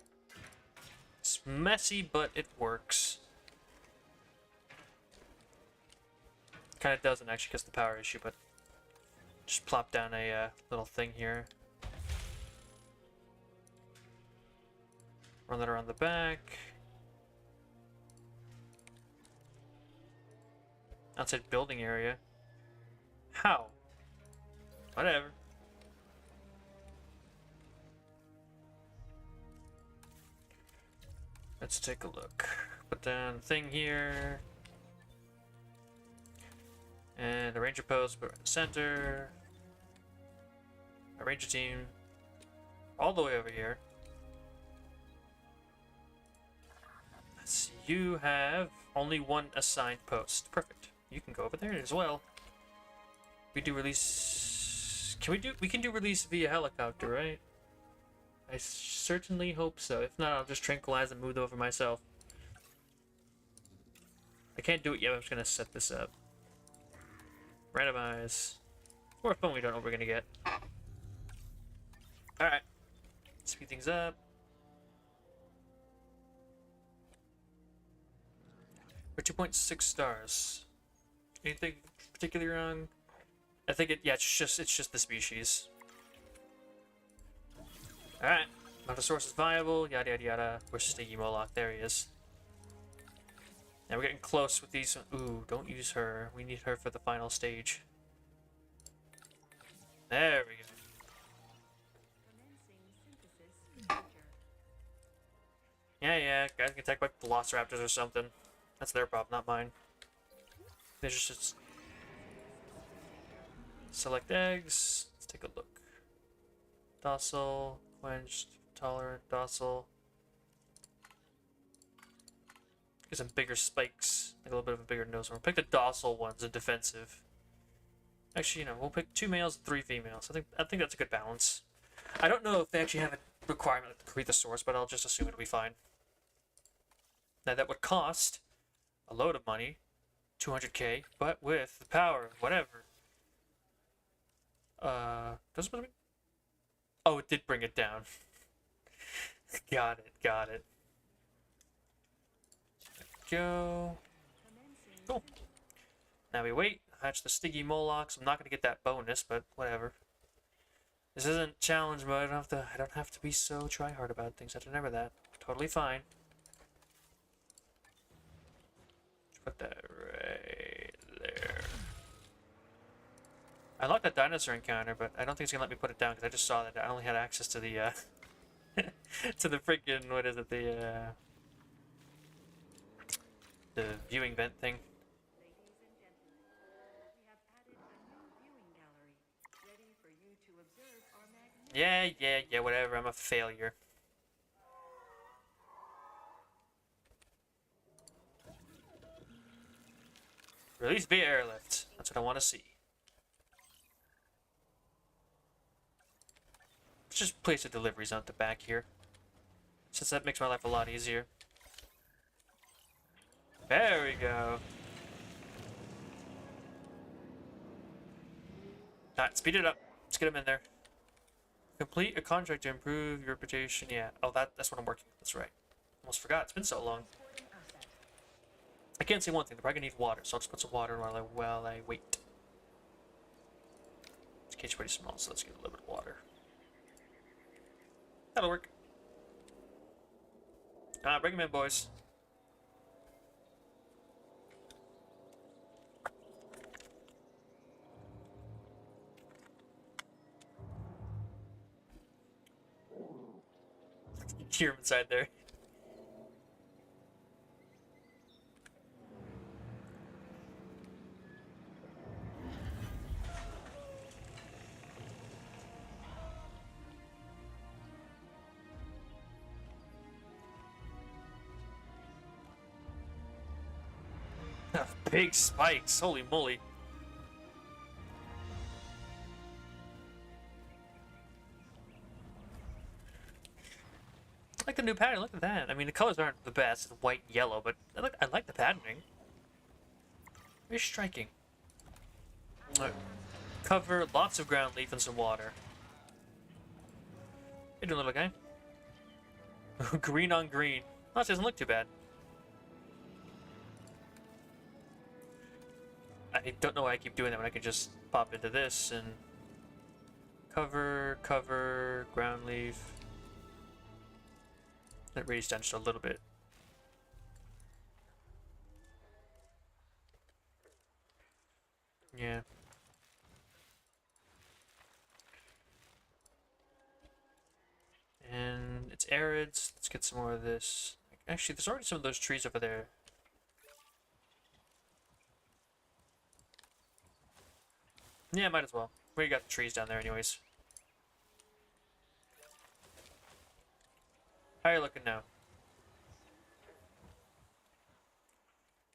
It's messy, but it works. Kind of doesn't actually because of the power issue, but just plop down a little thing here. Run that around the back. Outside building area. How? Whatever. Let's take a look. Put down a thing here. And a ranger post, put it in the center. A ranger team. All the way over here. Let's see. You have only 1 assigned post. Perfect. You can go over there as well. We do release... We can do release via helicopter, right? I certainly hope so. If not, I'll just tranquilize and move over myself. I can't do it yet, I'm just gonna set this up. Randomize. More fun, we don't know what we're gonna get. Alright. Speed things up. We're 2.6 stars. Anything particularly wrong? I think it's just the species. Alright. Monosaurus is viable, yada yada yada. Where's Stinky Moloch? There he is. Now we're getting close with these. Ooh, don't use her. We need her for the final stage. There we go. Yeah, guys get attacked by velociraptors or something. That's their problem, not mine. They just select eggs. Let's take a look. Docile, quenched, tolerant, docile. Get some bigger spikes, like a little bit of a bigger nose. We'll pick the docile ones, the defensive. Actually, we'll pick 2 males and 3 females. I think that's a good balance. I don't know if they actually have a requirement to complete the source, but I'll just assume it'll be fine. Now that would cost a load of money, 200k, but with the power, whatever. Does it bring? Oh, it did bring it down. Got it, got it. Go. Cool. Now we wait. Hatch the Stiggy Molochs. I'm not gonna get that bonus, but whatever. This isn't challenge mode. I don't have to be so try hard about things. I have to remember that. Totally fine. Put that right there. I like that dinosaur encounter, but I don't think it's gonna let me put it down because I just saw that I only had access to the to the freaking what is it, the viewing vent thing. Ladies and gentlemen, we have added a new viewing gallery, ready for you to observe our magnificent... Yeah, whatever. I'm a failure. Release via airlift. That's what I want to see. Let's just place the deliveries out the back here, since that makes my life a lot easier. There we go. Alright, speed it up. Let's get him in there. Complete a contract to improve your reputation. Yeah. Oh, that's what I'm working with. That's right. Almost forgot. It's been so long. I can't say one thing. They're probably gonna need water, so I'll just put some water in while I wait. This cage's pretty small, so let's get a little bit of water. That'll work. Bring him in, boys. Hear him inside there. Big spikes, holy moly. I like the new pattern, look at that. I mean, the colors aren't the best, it's white and yellow, but I like the patterning. Very striking. Cover, lots of ground leaf and some water. How you doing, little guy? Green on green. Oh, it doesn't look too bad. I don't know why I keep doing that when I can just pop into this and cover, ground leaf. That raised down just a little bit. Yeah. And it's arid, so let's get some more of this. Actually, there's already some of those trees over there. Yeah, might as well. We got the trees down there anyways. How are you looking now?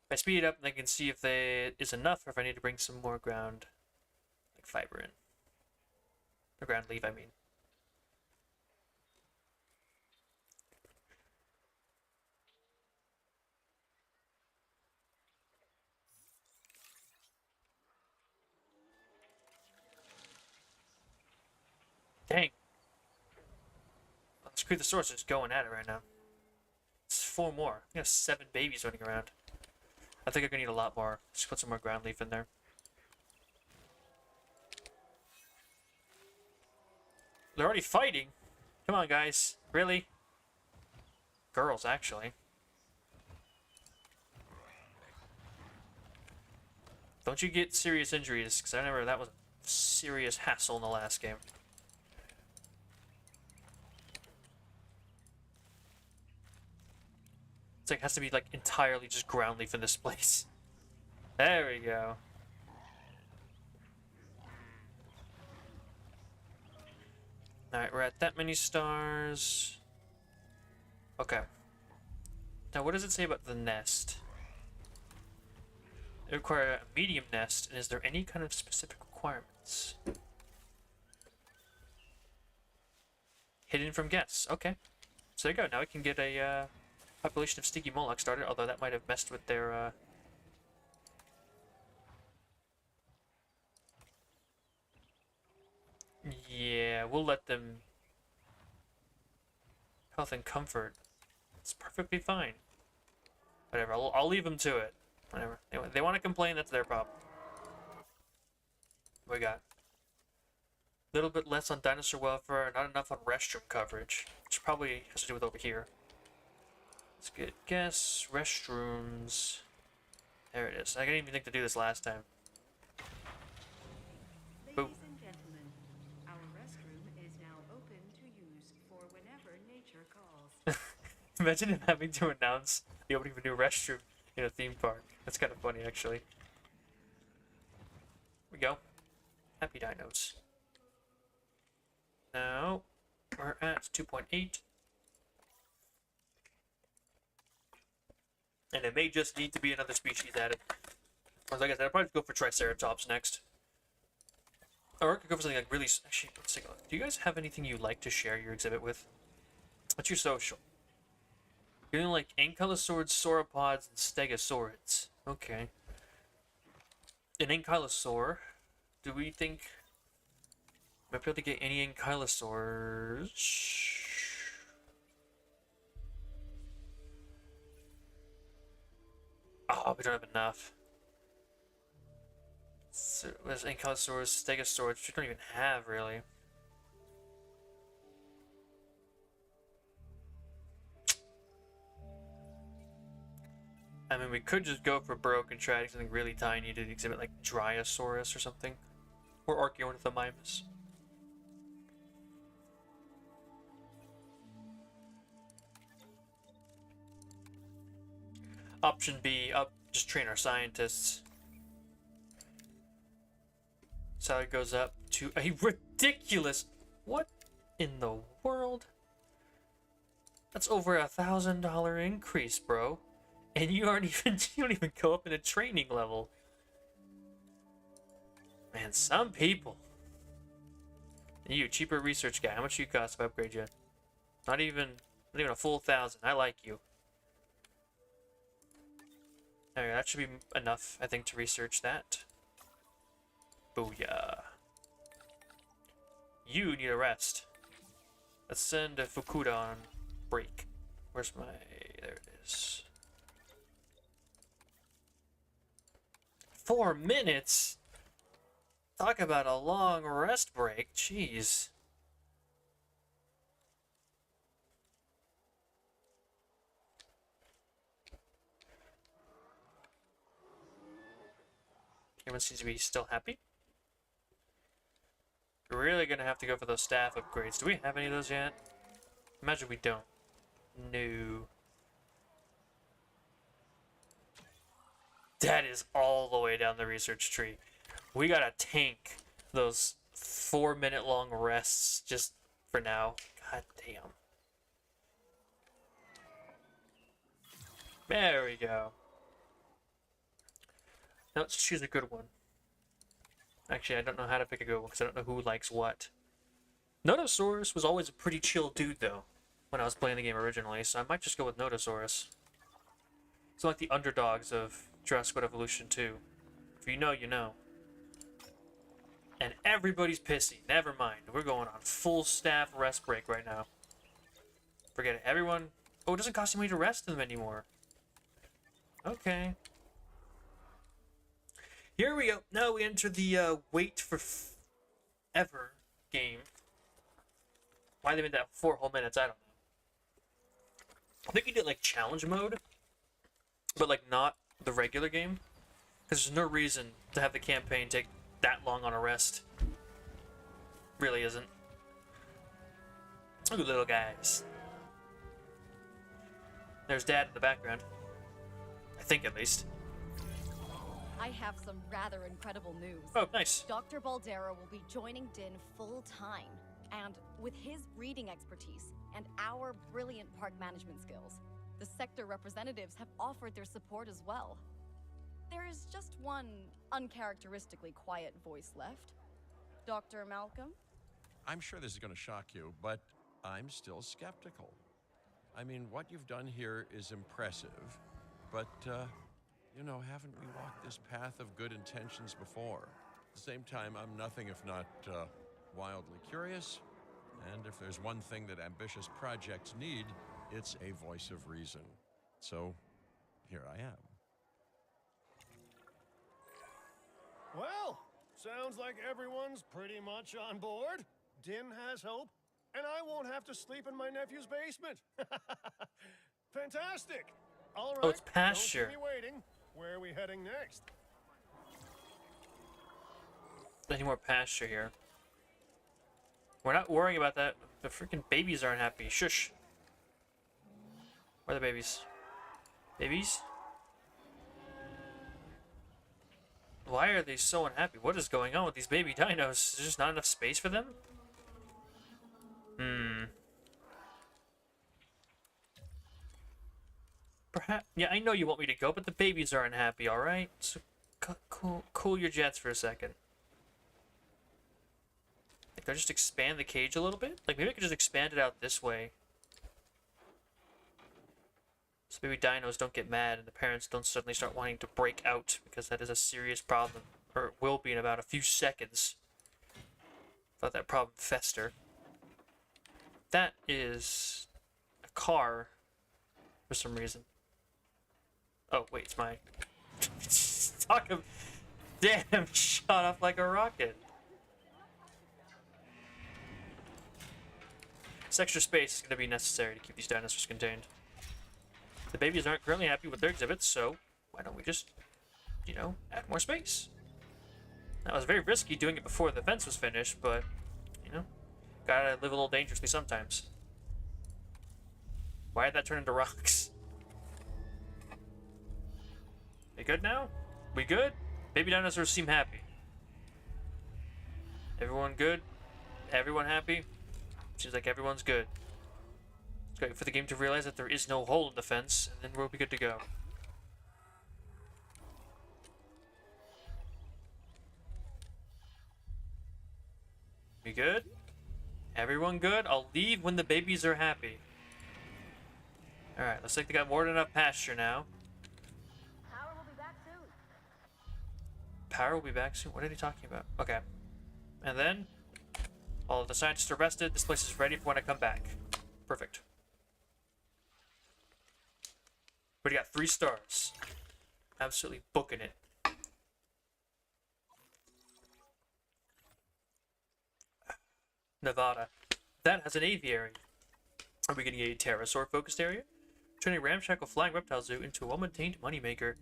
If I speed it up, I can see if there is enough or if I need to bring some more ground, like fiber in. Or ground leaf, I mean. Dang. Screw the source is going at it right now. It's 4 more. I got 7 babies running around. I think I'm gonna need a lot more. Let's put some more ground leaf in there. They're already fighting. Come on, guys. Really? Girls, actually. Don't you get serious injuries, because I remember that was a serious hassle in the last game. It's like, it has to be like entirely just ground leaf in this place. There we go. Alright, we're at that many stars. Okay. Now, what does it say about the nest? It requires a medium nest, and is there any kind of specific requirements? Hidden from guests. Okay. So there you go. Now we can get a population of Sticky Moloch started, although that might have messed with their yeah, we'll let them Health and comfort. It's perfectly fine. Whatever, I'll leave them to it. Whatever. They want to complain, that's their problem. What we got? A little bit less on dinosaur welfare, not enough on restroom coverage. Which probably has to do with over here. Let's get guess restrooms. There it is. I didn't even think to do this last time. Boom. Ladies and gentlemen, our restroom is now open to use for whenever nature calls. Imagine him having to announce the opening of a new restroom in a theme park. That's kind of funny, actually. Here we go. Happy dinos. Now, we're at 2.8. And it may just need to be another species added. Or like I said, I'll probably go for Triceratops next. Or I could go for something like really... Actually, let's take a look. Do you guys have anything you like to share your exhibit with? What's your social? You're doing like ankylosaurs, sauropods, and stegosaurids. Okay. An ankylosaur. Do we think... Might be able to get any ankylosaurs? Oh, we don't have enough. So, there's ankylosaurs, stegosaurs, which we don't even have, really. I mean, we could just go for broke and try something really tiny to exhibit, like Dryosaurus or something. Or Archaeornithomimus. Option B, just train our scientists. Salary goes up to a ridiculous... What in the world? That's over $1,000 increase, bro. And you aren't even... You don't even go up in a training level. Man, some people. And you, cheaper research guy. How much do you cost to upgrade you? Not even a full 1,000. I like you. Alright, that should be enough, I think, to research that. Booyah. You need a rest. Let's send Fukuda on break. Where's my... There it is. 4 minutes? Talk about a long rest break. Jeez. Everyone seems to be still happy. We're really gonna have to go for those staff upgrades. Do we have any of those yet? Imagine we don't. No. That is all the way down the research tree. We gotta tank those 4-minute long rests just for now. God damn. There we go. Now let's choose a good one. Actually, I don't know how to pick a good one because I don't know who likes what. Notosaurus was always a pretty chill dude, though, when I was playing the game originally, so I might just go with Notosaurus. It's like the underdogs of Jurassic World Evolution 2. If you know, you know. And everybody's pissy. Never mind. We're going on full staff rest break right now. Forget it. Everyone... Oh, it doesn't cost you money to rest them anymore. Okay. Here we go. Now we enter the wait for ever game. Why they made that 4 whole minutes, I don't know. I think you did like challenge mode, but like not the regular game. Because there's no reason to have the campaign take that long on a rest. Really isn't. Look at little guys. There's Dad in the background. I think at least. I have some rather incredible news. Oh, nice. Dr. Baldera will be joining Din full-time. And with his breeding expertise and our brilliant park management skills, the sector representatives have offered their support as well. There is just one uncharacteristically quiet voice left. Dr. Malcolm? I'm sure this is going to shock you, but I'm still skeptical. I mean, what you've done here is impressive, but, you know, haven't we walked this path of good intentions before? At the same time, I'm nothing if not wildly curious And if there's one thing that ambitious projects need, it's a voice of reason. So, here I am. Well, sounds like everyone's pretty much on board. Din has hope, and I won't have to sleep in my nephew's basement. Fantastic! All right, Oh, it's pasture. don't keep me waiting. Where are we heading next? Any more pasture here? We're not worrying about that. The freaking babies aren't happy. Shush. Where are the babies? Babies? Why are they so unhappy? What is going on with these baby dinos? Is there just not enough space for them? Perhaps. Yeah, I know you want me to go, but the babies aren't happy, alright? So cool your jets for a second. Like, can I just expand the cage a little bit? Like, maybe I could just expand it out this way. So maybe dinos don't get mad and the parents don't suddenly start wanting to break out, because that is a serious problem. Or it will be in about a few seconds. Let that problem fester. That is a car for some reason. Oh, wait, it's mine. Talk of... Damn, shot off like a rocket. This extra space is going to be necessary to keep these dinosaurs contained. The babies aren't currently happy with their exhibits, so why don't we just, you know, add more space? Now, it was very risky doing it before the fence was finished, but, you know, gotta live a little dangerously sometimes. Why did that turn into rocks? We good now? We good? Baby dinosaurs seem happy. Everyone good? Everyone happy? Seems like everyone's good. Let's wait for the game to realize that there is no hole in the fence, and then we'll be good to go. We good? Everyone good? I'll leave when the babies are happy. Alright, looks like they got more than enough pasture now. Power will be back soon. Power will be back soon? What are they talking about? Okay. And then, all of the scientists are rested. This place is ready for when I come back. Perfect. We got 3 stars. Absolutely booking it. Nevada. That has an aviary. Are we getting a pterosaur focused area? Turning ramshackle flying reptile zoo into a well-maintained moneymaker.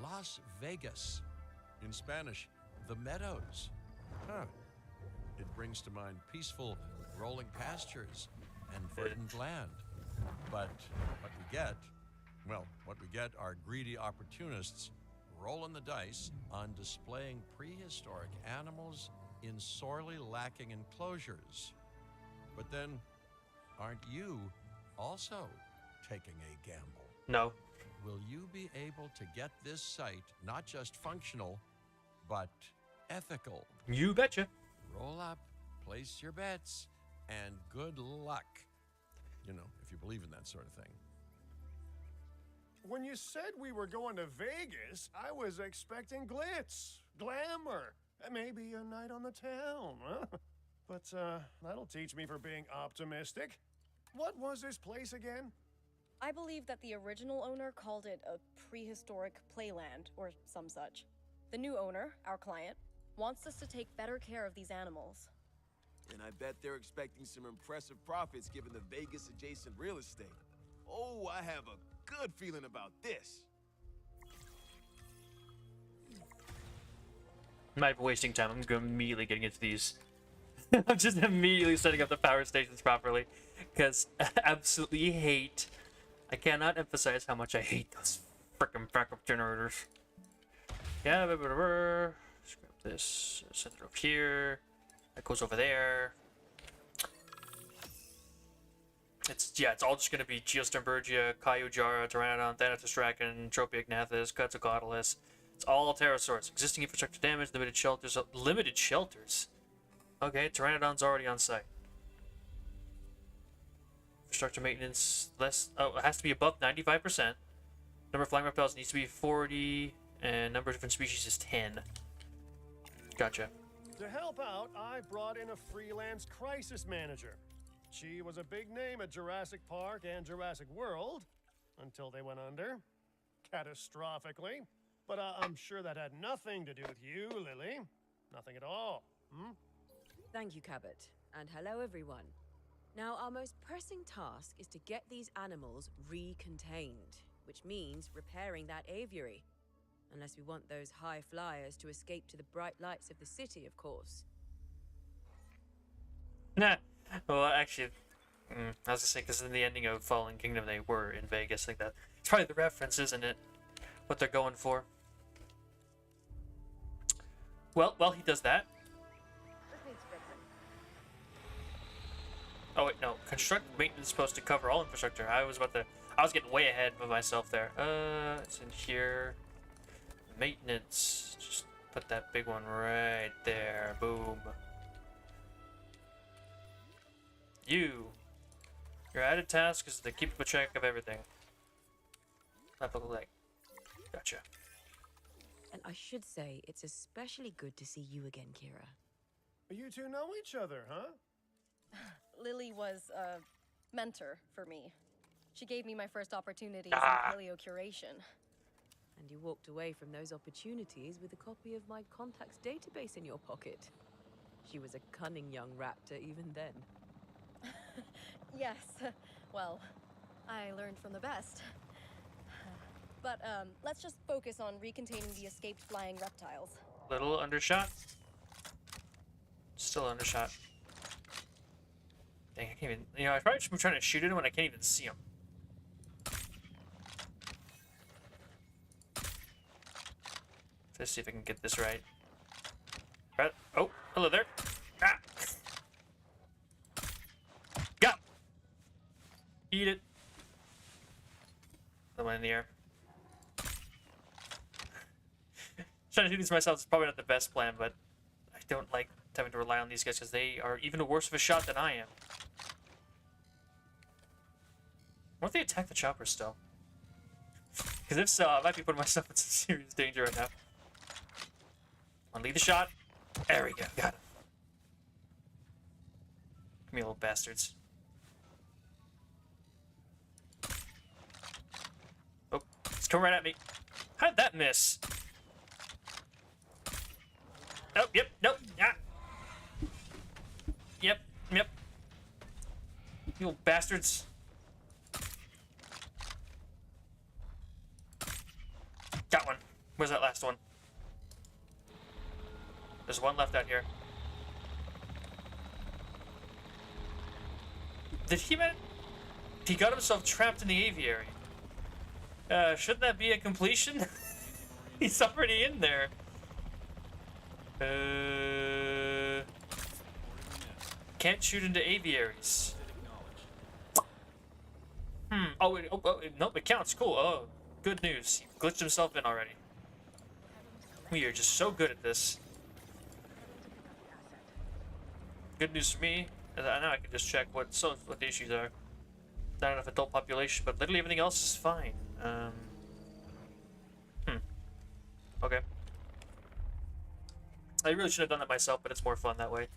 Las Vegas. In Spanish, the Meadows. Huh. It brings to mind peaceful, rolling pastures and verdant land. But what we get, well, what we get are greedy opportunists rolling the dice on displaying prehistoric animals in sorely lacking enclosures. But then, aren't you also taking a gamble? No. Will you be able to get this site not just functional, but ethical? You betcha. Roll up, place your bets, and good luck. You know, if you believe in that sort of thing. When you said we were going to Vegas, I was expecting glitz, glamour, and maybe a night on the town, huh? But that'll teach me for being optimistic. What was this place again? I believe that the original owner called it a prehistoric playland, or some such. The new owner, our client, wants us to take better care of these animals. And I bet they're expecting some impressive profits given the Vegas adjacent real estate. Oh, I have a good feeling about this. I'm not even wasting time. I'm just going immediately getting into these. I'm just immediately setting up the power stations properly. Because I absolutely hate... I cannot emphasize how much I hate those frickin' backup generators. Yeah, blah, blah, blah, blah. Let's grab this, send it over here. That goes over there. It's all just gonna be Geostembergia, Kyojara, Pteranodon, Thanatos Draken, Tropiognathus, Quetzalcoatlus. It's all pterosaurs. Existing infrastructure damage, limited shelters. Limited shelters? Okay, Pteranodon's already on site. Infrastructure maintenance, less. Oh, it has to be above 95%. Number of flying reptiles needs to be 40, and number of different species is 10. Gotcha. To help out, I brought in a freelance crisis manager. She was a big name at Jurassic Park and Jurassic World until they went under. Catastrophically. But I'm sure that had nothing to do with you, Lily. Nothing at all. Hmm? Thank you, Cabot. And hello, everyone. Now, our most pressing task is to get these animals recontained, which means repairing that aviary. Unless we want those high flyers to escape to the bright lights of the city, of course. Nah. Well, actually, I was gonna say, because in the ending of Fallen Kingdom, they were in Vegas. I think that it's probably the reference, isn't it? What they're going for. Well, while he does that. Oh wait, no. Construct maintenance is supposed to cover all infrastructure. I was getting way ahead of myself there. It's in here. Maintenance. Just put that big one right there. Boom. Your added task is to keep a track of everything. Left of the leg. Gotcha. And I should say, it's especially good to see you again, Kira. You two know each other, huh? Lily was a mentor for me. She gave me my first opportunities in paleo curation. And you walked away from those opportunities with a copy of my contacts database in your pocket. She was a cunning young raptor even then. Yes, well, I learned from the best. But let's just focus on recontaining the escaped flying reptiles. Little undershot. Still undershot. Dang, I can't even. You know, I probably should be trying to shoot at him when I can't even see him. Let's see if I can get this right. Right. Oh, hello there. Ah. Go. Eat it. The one in the air. Trying to do these myself is probably not the best plan, but I don't like having to rely on these guys because they are even worse of a shot than I am. What if they attack the chopper still? Because if so, I might be putting myself in some serious danger right now. Wanna lead the shot? There we go, got him. Come here, little bastards. Oh, it's coming right at me. How did that miss? Oh, yep, nope, ah. Yep. You little bastards. Got one. Where's that last one? There's one left out here. Did he man? He got himself trapped in the aviary. Shouldn't that be a completion? He's already in there. Can't shoot into aviaries. Oh, wait, nope, it counts. Cool. Oh, good news. He glitched himself in already. We are just so good at this. Good news for me. And now I can just check what the issues are. Not enough adult population, but literally everything else is fine. Okay. I really should have done that myself, but it's more fun that way.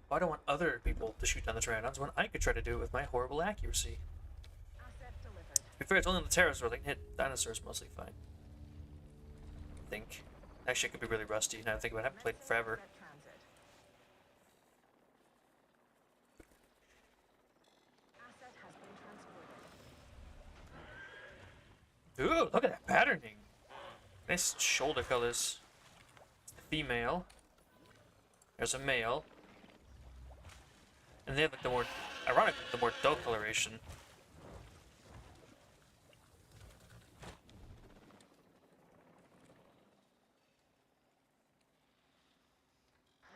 Why do I want other people to shoot down the Pteranodons when I could try to do it with my horrible accuracy? To be fair, it's only on the pterosaurs. I can hit dinosaurs mostly fine. I think. Actually, I could be really rusty now that I think about it. I haven't played in forever. Ooh, look at that patterning. Nice shoulder colors. Female. There's a male. And they have like the more Ironically, the more dull coloration.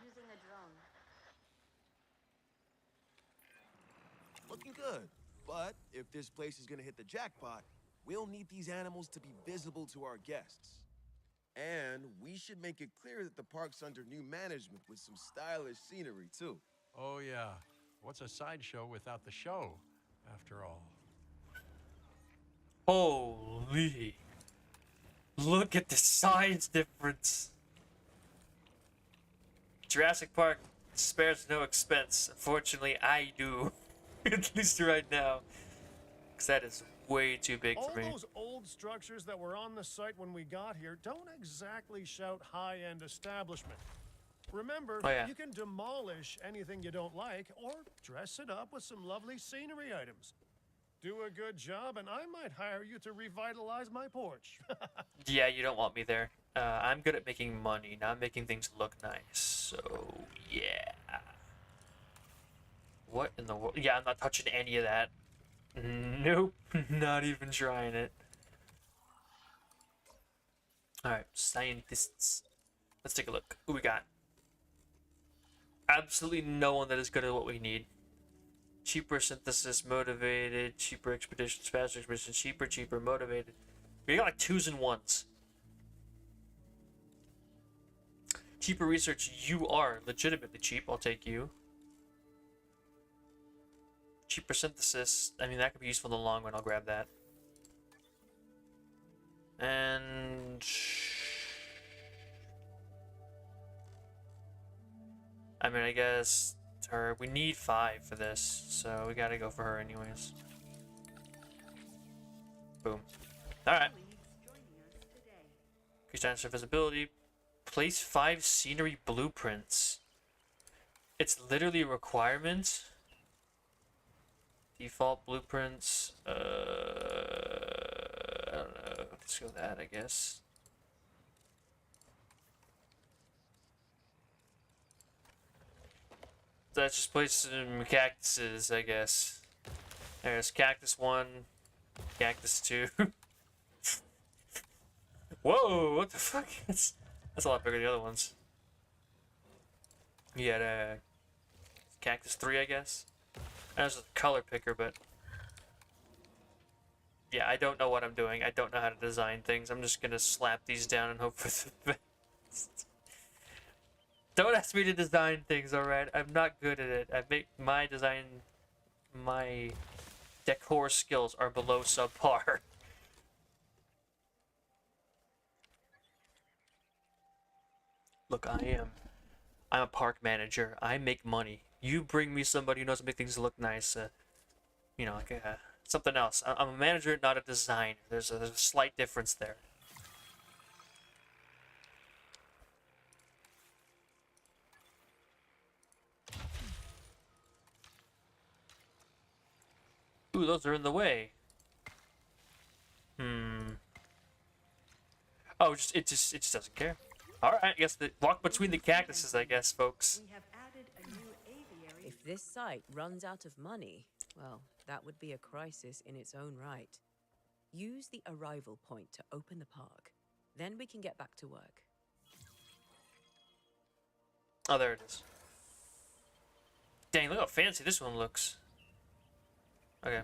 Using a drone. Looking good. But if this place is gonna hit the jackpot, we'll need these animals to be visible to our guests. And we should make it clear that the park's under new management with some stylish scenery, too. Oh, yeah. What's a sideshow without the show, after all? Holy. Look at the size difference. Jurassic Park spares no expense. Unfortunately, I do. At least right now. Because that is way too big All for me. those old structures that were on the site when we got here don't exactly shout high-end establishment. Remember, Oh, yeah. you can demolish anything you don't like or dress it up with some lovely scenery items. Do a good job and I might hire you to revitalize my porch. Yeah, you don't want me there. I'm good at making money, not making things look nice. So, yeah. What in the world? Yeah, I'm not touching any of that. Nope, not even trying it. Alright, scientists. Let's take a look. Who we got? Absolutely no one that is good at what we need. Cheaper synthesis, motivated, cheaper expeditions, faster expeditions, cheaper, motivated. We got like 2s and 1s. Cheaper research, you are legitimately cheap. I'll take you. Cheaper synthesis, I mean, that could be useful in the long run. I'll grab that. And I mean, I guess her. We need 5 for this, so we gotta go for her anyways. Boom. All right. Increase dinosaur visibility. Place 5 scenery blueprints. It's literally a requirement. Default blueprints. I don't know. Let's go with that, I guess. Let's just place some cactuses, I guess. There's cactus 1, cactus 2. Whoa, what the fuck? That's a lot bigger than the other ones. You had cactus 3, I guess. There's a color picker, but yeah, I don't know what I'm doing. I don't know how to design things. I'm just gonna slap these down and hope for the best. Don't ask me to design things, alright? I'm not good at it. I make my design, my decor skills are below subpar. Look, I'm a park manager. I make money. You bring me somebody who knows how to make things look nice. You know, like something else. I'm a manager, not a designer. There's a slight difference there. Ooh, those are in the way. Oh, it just doesn't care. All right, I guess walk between the cactuses, I guess, folks. We have added a new aviary. If this site runs out of money, well, that would be a crisis in its own right. Use the arrival point to open the park. Then we can get back to work. Oh, there it is. Dang, look how fancy this one looks. Okay.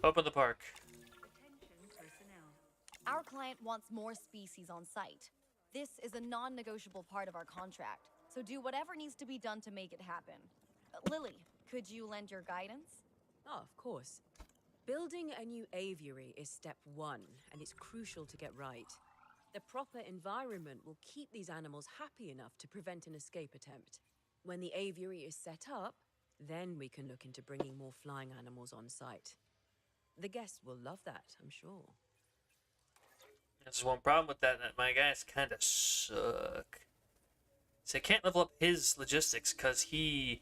Open the park. Attention personnel. Our client wants more species on site. This is a non-negotiable part of our contract, so do whatever needs to be done to make it happen. Lily, could you lend your guidance? Oh, of course. Building a new aviary is step 1, and it's crucial to get right. The proper environment will keep these animals happy enough to prevent an escape attempt. When the aviary is set up, then we can look into bringing more flying animals on site. The guests will love that, I'm sure. There's one problem with that my guys kind of suck. So I can't level up his logistics because he's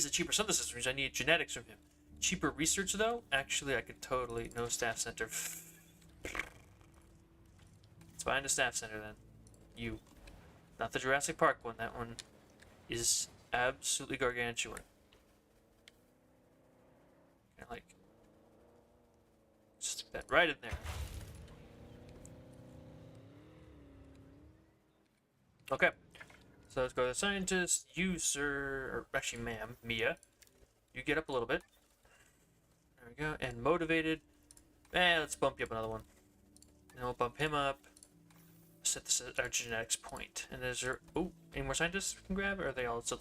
a cheaper synthesis, which I need genetics from him. Cheaper research, though? Actually, I could totally... No staff center. Let's find a staff center, then. You. Not the Jurassic Park one. That one is absolutely gargantuan. like stick that right in there. Okay, so let's go to the scientist. You, sir, or actually, ma'am, Mia, you get up a little bit. There we go, and motivated. Let's bump you up another one. And we'll bump him up. Set this at our genetics point. And is there, oh, any more scientists we can grab, or are they all still?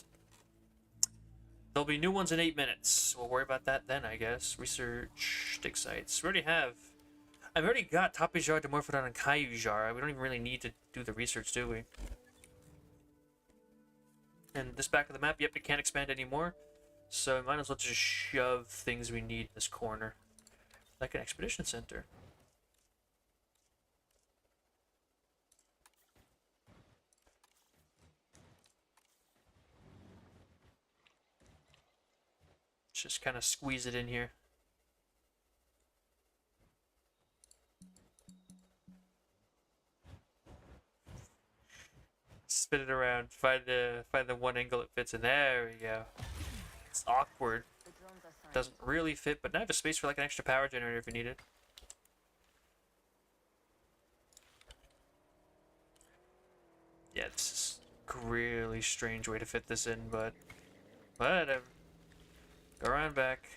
There'll be new ones in 8 minutes. We'll worry about that then, I guess. Research, stick sites. We already have. I've already got Tapijar, Dimorphodon, and Kayujar. We don't even really need to do the research, do we? And this back of the map, yep, it can't expand anymore. So we might as well just shove things we need in this corner. Like an expedition center. Just kind of squeeze it in here. Spin it around, find the one angle it fits in. There we go. It's awkward. Doesn't really fit, but now I have a space for like an extra power generator if you need it. Yeah, this is a really strange way to fit this in, but whatever. Go around back.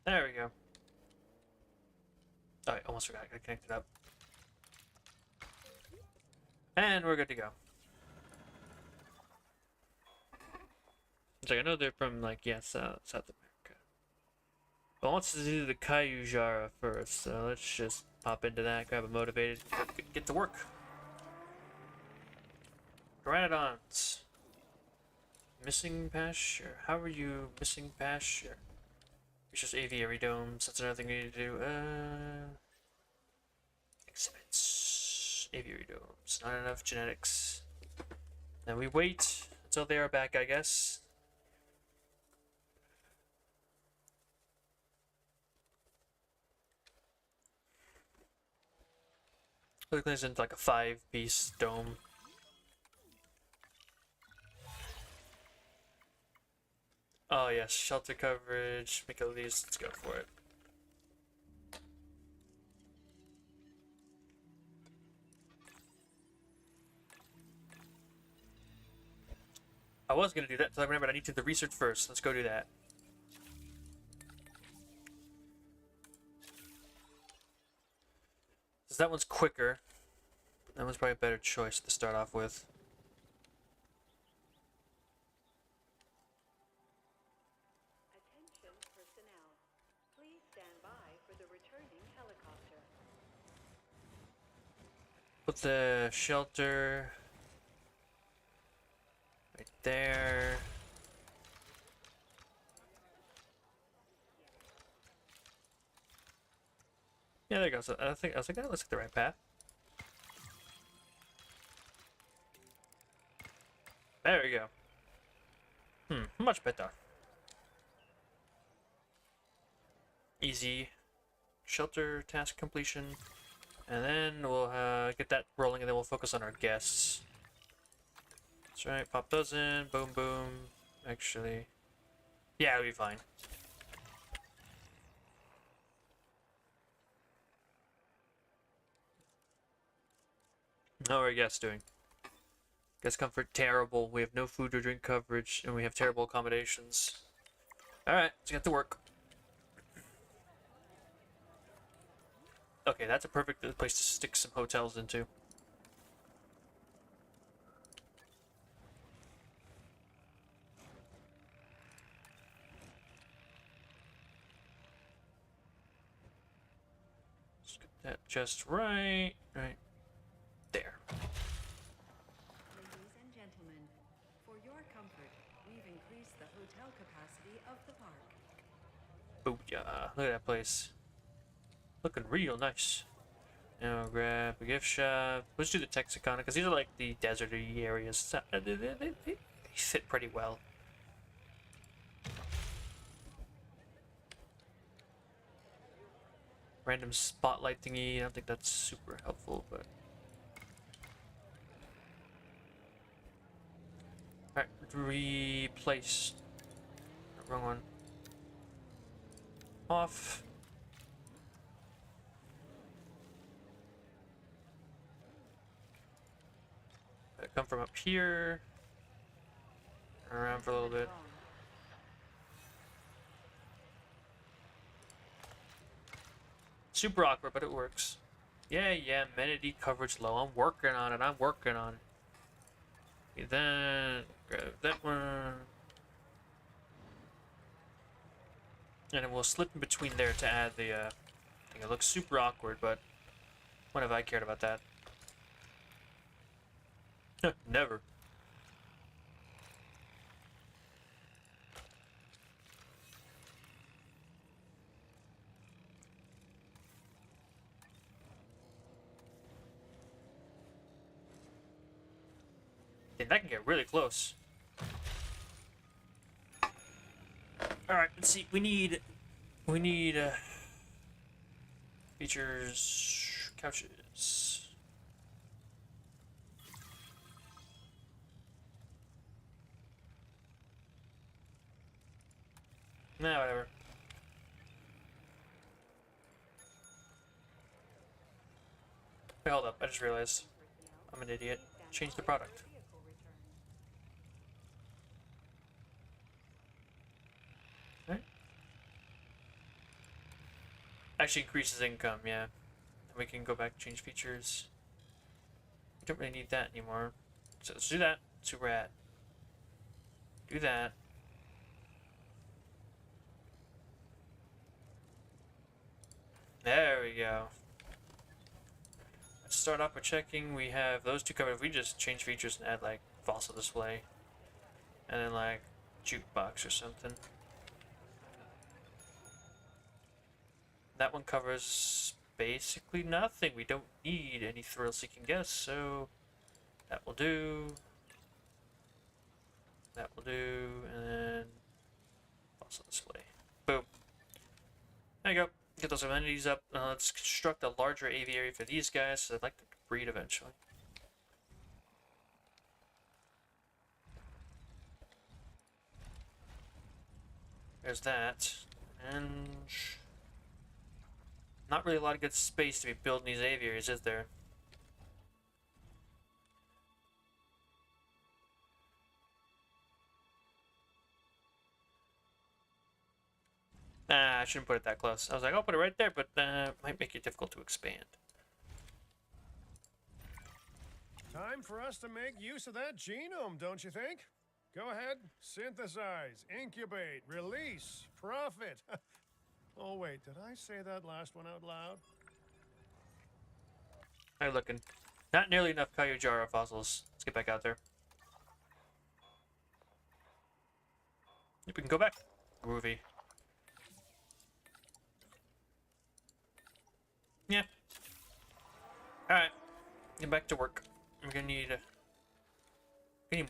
There we go. Oh, I almost forgot. I gotta connect it up. And we're good to go. It's like, I know they're from, like, yeah, South America. But I want to do the Kayujara first, so let's just pop into that, grab a motivated, get to work. Pteranodons. Missing pasture. How are you missing pasture? It's just aviary domes. That's another thing we need to do. Exhibits. Aviary domes. Not enough genetics. Then we wait until they are back, I guess. Look, this into like a 5-piece dome. Oh yes, shelter coverage. Make at least. Let's go for it. I was gonna do that until I remembered I need to do the research first. Let's go do that. Because that one's quicker. That one's probably a better choice to start off with. Attention personnel. Please stand by for the returning helicopter. Put the shelter right there. Yeah, there you go. So I was like, that looks like the right path. There we go. Much better. Easy. Shelter task completion. And then we'll get that rolling and then we'll focus on our guests. That's right, pop those in. Boom, boom. Actually, yeah, it'll be fine. How are our guests doing? Guest comfort terrible. We have no food or drink coverage, and we have terrible accommodations. Alright, let's get to work. Okay, that's a perfect place to stick some hotels into. Let's get that just right. Right there. Ladies and gentlemen, for your comfort, we've increased the hotel capacity of the park. Booyah. Look at that place. Looking real nice. Now grab a gift shop. Let's do the Texicana, because these are like the deserty areas. So, they fit pretty well. random spotlight thingy. I don't think that's super helpful, but... Alright, replace. Wrong one. Off. Come from up here. Around for a little bit. Super awkward, but it works. Yeah, amenity coverage low. I'm working on it. I'm working on it. Okay, then grab that one. And then we'll slip in between there to add the thing. It looks super awkward, but when have I cared about that? Never. Yeah, that can get really close. Alright, let's see. We need features, couches. Nah, whatever. Wait, hold up. I just realized I'm an idiot. Change the product. Right? Actually increases income, yeah. And we can go back and change features. We don't really need that anymore. So let's do that. Let's see where we're at. Do that. There we go. Let's start off by checking. We have those two covered. If we just change features and add like fossil display. And then like jukebox or something. That one covers basically nothing. We don't need any thrill-seeking guests, so that will do. That will do, and then fossil display. Boom. There you go. Get those amenities up. Let's construct a larger aviary for these guys, so I'd like to breed eventually. There's that. And not really a lot of good space to be building these aviaries, is there? Nah, I shouldn't put it that close. I was like, I'll put it right there, but it might make it difficult to expand. Time for us to make use of that genome, don't you think? Go ahead, synthesize, incubate, release, profit. Oh wait, did I say that last one out loud? How you looking? Not nearly enough Kyojara fossils. Let's get back out there. Yep, we can go back. Groovy. Yeah. Alright. Get back to work. We're gonna need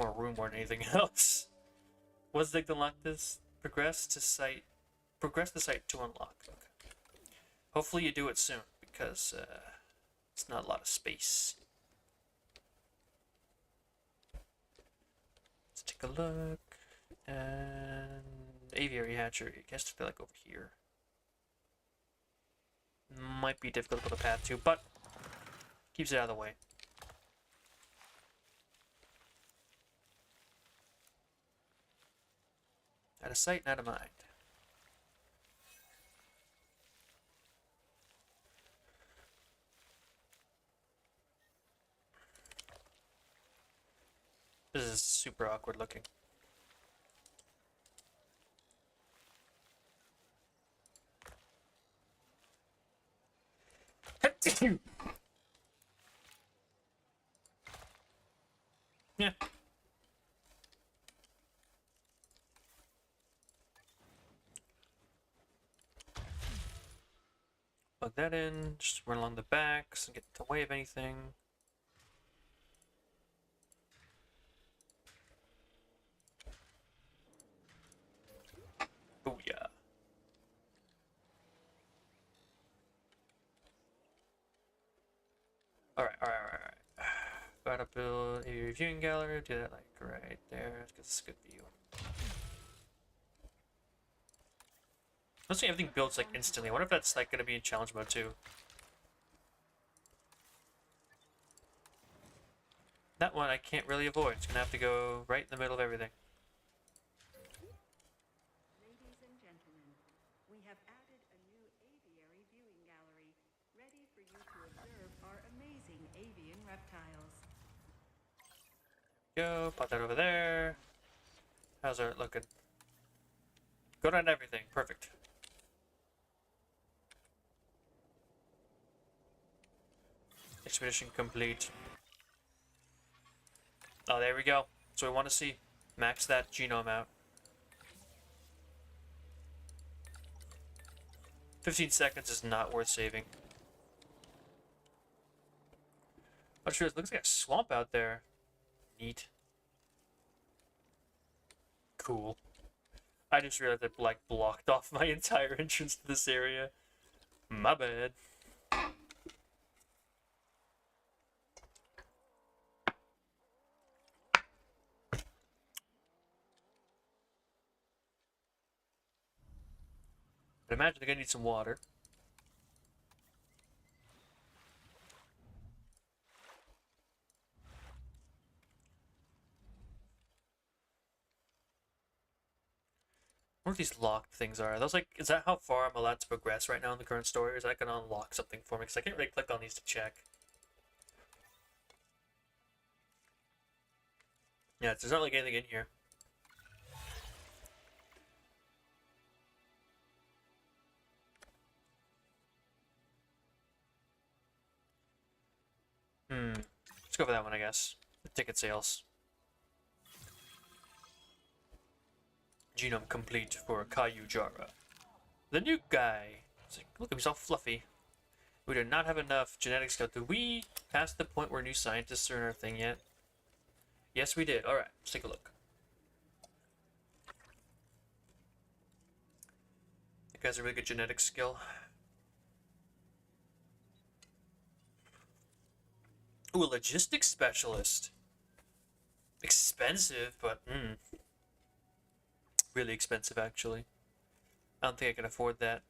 more room more than anything else. What's the thing to unlock this? Progress the site to unlock. Okay. Hopefully you do it soon, because it's not a lot of space. Let's take a look. And aviary hatchery. I guess they're like over here. Might be difficult to put a path to, but keeps it out of the way. Out of sight, out of mind. This is super awkward looking. Yeah. Plug that in, just run along the backs and get in the way of anything. Booyah. About to build a viewing gallery. Do that like right there. Let's get this good view. Mostly everything builds like instantly. I wonder if that's like gonna be in challenge mode too. That one I can't really avoid. It's gonna have to go right in the middle of everything. Ladies and gentlemen, we have added a new aviary viewing gallery, ready for you to observe our amazing avian reptiles. Go, put that over there. How's it looking? Good on everything. Perfect. Expedition complete. Oh, there we go. So we want to see. Max that genome out. 15 seconds is not worth saving. Oh, sure, it looks like a swamp out there. Neat. Cool. I just realized it like blocked off my entire entrance to this area. My bad. But imagine they're gonna need some water. I wonder what these locked things are. Are those like, is that how far I'm allowed to progress right now in the current story? Or is that gonna unlock something for me? Because I can't really click on these to check. Yeah, there's not like anything in here. Let's go for that one, I guess. The ticket sales. Genome complete for Caillou Jara. The new guy. It's like, look, he's all fluffy. We do not have enough genetics. Did we pass the point where new scientists are in our thing yet? Yes, we did. Alright, let's take a look. That guy's a really good genetics skill. Ooh, a logistics specialist. Expensive, but really expensive actually. I don't think I can afford that.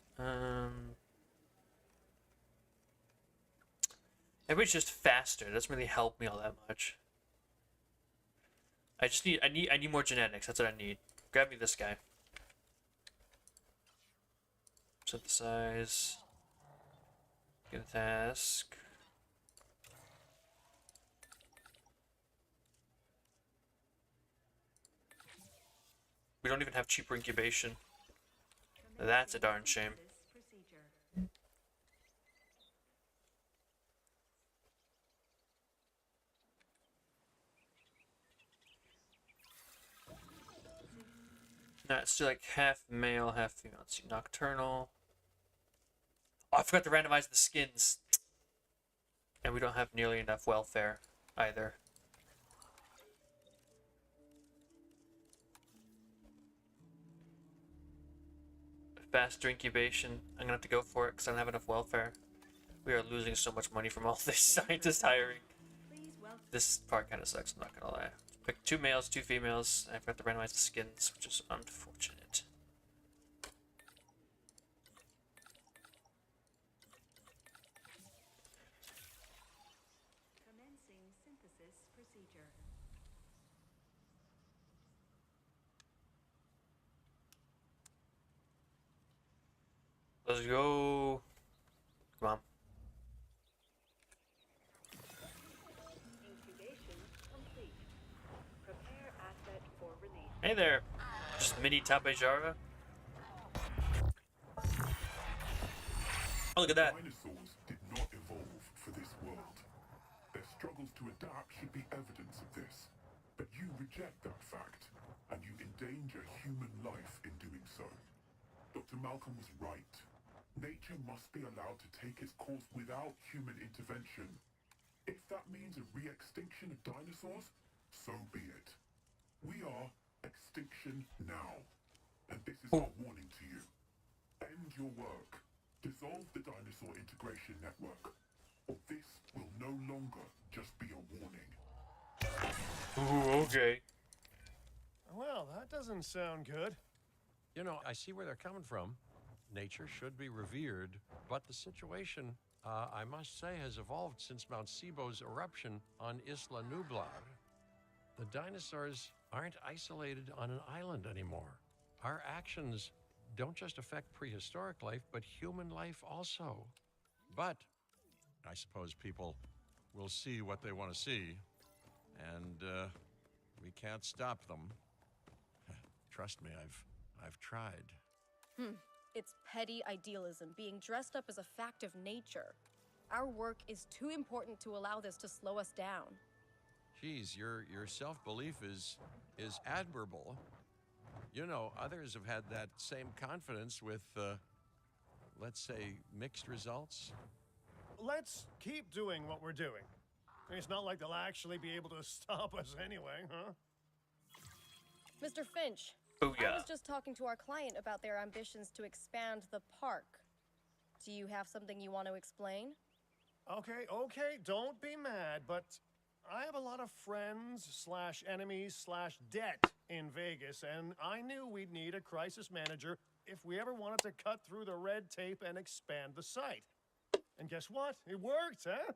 Everybody's just faster. It doesn't really help me all that much. I need more genetics. That's what I need. Grab me this guy. Synthesize. Get a task. We don't even have cheaper incubation. That's a darn shame. Let's do like half male, half female. Let's see, nocturnal. Oh, I forgot to randomize the skins. And we don't have nearly enough welfare either. Faster incubation. I'm gonna have to go for it because I don't have enough welfare. We are losing so much money from all this scientist hiring. This part kind of sucks, I'm not gonna lie. Pick 2 males, 2 females. I forgot to randomize the skins, which is unfortunate. Commencing synthesis procedure. Let's go. Come on. Incubation complete. Prepare asset for release. Hey there. Just mini Tapejara. Oh, look at that. Dinosaurs did not evolve for this world. Their struggles to adapt should be evidence of this. But you reject that fact, and you endanger human life in doing so. Dr. Malcolm was right. Nature must be allowed to take its course without human intervention. If that means a re-extinction of dinosaurs, so be it. We are extinction now. And this is our warning to you. End your work. Dissolve the dinosaur integration network. Or this will no longer just be a warning. Ooh, okay. Well, that doesn't sound good. You know, I see where they're coming from. Nature should be revered, but the situation, I must say, has evolved since Mount Sibo's eruption on Isla Nublar. The dinosaurs aren't isolated on an island anymore. Our actions don't just affect prehistoric life, but human life also. But I suppose people will see what they want to see, and we can't stop them. Trust me, I've tried. It's petty idealism being dressed up as a fact of nature. Our work is too important to allow this to slow us down. Geez, your self-belief is admirable. You know, others have had that same confidence with, let's say, mixed results. Let's keep doing what we're doing. It's not like they'll actually be able to stop us anyway, huh? Mr. Finch, Oh, I yeah. was just talking to our client about their ambitions to expand the park. Do you have something you want to explain? Okay, don't be mad, but I have a lot of friends / enemies / debt in Vegas, and I knew we'd need a crisis manager if we ever wanted to cut through the red tape and expand the site. And guess what? It worked, huh?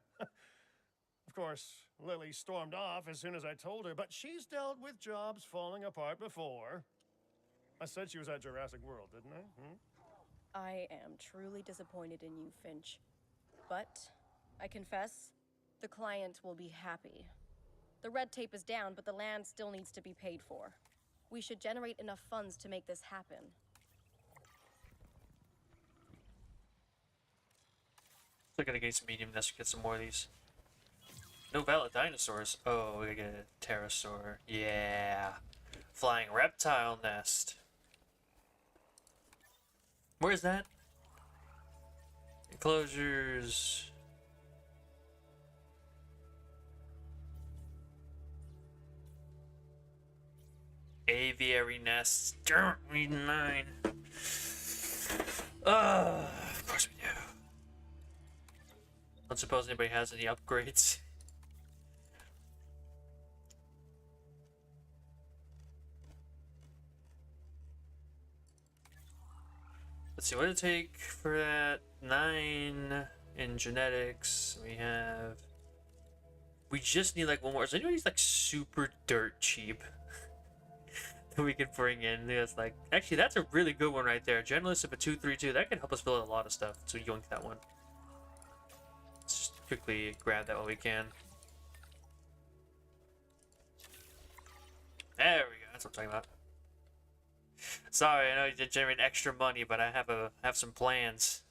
Of course, Lily stormed off as soon as I told her, but she's dealt with jobs falling apart before. I said she was at Jurassic World, didn't I? I am truly disappointed in you, Finch. But, I confess, the client will be happy. The red tape is down, but the land still needs to be paid for. We should generate enough funds to make this happen. Still gotta get some medium nest to get some more of these. No valid dinosaurs. Oh, we gotta get a pterosaur. Yeah. Flying reptile nest. Where's that? Enclosures. Aviary nests. Don't read 9. Of course we do. Don't suppose anybody has any upgrades. Let's see, what did it take for that? 9 in genetics. We just need like one more. Is anybody's like super dirt cheap that we can bring in? It's like, actually, that's a really good one right there. Generalist of a 232. That can help us build a lot of stuff. So yoink that one. Let's just quickly grab that while we can. There we go. That's what I'm talking about. Sorry, I know you did generate extra money, but I have some plans.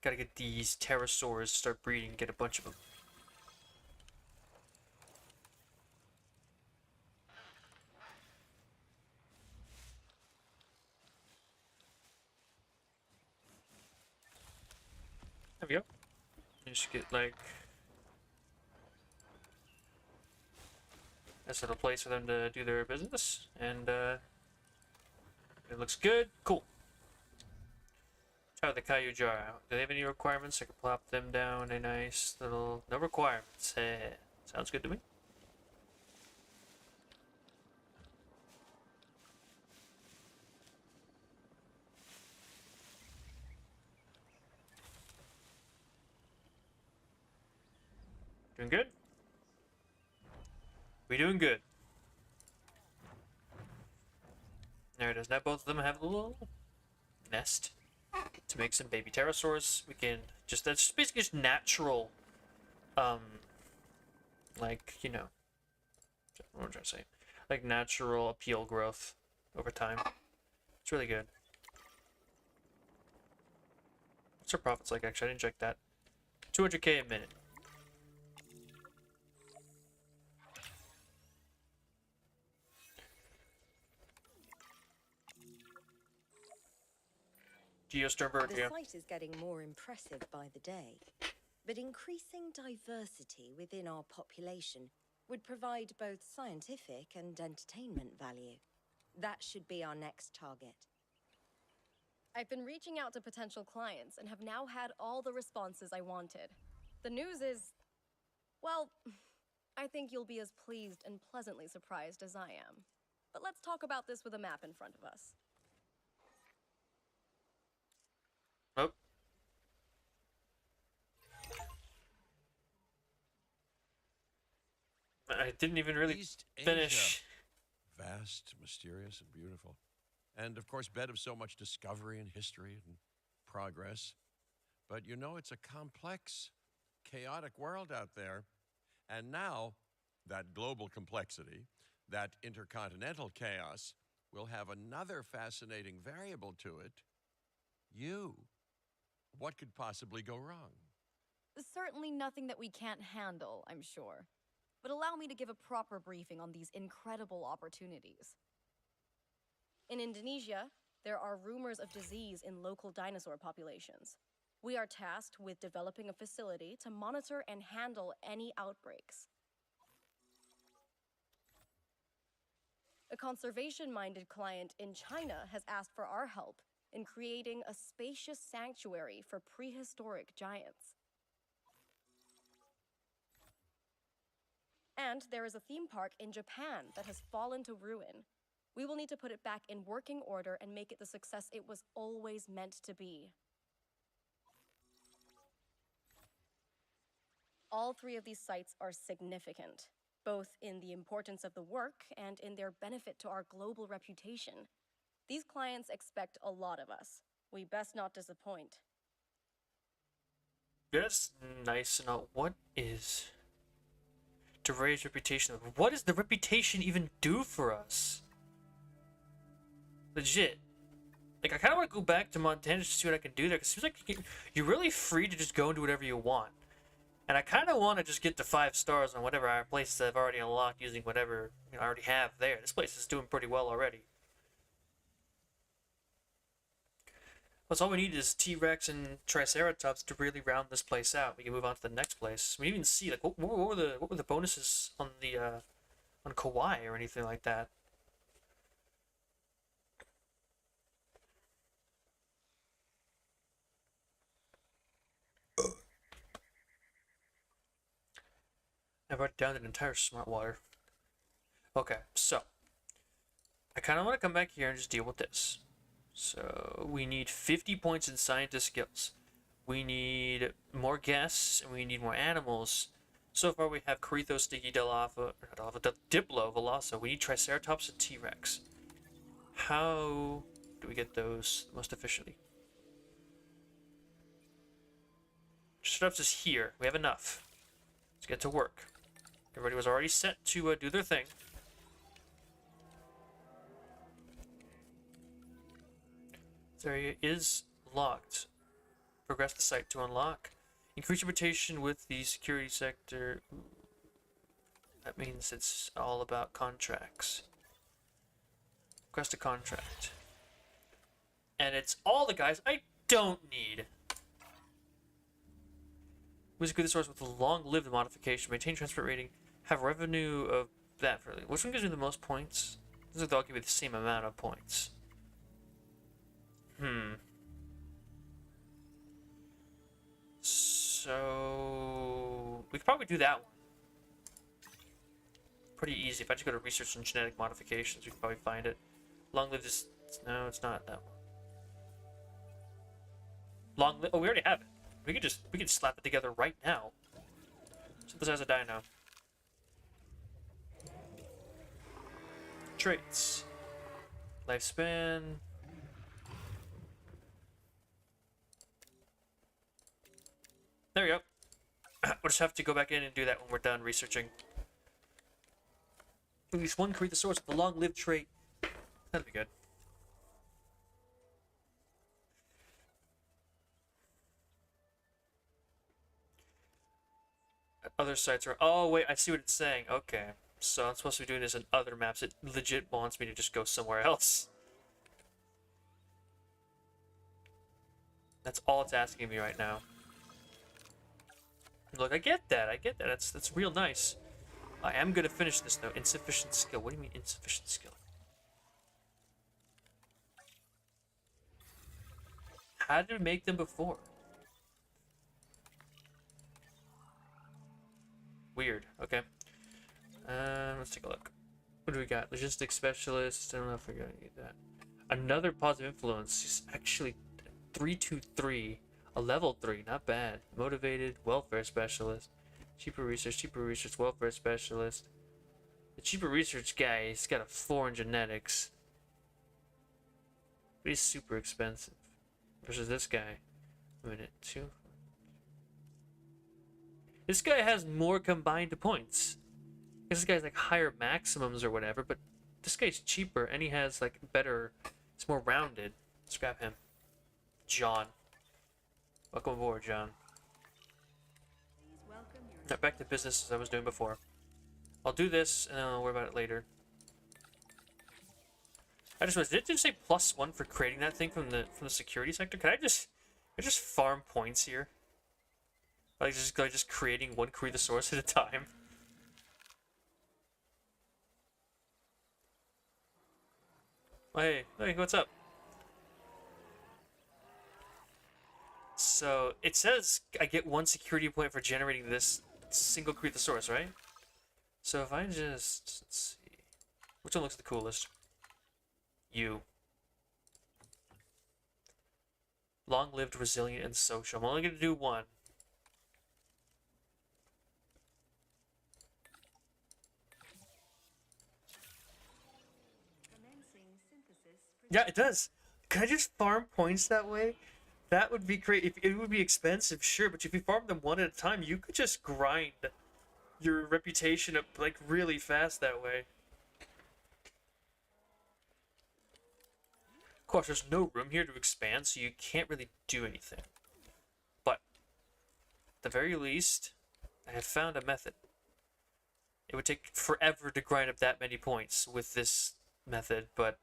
Gotta get these pterosaurs, start breeding, get a bunch of them. There we go. Just get like nice little place for them to do their business, and it looks good. Cool. Try the Caillou jar out. Do they have any requirements? I could plop them down a nice little... No requirements. Hey, sounds good to me. Doing good? We doing good. There it is. Now both of them have a little nest to make some baby pterosaurs. We can just, that's just basically just natural, like, you know, what am I trying to say? Like natural appeal growth over time. It's really good. What's our profits like, actually? I didn't check that. 200K a minute. The site is getting more impressive by the day, but increasing diversity within our population would provide both scientific and entertainment value. That should be our next target. I've been reaching out to potential clients and have now had all the responses I wanted. The news is, well, I think you'll be as pleased and pleasantly surprised as I am. But let's talk about this with a map in front of us. Oh. I didn't even really East finish. Asia. Vast, mysterious, and beautiful. And of course, bed of so much discovery and history and progress. But you know, it's a complex, chaotic world out there. And now, that global complexity, that intercontinental chaos, will have another fascinating variable to it. You. What could possibly go wrong? Certainly nothing that we can't handle, I'm sure. But allow me to give a proper briefing on these incredible opportunities. In Indonesia, there are rumors of disease in local dinosaur populations. We are tasked with developing a facility to monitor and handle any outbreaks. A conservation-minded client in China has asked for our help in creating a spacious sanctuary for prehistoric giants. And there is a theme park in Japan that has fallen to ruin. We will need to put it back in working order and make it the success it was always meant to be. All three of these sites are significant, both in the importance of the work and in their benefit to our global reputation. These clients expect a lot of us. We best not disappoint. That's nice and all. What is to raise reputation? What does the reputation even do for us? Legit. Like, I kind of want to go back to Montana just to see what I can do there, because it seems like you're really free to just go and do whatever you want. And I kind of want to just get to 5 stars on whatever our places I've already unlocked using whatever I already have there. This place is doing pretty well already. Plus, all we need is T-Rex and Triceratops to really round this place out. We can move on to the next place. We even see like what were the bonuses on the on Kauai or anything like that. I've already downed an entire smart water. Okay, so I kind of want to come back here and just deal with this. So we need 50 points in scientist skills. We need more guests, and we need more animals. So far we have Corythos, Sticky, Diplo, Veloso. We need Triceratops and T-Rex. How do we get those most efficiently? Triceratops is here. We have enough. Let's get to work. Everybody was already set to do their thing. This area is locked. Progress the site to unlock. Increase reputation with the security sector. Ooh. That means it's all about contracts. Request a contract. And it's all the guys I don't need. Wizard the source with a long-lived modification. Maintain transport rating. Have revenue of that. For which one gives me the most points? These are all give me the same amount of points. So we could probably do that one. Pretty easy. If I just go to research and genetic modifications, we could probably find it. Long-lived is no, it's not that one. Long-lived. Oh, we already have it. We could slap it together right now. Synthesize a dino. Traits. Lifespan. There we go. We'll just have to go back in and do that when we're done researching. At least one Corythosaurus with a long-lived trait. That'd be good. Other sites are... Oh, wait, I see what it's saying. Okay. So I'm supposed to be doing this in other maps. It legit wants me to just go somewhere else. That's all it's asking me right now. Look, I get that. I get that. That's real nice. I am going to finish this, though. Insufficient skill. What do you mean insufficient skill? How did it make them before? Weird. Okay. Let's take a look. What do we got? Logistics specialist. I don't know if we're gonna need that. Another positive influence. He's actually 323. A level 3. Not bad. Motivated. Welfare specialist. Cheaper research. Welfare specialist. The cheaper research guy, he's got a 4 in genetics. But he's super expensive. Versus this guy. A minute. 2. This guy has more combined points. This guy's like higher maximums or whatever, but this guy's cheaper and he has like better, it's more rounded. Let's grab him. John. Welcome aboard, John. Please welcome your Now back to business as I was doing before. I'll do this and then I'll worry about it later. I just was, did it just say +1 for creating that thing from the security sector? Can I just farm points here? Like just creating one Creathosaurus at a time. Hey, what's up? So it says I get 1 security point for generating this single Creathosaurus, right? So if I just, let's see, which one looks the coolest? You. Long-lived, resilient, and social. I'm only gonna do 1. commencing synthesis. Yeah, it does. Can I just farm points that way? That would be great. If it would be expensive, sure, but if you farm them one at a time, you could just grind your reputation up like really fast that way. Of course, there's no room here to expand, so you can't really do anything. But at the very least, I have found a method. It would take forever to grind up that many points with this method, but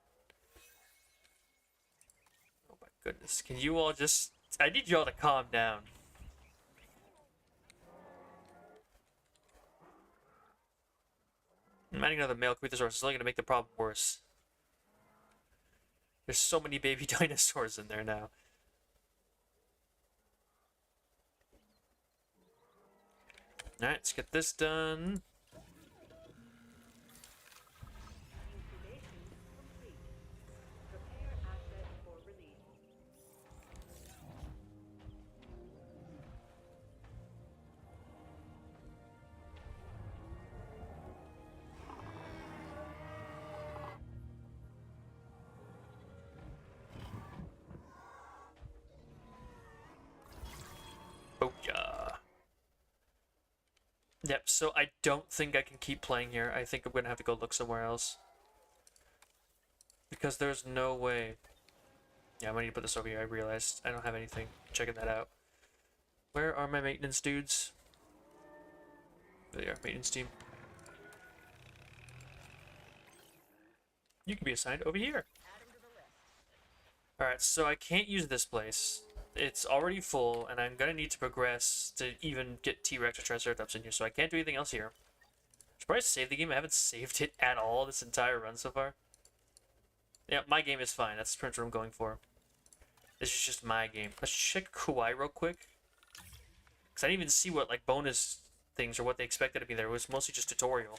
oh my goodness, can you all just, I need you all to calm down. Adding another male Creathosaurus is only going to make the problem worse. There's so many baby dinosaurs in there now. Alright, let's get this done. Incubation complete. Prepare asset for release. Oh yeah. Yep, so I don't think I can keep playing here. I think I'm gonna have to go look somewhere else. Because there's no way. Yeah, I'm gonna need to put this over here. I realized I don't have anything. Checking that out. Where are my maintenance dudes? There they are, maintenance team. You can be assigned over here. Alright, so I can't use this place. It's already full, and I'm gonna need to progress to even get T-Rex or Triceratops in here, so I can't do anything else here. I should probably save the game. I haven't saved it at all this entire run so far. Yeah, my game is fine. That's pretty much what I'm going for. This is just my game. Let's check Kauai real quick. Because I didn't even see what, like, bonus things or what they expected to be there. It was mostly just tutorial.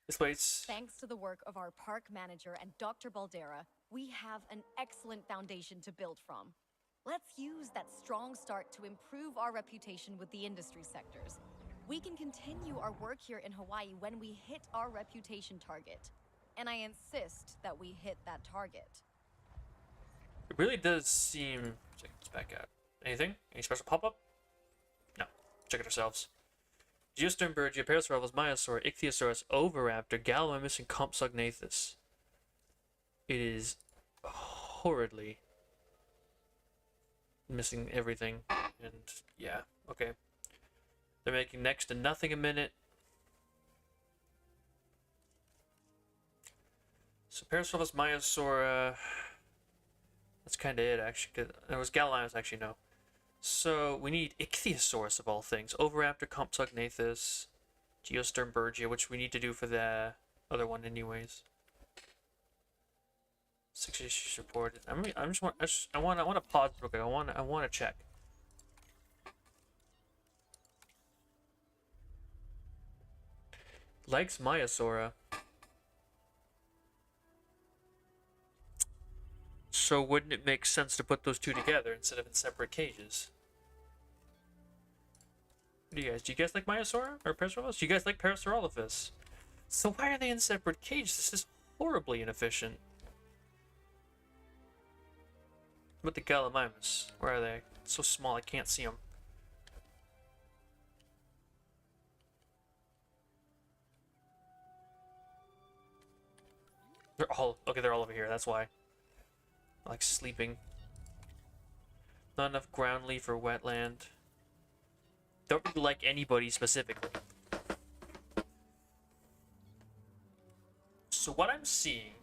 This place. Thanks to the work of our park manager and Dr. Baldera, we have an excellent foundation to build from. Let's use that strong start to improve our reputation with the industry sectors. We can continue our work here in Hawaii when we hit our reputation target. And I insist that we hit that target. It really does seem... Check this back out. Anything? Any special pop-up? No. Check it ourselves. Geosternbergia, Parasaurus, Myosaur, Ichthyosaurus, Oviraptor, Gallimimus, and Compsognathus. It is horridly missing everything. And yeah, okay. They're making next to nothing a minute. So Parasaurus, Myosaura. That's kind of it, actually. Cause it was Gallimimus, actually, no. So we need Ichthyosaurus of all things. Oviraptor, Compsognathus, Geosternbergia, which we need to do for the other one, anyways. 6 issues reported. I want to pause real quick. I want to check. Likes Myosaura. So wouldn't it make sense to put those two together instead of in separate cages? What do you guys like Myosaura or Parasaurolophus? Do you guys like Parasaurolophus? So why are they in separate cages? This is horribly inefficient. What the Gallimimus? Where are they? It's so small I can't see them. They're all over here. That's why. Like sleeping. Not enough ground leaf or wetland. Don't really like anybody specifically. So what I'm seeing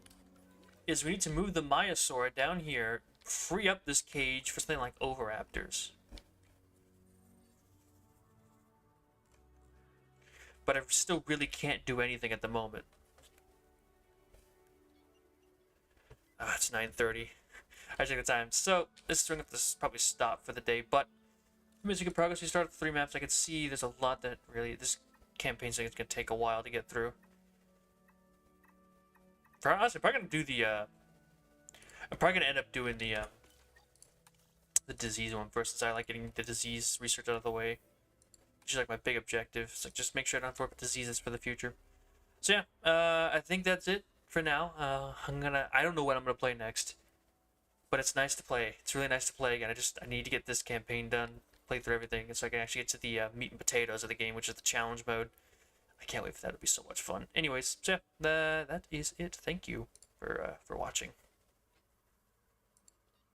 is we need to move the Myosaura down here, free up this cage for something like Oviraptors. But I still really can't do anything at the moment. Ah, it's 9:30. I check the time. So this is going to have to probably stop for the day, but making good progress. We started with 3 maps. I can see there's a lot that really this campaign's going to take a while to get through. Honestly, I'm probably going to do the I'm probably going to end up doing the disease one first, since I like getting the disease research out of the way. Which is like my big objective. It's like just make sure I don't have to work with diseases for the future. So yeah, I think that's it for now. I don't know what I'm gonna play next, but it's nice to play. It's really nice to play again. I need to get this campaign done, play through everything, and so I can actually get to the meat and potatoes of the game, which is the challenge mode. I can't wait for that. It'll be so much fun. Anyways, so yeah, that is it. Thank you for watching.